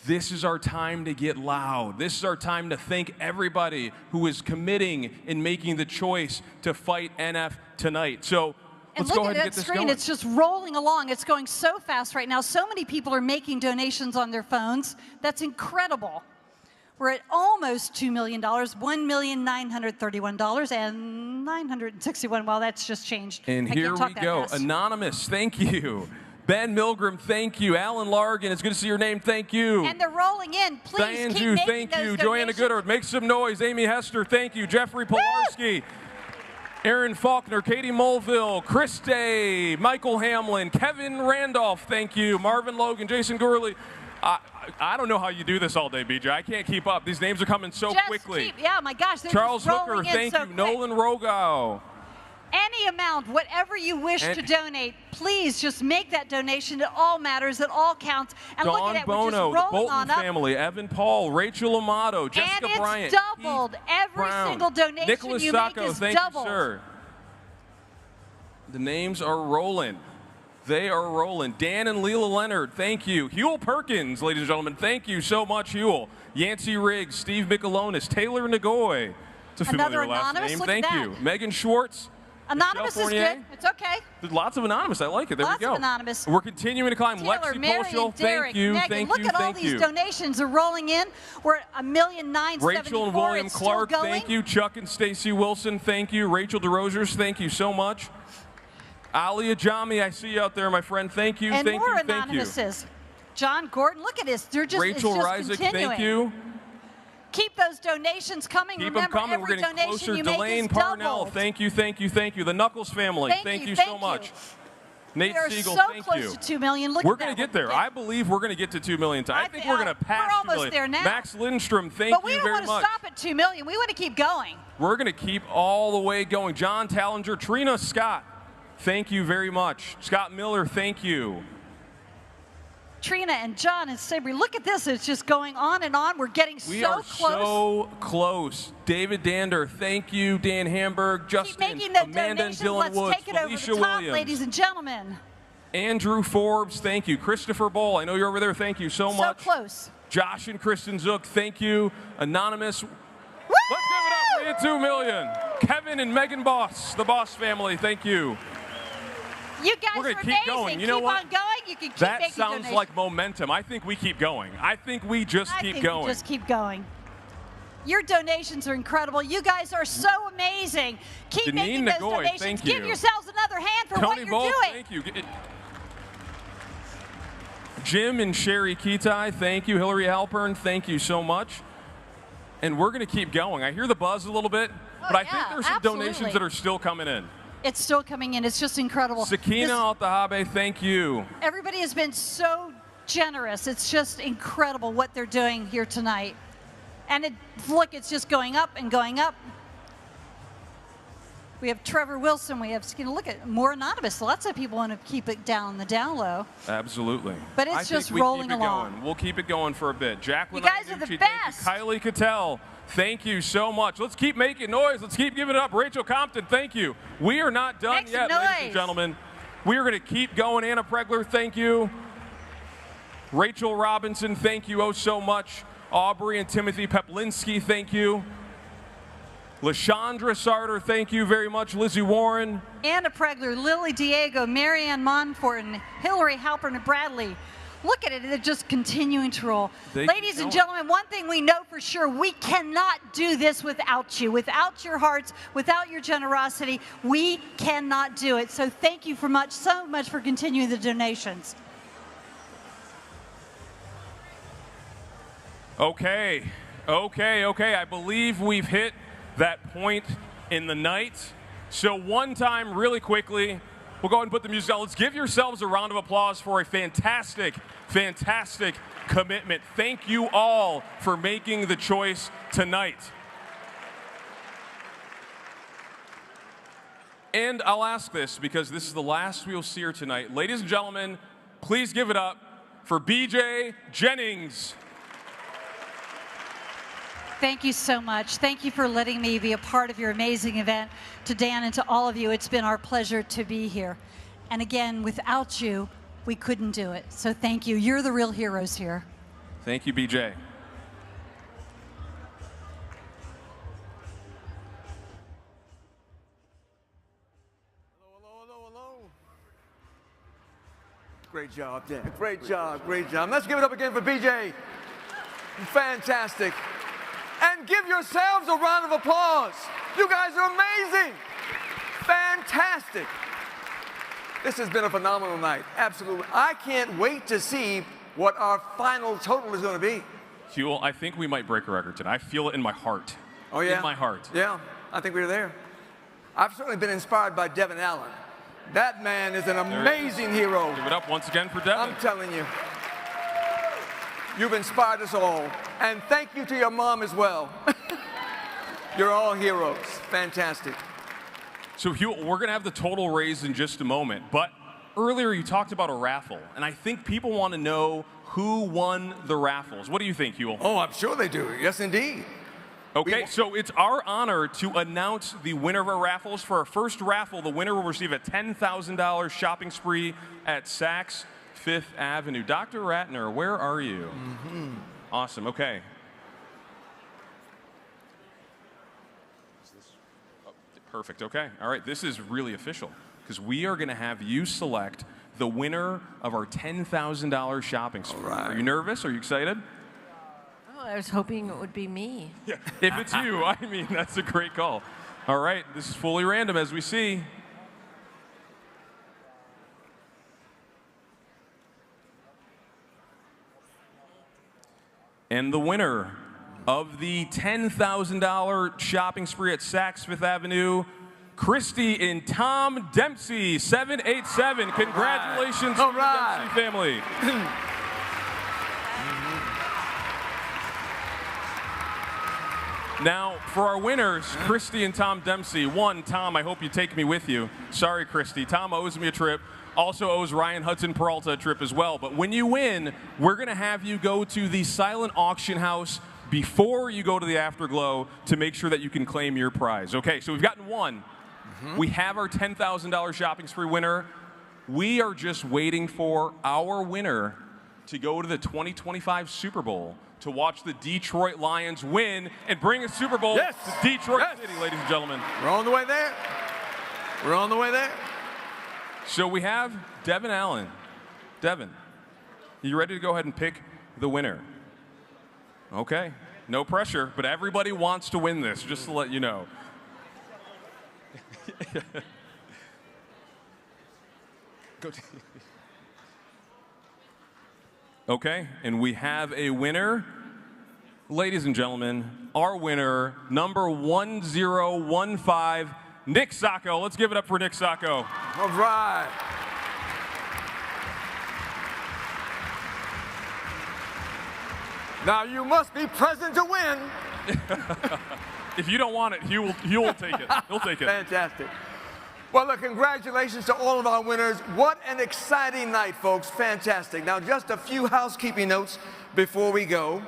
This is our time to get loud. This is our time to thank everybody who is committing and making the choice to fight NF tonight. So let's go ahead and get this going. It's just rolling along. It's going so fast right now. So many people are making donations on their phones. That's incredible. We're at almost $2 million, $1,931,961. Well, that's just changed. And here we go. Anonymous, thank you. Ben Milgram, thank you. Alan Largan, it's good to see your name. Thank you. And they're rolling in. Please Diane keep Jew, making thank those you. donations. Joanna Goodard, make some noise. Amy Hester, thank you. Jeffrey Pilarski. Aaron Faulkner, Katie Mulville, Chris Day, Michael Hamlin, Kevin Randolph, thank you. Marvin Logan, Jason Gurley. I don't know how you do this all day, BJ. I can't keep up. These names are coming so quickly. Yeah, my gosh. Charles Hooker, thank you. Nolan Rogow. Any amount, whatever you wish to donate, please just make that donation. It all matters. It all counts. And look at it, we're just Bono, the rolling Bolton on up. family, Evan Paul, Rachel Amato, Jessica Bryant. And it's doubled. Every Brown, single donation Nicholas you Sacco, make is thank doubled. you, sir. The names are rolling. They are rolling. Dan and Leela Leonard, thank you. Huel Perkins, ladies and gentlemen, thank you so much, Huel. Yancey Riggs, Steve Michelonis, Taylor Nagoy. It's a familiar Another last anonymous? name. Look at Thank that. you. Megan Schwartz. Anonymous is good. It's okay. There's lots of anonymous. I like it. There Lots we go. of anonymous. We're continuing to climb. Taylor, Lexi Mary, Polshel, and Derek, thank you, Megan, thank look you, at all thank these you. donations are rolling in. We're at $1,974,000. Rachel and William It's Clark, still going. thank you. Chuck and Stacy Wilson, thank you. Rachel DeRosiers, thank you so much. Ali Ajami, I see you out there, my friend. Thank you, And thank more you, thank you. anonymouses. John Gordon, look at this. They're just, Rachel it's just Reisig, continuing. thank you. Keep those donations coming. Keep Remember, them coming. We're every getting donation closer. you make Delane is Parnell, doubled. thank you, thank you, thank you. The Knuckles family, thank you so much. Nate We are Siegel, so thank close you. to 2 million. Look We're at going that. to get there. I believe we're going to get to 2 million. I think we're going to pass we're 2 almost million. there now. Max Lindstrom, thank But we you don't very want to much. stop at 2 million. We want to keep going. We're going to keep all the way going. John Tallinger, Trina Scott, thank you very much. Scott Miller, thank you. Trina and John and Sabri, look at this. It's just going on and on. We're getting We so are close. so close. David Dander, thank you. Dan Hamburg, Justin, Keep making the Amanda and donations. Dylan Let's Woods, take it over Felicia the top, Williams, ladies and gentlemen. Andrew Forbes, thank you. Christopher Ball, I know you're over there. Thank you so much. So close. Josh and Kristen Zook, thank you. Anonymous, let's give it up for you, 2 million. Kevin and Megan Boss, the Boss family, thank you. You guys We're are gonna keep amazing. going. You know keep what? on going. You can keep That making sounds donations. like momentum. I think we keep going. I think we just keep going. We just keep going. Your donations are incredible. You guys are so amazing. Keep Janine making those Nagoy, donations. thank Give you. yourselves another hand for Tony what you're Volk, doing. thank you. Jim and Sherry Kitai, thank you. Hillary Halpern, thank you so much. And we're going to keep going. I hear the buzz a little bit, but I think there's some donations that are still coming in. It's still coming in. It's just incredible. Sakina Altahabe, thank you. Everybody has been so generous. It's just incredible what they're doing here tonight. And look, it's just going up and going up. We have Trevor Wilson. We have Sakina. Look at more anonymous. Lots of people want to keep it down the down low. Absolutely. But it's I just think we rolling keep it along. Going. We'll keep it going for a bit. Jacqueline, You guys are the Iannucci, best. Thank you. Kylie Cattell, thank you so much. Let's keep making noise. Let's keep giving it up. Rachel Compton, thank you. We are not done Make yet, some ladies and noise. gentlemen. We are going to keep going. Anna Pregler, thank you. Rachel Robinson, thank you oh so much. Aubrey and Timothy Peplinski, thank you. LaShondra Sarter, thank you very much. Lizzie Warren. Anna Pregler, Lily Diego, Marianne Monfort, Hillary Halpern, and Bradley. Look at it, they're just continuing to roll. Ladies and gentlemen, one thing we know for sure, we cannot do this without you. Without your hearts, without your generosity, we cannot do it. So thank you so much for continuing the donations. Okay. I believe we've hit that point in the night. So one time, really quickly, we'll go ahead and put the music on. Let's give yourselves a round of applause for a fantastic commitment. Thank you all for making the choice tonight. And I'll ask this because this is the last we'll see her tonight. Ladies and gentlemen, please give it up for BJ Jennings. Thank you so much. Thank you for letting me be a part of your amazing event. To Dan and to all of you, it's been our pleasure to be here. And again, without you, we couldn't do it. So thank you. You're the real heroes here. Thank you, BJ. Hello. Great job, Dan. Great job. Let's give it up again for BJ. Fantastic. And give yourselves a round of applause. You guys are amazing. Fantastic. This has been a phenomenal night. Absolutely. I can't wait to see what our final total is going to be. Huel, I think we might break a record tonight. I feel it in my heart. Oh, yeah? In my heart. Yeah, I think we're there. I've certainly been inspired by Devin Allen. That man is an amazing hero. Give it up once again for Devin. I'm telling you. You've inspired us all. And thank you to your mom as well. You're all heroes. Fantastic. So Huel, we're going to have the total raise in just a moment. But earlier you talked about a raffle. And I think people want to know who won the raffles. What do you think, Huel? Oh, I'm sure they do. Yes, indeed. Okay, so it's our honor to announce the winner of our raffles. For our first raffle, the winner will receive a $10,000 shopping spree at Saks Fifth Avenue. Dr. Ratner, where are you? Mm-hmm. Awesome, okay. Perfect, okay. All right, this is really official because we are going to have you select the winner of our $10,000 shopping spree. Right. Are you nervous? Are you excited? Oh, I was hoping it would be me. Yeah. If it's you, I mean, that's a great call. All right, this is fully random as we see. And the winner of the $10,000 shopping spree at Saks Fifth Avenue, Christy and Tom Dempsey, 787. Congratulations to the Dempsey family. Now, for our winners, Christy and Tom Dempsey. One, Tom, I hope you take me with you. Sorry, Christy. Tom owes me a trip. Also owes Ryan Hudson Peralta a trip as well. But when you win, we're going to have you go to the silent auction house before you go to the Afterglow to make sure that you can claim your prize. Okay, so we've gotten one. We have our $10,000 shopping spree winner. We are just waiting for our winner to go to the 2025 Super Bowl to watch the Detroit Lions win and bring a Super Bowl to Detroit City, ladies and gentlemen. We're on the way there. We're on the way there. So we have Devin Allen. Devin, you ready to go ahead and pick the winner? Okay, no pressure, but everybody wants to win this, just to let you know. Okay, and we have a winner. Ladies and gentlemen, our winner, number 1015, Nick Sacco. Let's give it up for Nick Sacco. All right. Now you must be present to win. If you don't want it, he will take it. He'll take it. Fantastic. Well, look, congratulations to all of our winners. What an exciting night, folks. Fantastic. Now, just a few housekeeping notes before we go.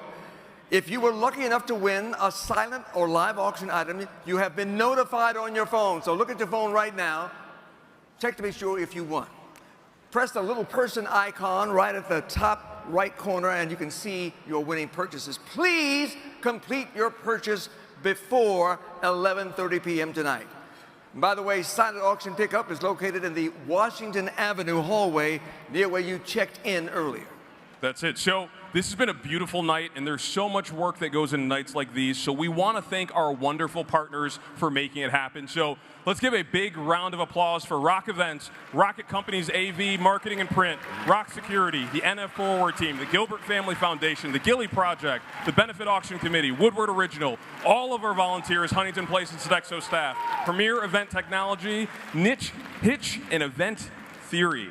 If you were lucky enough to win a silent or live auction item, you have been notified on your phone. So look at your phone right now. Check to be sure if you won. Press the little person icon right at the top right corner and you can see your winning purchases. Please complete your purchase before 11:30 p.m. tonight. And by the way, silent auction pickup is located in the Washington Avenue hallway near where you checked in earlier. That's it. So this has been a beautiful night, and there's so much work that goes into nights like these. So we want to thank our wonderful partners for making it happen. So let's give a big round of applause for Rock Events, Rocket Companies AV, Marketing and Print, Rock Security, the NF Forward Team, the Gilbert Family Foundation, the Gilly Project, the beNeFit Auction Committee, Woodward Original, all of our volunteers, Huntington Place and Sodexo staff, Premier Event Technology, Niche, Hitch, and Event Theory.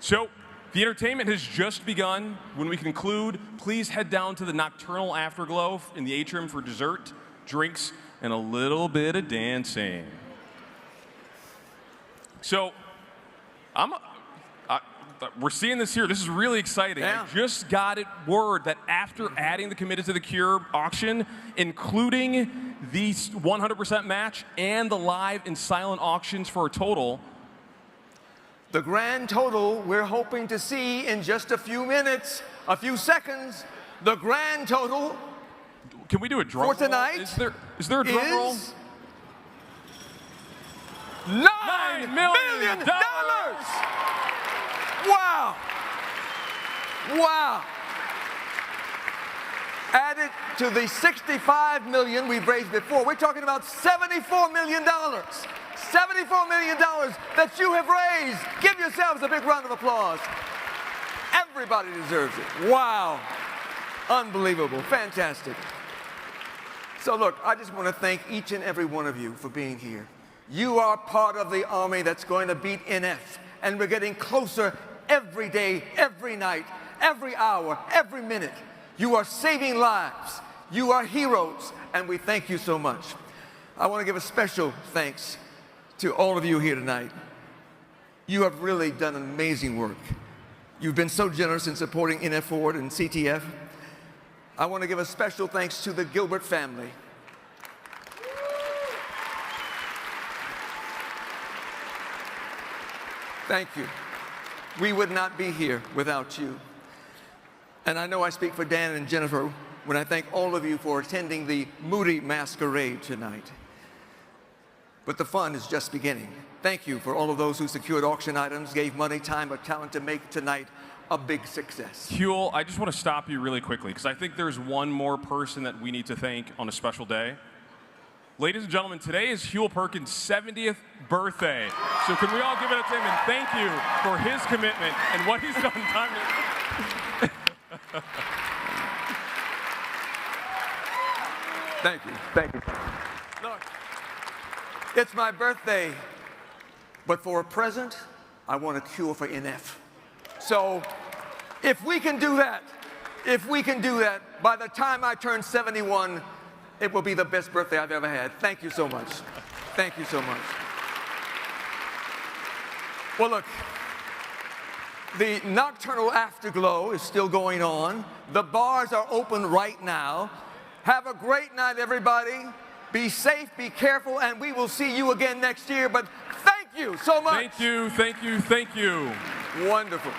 So the entertainment has just begun. When we conclude, please head down to the Nocturnal Afterglow in the atrium for dessert, drinks, and a little bit of dancing. So, we're seeing this here. This is really exciting. Yeah. I just got word that after adding the Committed to the Cure auction, including the 100% match and the live and silent auctions for a total, the grand total we're hoping to see in just a few minutes, a few seconds, the grand total. Can we do a drum roll? For tonight? Is there a drum roll? $9 million! Wow! Wow! Added to the $65 million we've raised before, we're talking about $74 million. $74 million that you have raised. Give yourselves a big round of applause. Everybody deserves it. Wow. Unbelievable. Fantastic. So look, I just want to thank each and every one of you for being here. You are part of the army that's going to beat NF, and we're getting closer every day, every night, every hour, every minute. You are saving lives. You are heroes, and we thank you so much. I want to give a special thanks to all of you here tonight. You have really done amazing work. You've been so generous in supporting NF Forward and CTF. I want to give a special thanks to the Gilbert family. Thank you. We would not be here without you. And I know I speak for Dan and Jennifer when I thank all of you for attending the Moody Masquerade tonight. But the fun is just beginning. Thank you for all of those who secured auction items, gave money, time, or talent to make tonight a big success. Huel, I just want to stop you really quickly because I think there's one more person that we need to thank on a special day. Ladies and gentlemen, today is Huel Perkins' 70th birthday. So can we all give it up to him and thank you for his commitment and what he's done time to... Thank you. Thank you. Look, it's my birthday, but for a present, I want a cure for NF. So if we can do that, by the time I turn 71, it will be the best birthday I've ever had. Thank you so much. Thank you so much. Well, look, the Nocturnal Afterglow is still going on. The bars are open right now. Have a great night, everybody. Be safe, be careful, and we will see you again next year. But thank you so much. Thank you, thank you, thank you. Wonderful.